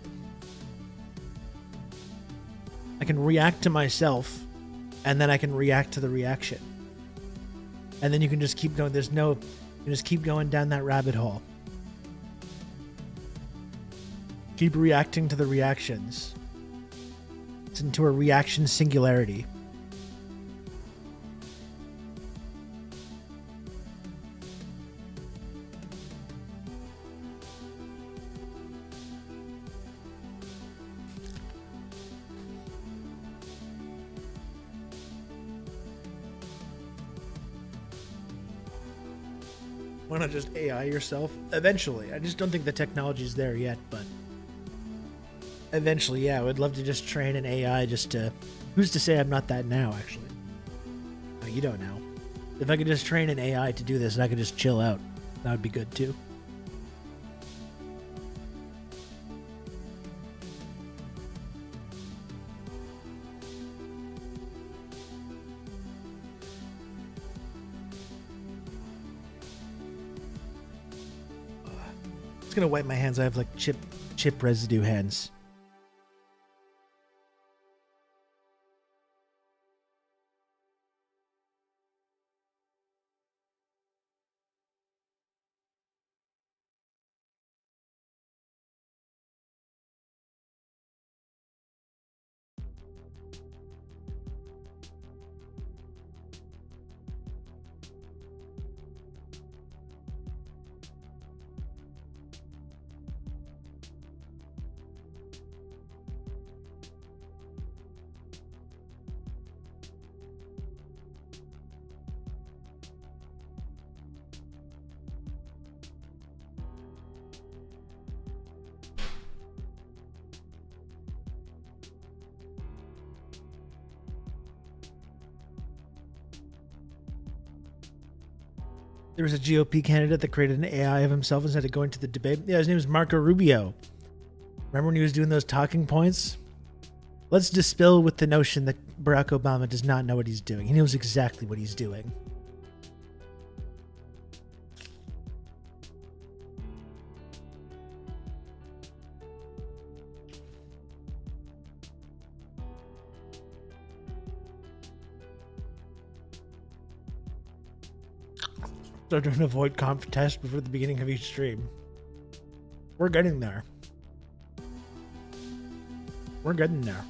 I can react to myself, and then I can react to the reaction. And then you can just keep going. You just keep going down that rabbit hole. Keep reacting to the reactions. It's into a reaction singularity. Why not just AI yourself? Eventually. I just don't think the technology's there yet, but eventually, yeah, I would love to just train an AI just to... Who's to say I'm not that now, actually? No, you don't know. If I could just train an AI to do this and I could just chill out, that would be good too. Just gonna wipe my hands. I have like chip residue hands. There was a GOP candidate that created an AI of himself instead of going to the debate. Yeah, his name is Marco Rubio. Remember when he was doing those talking points? Let's dispel with the notion that Barack Obama does not know what he's doing. He knows exactly what he's doing. So doing a void conf test before the beginning of each stream. We're getting there. We're getting there.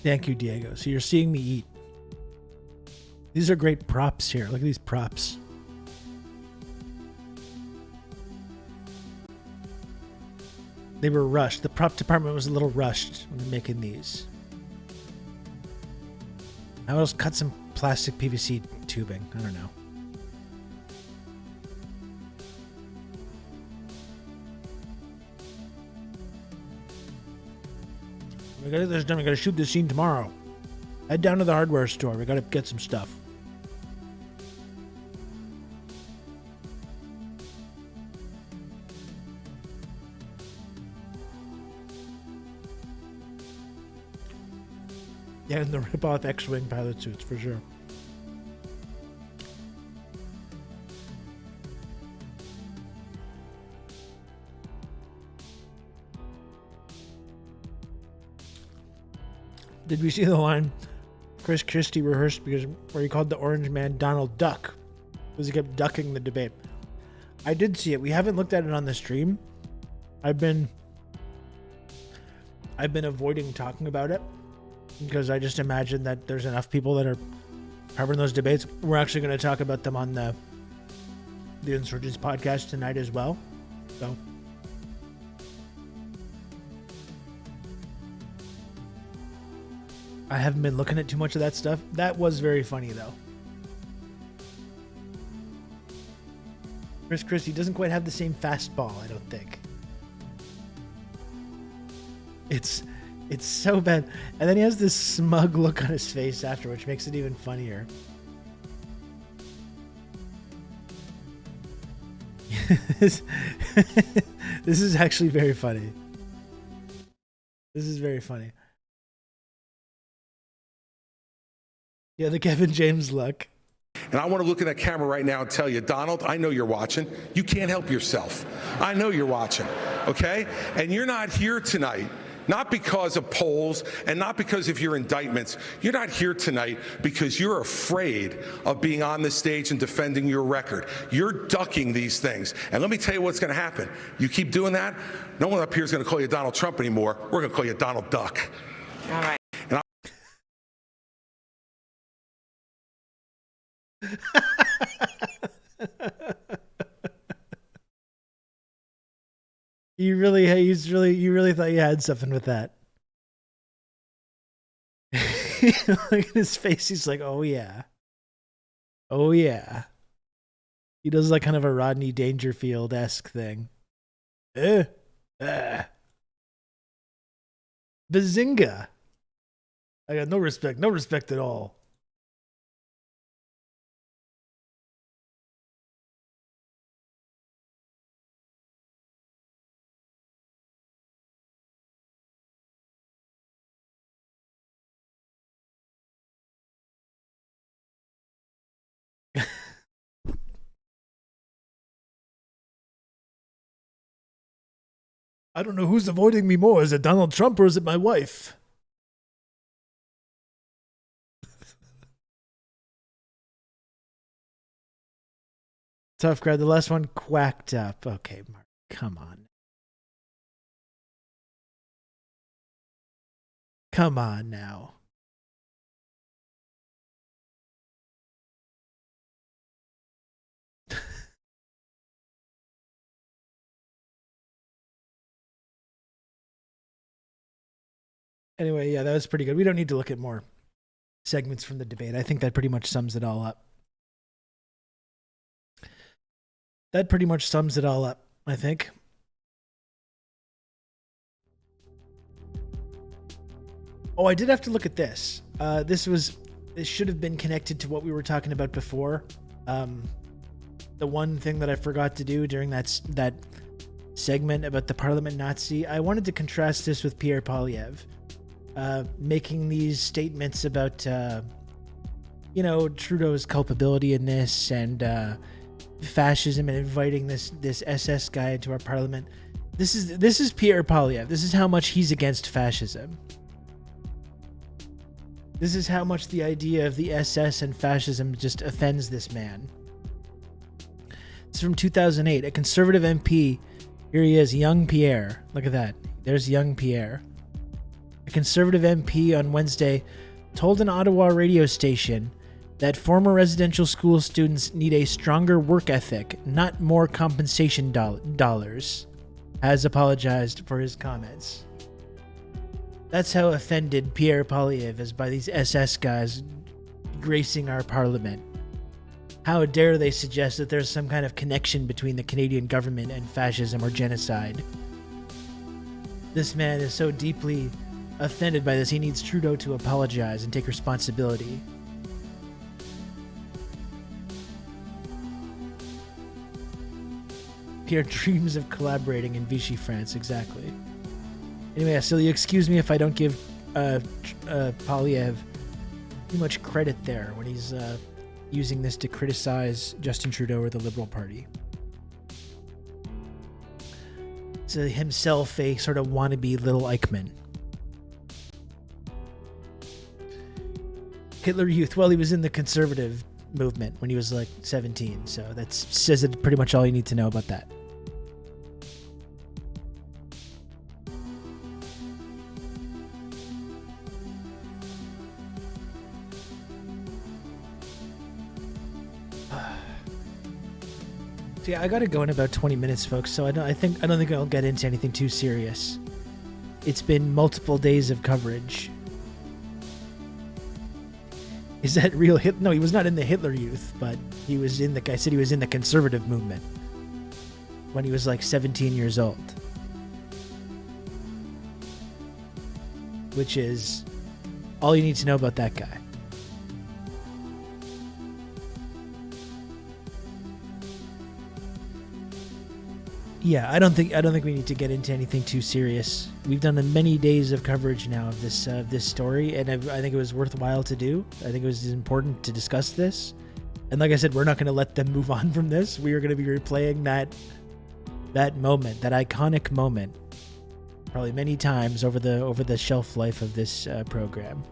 Thank you, Diego. So you're seeing me eat. These are great props here. Look at these props. They were rushed. The prop department was a little rushed when making these. I will cut some plastic PVC tubing. I don't know. We gotta get this done. We gotta shoot this scene tomorrow. Head down to the hardware store. We gotta get some stuff. Yeah, and the rip-off X-Wing pilot suits for sure. Did we see the line Chris Christie rehearsed where he called the orange man Donald Duck because he kept ducking the debate? I did see it. We haven't looked at it on the stream. I've been avoiding talking about it because I just imagine that there's enough people that are covering those debates. We're actually going to talk about them on the Insurgents podcast tonight as well. So I haven't been looking at too much of that stuff. That was very funny, though. Chris Christie doesn't quite have the same fastball, I don't think. It's so bad. And then he has this smug look on his face after, which makes it even funnier. This is actually very funny. This is very funny. Yeah, the Kevin James look. And I want to look in that camera right now and tell you, Donald, I know you're watching. You can't help yourself. I know you're watching, okay? And you're not here tonight, not because of polls and not because of your indictments. You're not here tonight because you're afraid of being on the stage and defending your record. You're ducking these things. And let me tell you what's going to happen. You keep doing that, no one up here is going to call you Donald Trump anymore. We're going to call you Donald Duck. All right. You really thought you had something with that. Look at his face. He's like, oh yeah. Oh yeah. He does like kind of a Rodney Dangerfield-esque thing. Bazinga. I got no respect at all. I don't know who's avoiding me more. Is it Donald Trump or is it my wife? Tough crowd. The last one quacked up. Okay, Mark, come on. Come on now. Anyway, yeah, that was pretty good. We don't need to look at more segments from the debate. I think that pretty much sums it all up. I think. Oh, I did have to look at this. This should have been connected to what we were talking about before. The one thing that I forgot to do during that segment about the Parliament Nazi, I wanted to contrast this with Pierre Poilievre, making these statements about, Trudeau's culpability in this and fascism and inviting this SS guy into our parliament. This is Pierre Poilievre. This is how much he's against fascism. This is how much the idea of the SS and fascism just offends this man. It's from 2008. A conservative MP, here he is, young Pierre. Look at that. There's young Pierre. A conservative MP on Wednesday told an Ottawa radio station that former residential school students need a stronger work ethic, not more compensation dollars, has apologized for his comments. That's how offended Pierre Poilievre is by these SS guys gracing our parliament. How dare they suggest that there's some kind of connection between the Canadian government and fascism or genocide? This man is so deeply offended by this, he needs Trudeau to apologize and take responsibility. Pierre dreams of collaborating in Vichy France, exactly. Anyway, so you excuse me if I don't give Poilievre too much credit there when he's using this to criticize Justin Trudeau or the Liberal Party. So himself a sort of wannabe little Eichmann. Hitler Youth, well, he was in the conservative movement when he was like 17, so that says it pretty much all you need to know about that. So yeah, I gotta go in about 20 minutes, folks. So I don't think I'll get into anything too serious. It's been multiple days of coverage. Is that real Hitler? No, he was not in the Hitler Youth, but he was in I said he was in the conservative movement when he was like 17 years old. Which is all you need to know about that guy. Yeah, I don't think we need to get into anything too serious. We've done many days of coverage now of this story, and I think it was worthwhile to do. I think it was important to discuss this. And like I said, we're not going to let them move on from this. We are going to be replaying that moment, that iconic moment, probably many times over the shelf life of this program.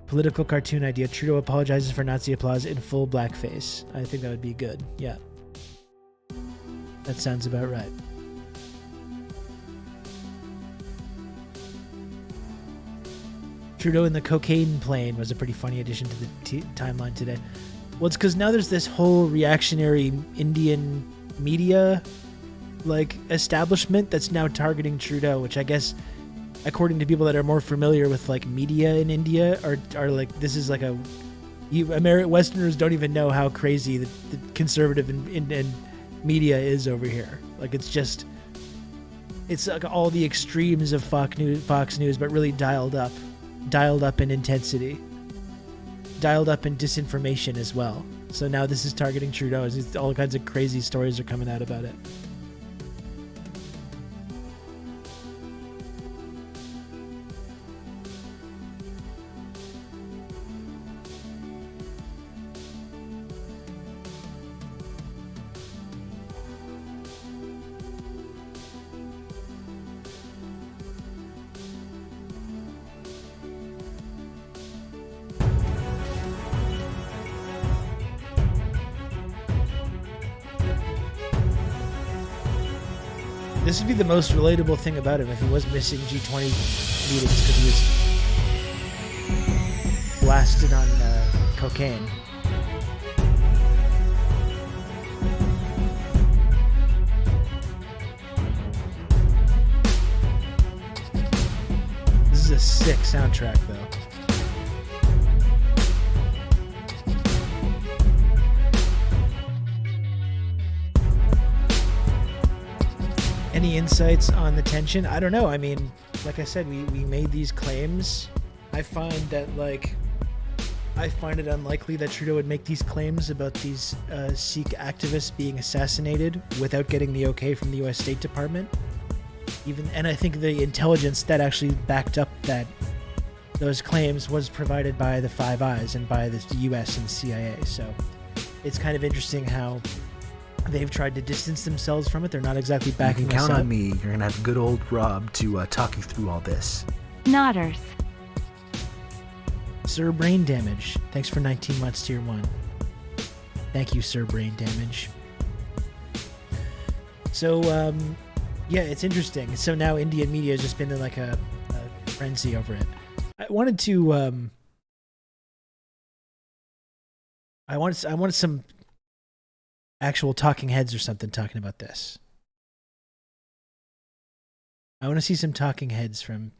Political cartoon idea: Trudeau apologizes for Nazi applause in full blackface. I think that would be good. Yeah. That sounds about right. Trudeau in the cocaine plane was a pretty funny addition to the timeline today. Well, it's because now there's this whole reactionary Indian media establishment that's now targeting Trudeau, which I guess, according to people that are more familiar with media in India, are this is Westerners don't even know how crazy the conservative and media is over here. It's like all the extremes of Fox News, but really dialed up in intensity, dialed up in disinformation as well. So now this is targeting Trudeau. All kinds of crazy stories are coming out about it. This would be the most relatable thing about him if he was missing G20 meetings because he was blasted on cocaine. This is a sick soundtrack, though. Any insights on the tension? I don't know. I mean, like I said, we made these claims. I find it unlikely that Trudeau would make these claims about these Sikh activists being assassinated without getting the okay from the U.S. State Department. And I think the intelligence that actually backed up those claims was provided by the Five Eyes and by the U.S. and the CIA. So it's kind of interesting how they've tried to distance themselves from it. They're not exactly backing us up. You can count on me. You're going to have good old Rob to talk you through all this. Nodders. Sir Brain Damage, thanks for 19 months tier 1. Thank you, Sir Brain Damage. So, yeah, it's interesting. So now Indian media has just been in like a frenzy over it. I wanted some actual talking heads or something talking about this. I want to see some talking heads from...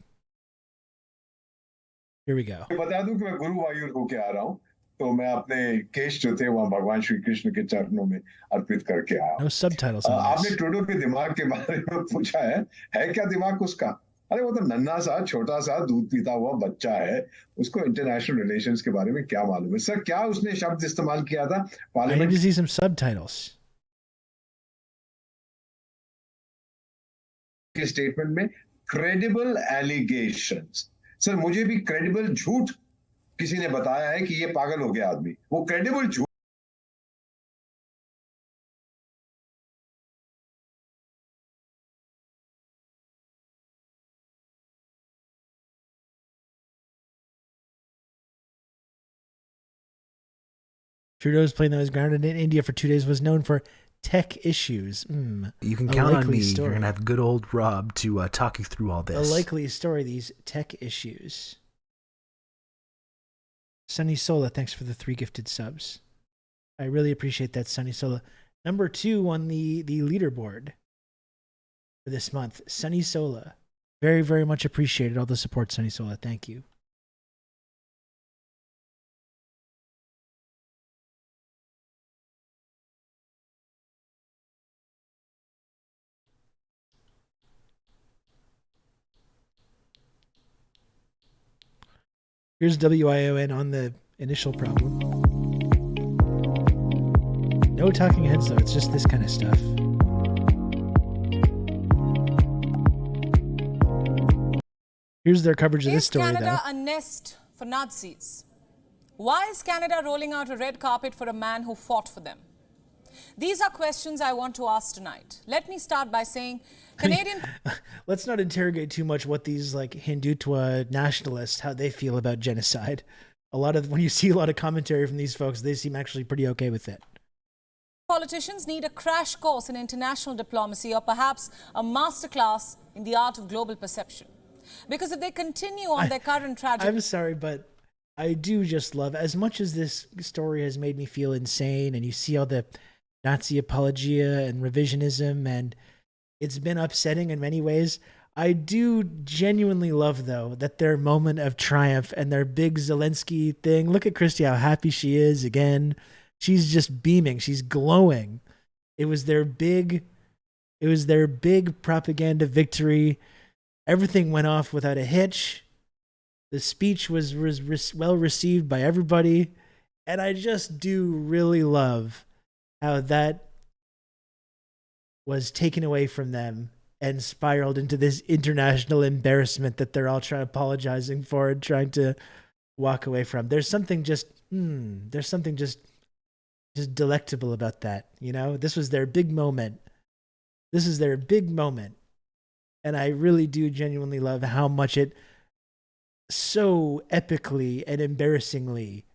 Here we go. बता दूं कि मैं गुरुवायूर होके आ रहा हूं तो मैं अपने केश जो थे वहां भगवान श्री कृष्ण के चरणों में अर्पित करके आया No subtitles on आपने this. ट्रूडो के दिमाग के बारे में पूछा है क्या दिमाग उसका अरे वो तो नन्हा सा छोटा सा दूध पीता हुआ बच्चा है उसको इंटरनेशनल रिलेशंस के बारे में क्या मालूम है सर क्या उसने शब्द इस्तेमाल किया था I need to see some subtitles. के स्टेटमेंट में क्रेडिबल एलिगेशंस सर मुझे भी क्रेडिबल झूठ किसी ने बताया है कि ये पागल हो गया आदमी वो क्रेडिबल झूठ Trudeau's plane that was grounded in India for 2 days was known for tech issues. You can count on me. You're going to have good old Rob to talk you through all this. A likely story, these tech issues. Sunny Sola, thanks for the 3 gifted subs. I really appreciate that, Sunny Sola. Number 2 on the leaderboard for this month, Sunny Sola. Very, very much appreciated all the support, Sunny Sola. Thank you. Here's WION on the initial problem. No talking heads though, it's just this kind of stuff. Here's their coverage of this story though. Is Canada a nest for Nazis? Why is Canada rolling out a red carpet for a man who fought for them? These are questions I want to ask tonight. Let me start by saying Canadian... Let's not interrogate too much what these like Hindutva nationalists, how they feel about genocide. When you see a lot of commentary from these folks, they seem actually pretty okay with it. Politicians need a crash course in international diplomacy or perhaps a masterclass in the art of global perception. Because if they continue on their current tragedy... I'm sorry, but I do just love, as much as this story has made me feel insane and you see all the Nazi apologia and revisionism, and it's been upsetting in many ways. I do genuinely love, though, that their moment of triumph and their big Zelensky thing. Look at Christy, how happy she is again. She's just beaming. She's glowing. It was their big propaganda victory. Everything went off without a hitch. The speech was well received by everybody. And I just do really love how that was taken away from them and spiraled into this international embarrassment that they're all apologizing for and trying to walk away from. There's something just delectable about that, you know? This was their big moment. And I really do genuinely love how much it so epically and embarrassingly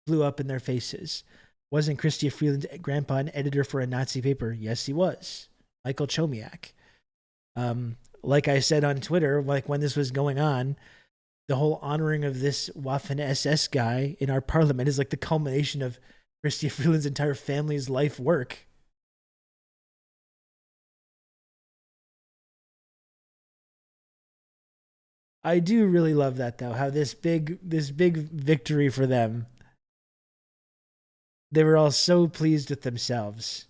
blew up in their faces. Wasn't Chrystia Freeland's grandpa an editor for a Nazi paper? Yes, he was. Michael Chomiak. Like I said on Twitter, like when this was going on, the whole honoring of this Waffen SS guy in our parliament is like the culmination of Chrystia Freeland's entire family's life work. I do really love that though, how this big victory for them. They were all so pleased with themselves.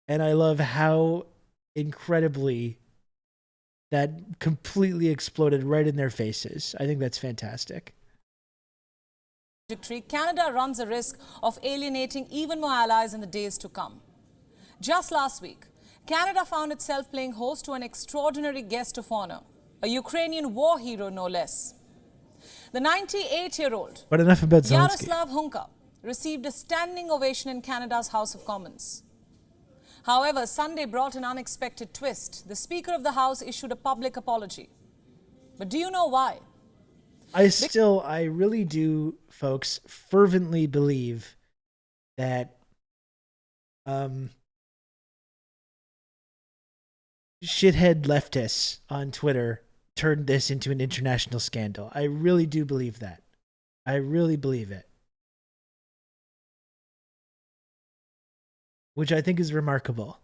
And I love how incredibly that completely exploded right in their faces. I think that's fantastic. Canada runs a risk of alienating even more allies in the days to come. Just last week, Canada found itself playing host to an extraordinary guest of honor, a Ukrainian war hero no less. The 98-year-old But enough about Zelensky. Yaroslav Hunka received a standing ovation in Canada's House of Commons. However, Sunday brought an unexpected twist. The Speaker of the House issued a public apology. But do you know why? I really do, folks, fervently believe that shithead leftists on Twitter turned this into an international scandal. I really do believe that. I really believe it. Which I think is remarkable.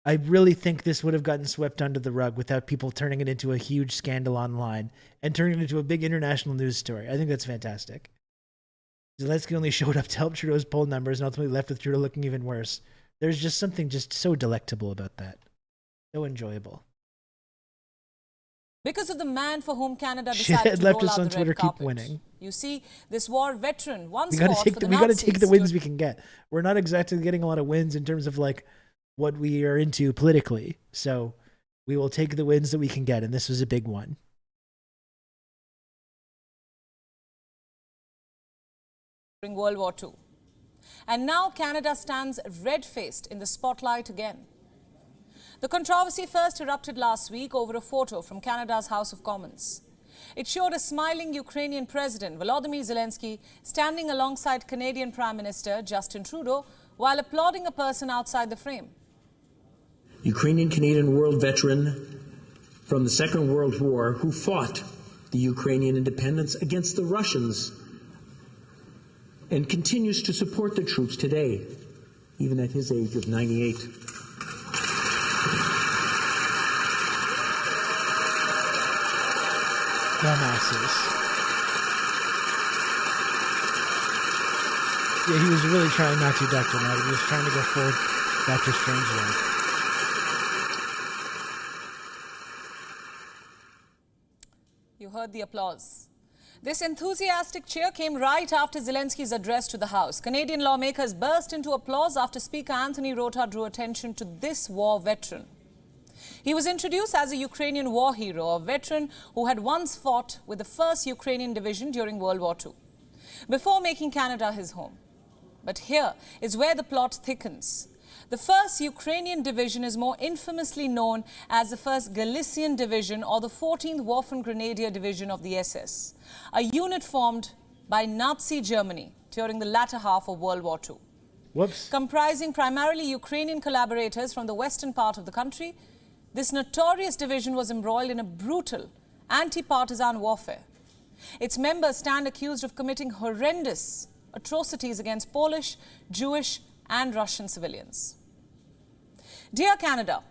I really think this would have gotten swept under the rug without people turning it into a huge scandal online and turning it into a big international news story. I think that's fantastic. Zelensky only showed up to help Trudeau's poll numbers and ultimately left with Trudeau looking even worse. There's just something just so delectable about that. So enjoyable. Because of the man for whom Canada decided to roll out on the Twitter red carpet. keep winning. You see, this war veteran once We got fought to for take the we got to Nazis take the wins we can get. We're not exactly getting a lot of wins in terms of like what we are into politically. So we will take the wins that we can get, and this was a big one. during World War II. And now Canada stands red-faced in the spotlight again. The controversy first erupted last week over a photo from Canada's House of Commons. It showed a smiling Ukrainian President Volodymyr Zelensky standing alongside Canadian Prime Minister Justin Trudeau while applauding a person outside the frame. Ukrainian Canadian world veteran from the Second World War who fought the Ukrainian independence against the Russians and continues to support the troops today, even at his age of 98. Dumbasses. Yeah, he was really trying not to, Dr. Matt. He was trying to go full Dr. Strangelove. You heard the applause. This enthusiastic cheer came right after Zelensky's address to the House. Canadian lawmakers burst into applause after Speaker Anthony Rota drew attention to this war veteran. He was introduced as a Ukrainian war hero, a veteran who had once fought with the 1st Ukrainian Division during World War II, before making Canada his home. But here is where the plot thickens. The 1st Ukrainian Division is more infamously known as the 1st Galician Division or the 14th Waffen Grenadier Division of the SS, a unit formed by Nazi Germany during the latter half of World War II. Whoops. Comprising primarily Ukrainian collaborators from the western part of the country, this notorious division was embroiled in a brutal anti-partisan warfare. Its members stand accused of committing horrendous atrocities against Polish, Jewish, and Russian civilians. Dear Canada,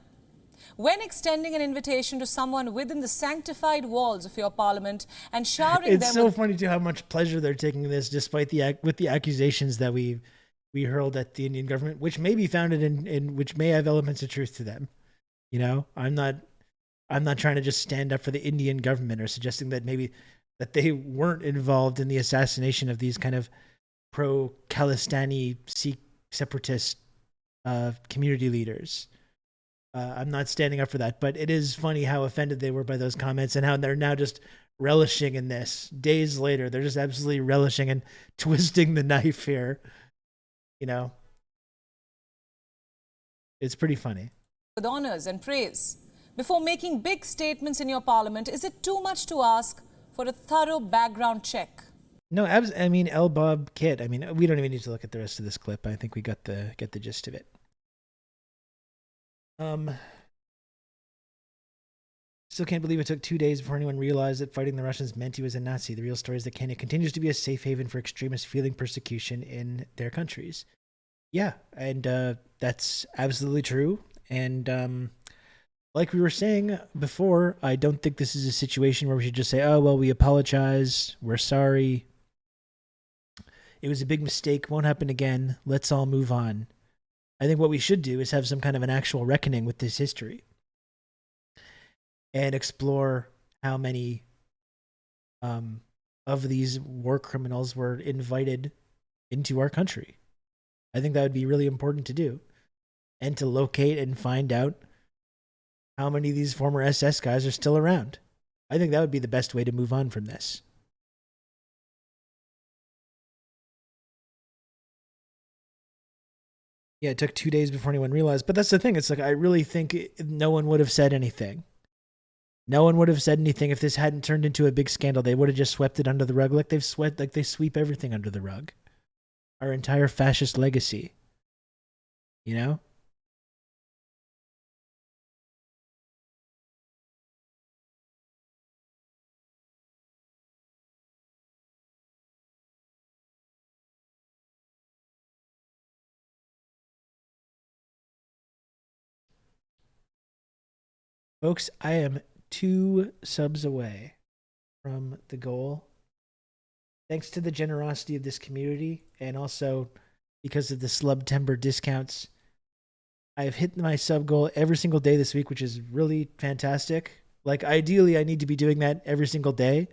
when extending an invitation to someone within the sanctified walls of your parliament and showering It's them so with funny too how much pleasure they're taking in this, despite the accusations that we hurled at the Indian government, which may be founded in which may have elements of truth to them. You know, I'm not trying to just stand up for the Indian government or suggesting that maybe that they weren't involved in the assassination of these kind of pro-Khalistani Sikh separatist community leaders. I'm not standing up for that, but it is funny how offended they were by those comments and how they're now just relishing in this. Days later, they're just absolutely relishing and twisting the knife here. You know, it's pretty funny. With honors and praise before making big statements in your parliament, is it too much to ask for a thorough background check? No, I mean, El Bob Kit. I mean, we don't even need to look at the rest of this clip. I think we get the gist of it. Still can't believe it took 2 days before anyone realized that fighting the Russians meant he was a Nazi. The real story is that Kenya continues to be a safe haven for extremists feeling persecution in their countries. Yeah, and that's absolutely true. And like we were saying before, I don't think this is a situation where we should just say, oh, well, we apologize, we're sorry. It was a big mistake, won't happen again, let's all move on. I think what we should do is have some kind of an actual reckoning with this history and explore how many of these war criminals were invited into our country. I think that would be really important to do, and to locate and find out how many of these former SS guys are still around. I think that would be the best way to move on from this. Yeah, it took 2 days before anyone realized. But that's the thing. It's like, I really think no one would have said anything. No one would have said anything if this hadn't turned into a big scandal. They would have just swept it under the rug like they sweep everything under the rug. Our entire fascist legacy. You know? Folks, I am 2 subs away from the goal. Thanks to the generosity of this community, and also because of the Slubtember discounts, I have hit my sub goal every single day this week, which is really fantastic. Like, ideally, I need to be doing that every single day.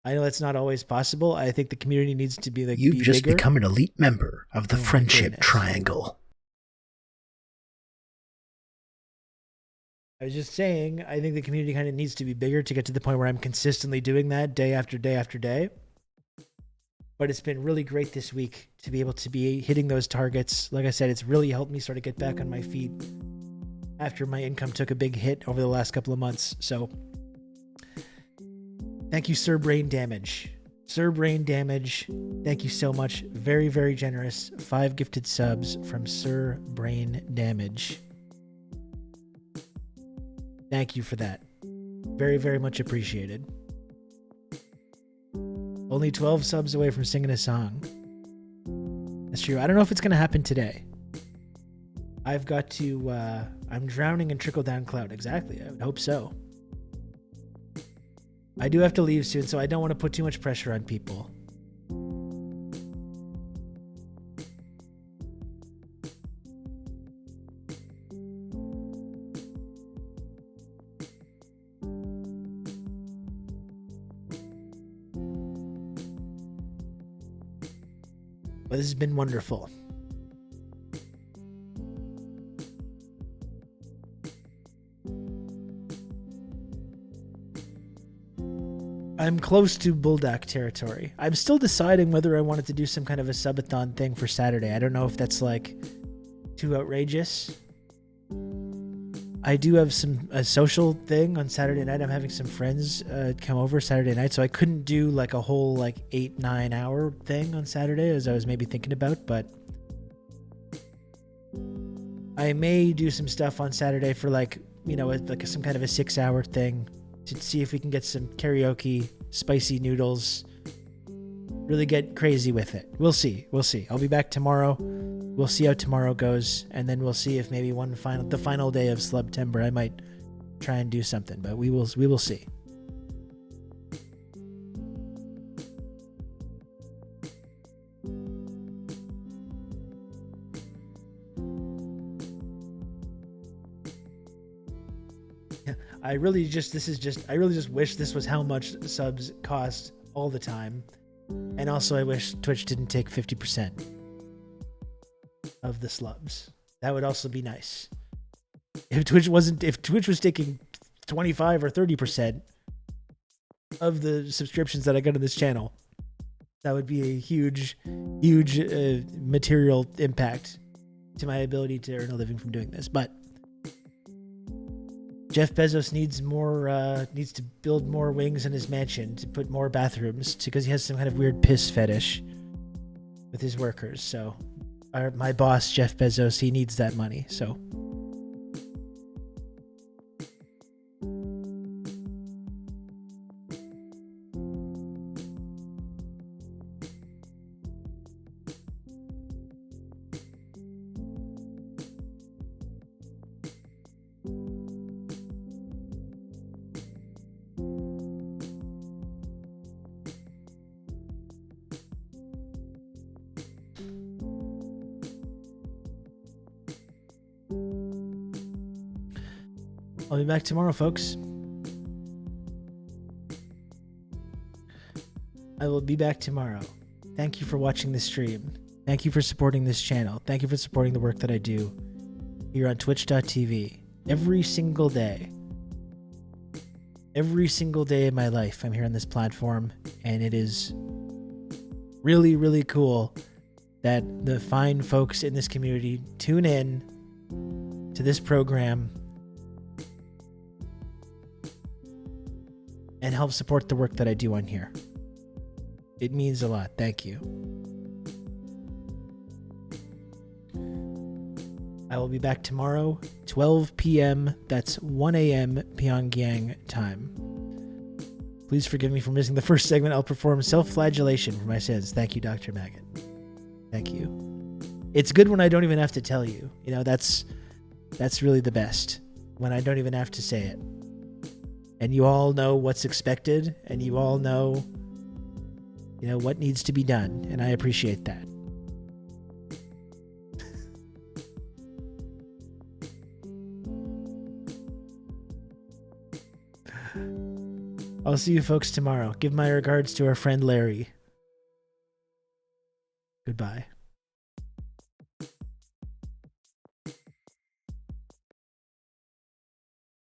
I know that's not always possible. I think the community needs to be like, you've just bigger. Become an elite member of the Friendship Triangle. I was just saying, I think the community kind of needs to be bigger to get to the point where I'm consistently doing that day after day after day. But it's been really great this week to be able to be hitting those targets. Like I said, it's really helped me sort of get back on my feet after my income took a big hit over the last couple of months. So thank you, Sir Brain Damage. Sir Brain Damage, thank you so much. Very, very generous. 5 gifted subs from Sir Brain Damage. Thank you for that. Very, very much appreciated. Only 12 subs away from singing a song. That's true. I don't know if it's going to happen today. I've got to, I'm drowning in trickle-down cloud. Exactly. I would hope so. I do have to leave soon, so I don't want to put too much pressure on people. But this has been wonderful. I'm close to Bulldog territory. I'm still deciding whether I wanted to do some kind of a subathon thing for Saturday. I don't know if that's like too outrageous. I do have a social thing on Saturday night. I'm having some friends come over Saturday night, so I couldn't do like a whole like 8-9 hour thing on Saturday as I was maybe thinking about, but I may do some stuff on Saturday for like, you know, like some kind of a 6-hour thing to see if we can get some karaoke, spicy noodles, really get crazy with it. We'll see. I'll be back tomorrow. We'll see how tomorrow goes, and then we'll see if maybe the final day of Slubtember I might try and do something, but we will see. Yeah, I really just wish this was how much subs cost all the time, and also I wish Twitch didn't take 50% of the slubs. That would also be nice. If Twitch was taking 25 or 30% of the subscriptions that I got on this channel, that would be a huge material impact to my ability to earn a living from doing this. But Jeff Bezos needs to build more wings in his mansion, to put more bathrooms, because he has some kind of weird piss fetish with his workers. So my boss, Jeff Bezos, he needs that money. So I'll be back tomorrow, folks. I will be back tomorrow. Thank you for watching this stream. Thank you for supporting this channel. Thank you for supporting the work that I do here on twitch.tv. Every single day. Every single day of my life, I'm here on this platform, and it is really, really cool that the fine folks in this community tune in to this program and help support the work that I do on here. It means a lot. Thank you. I will be back tomorrow, 12 p.m. That's 1 a.m. Pyongyang time. Please forgive me for missing the first segment. I'll perform self-flagellation for my sins. Thank you, Dr. Maggot. Thank you. It's good when I don't even have to tell you. You know, that's really the best. When I don't even have to say it. And you all know what's expected, and you all know, you know, what needs to be done, and I appreciate that. I'll see you folks tomorrow. Give my regards to our friend Larry. Goodbye.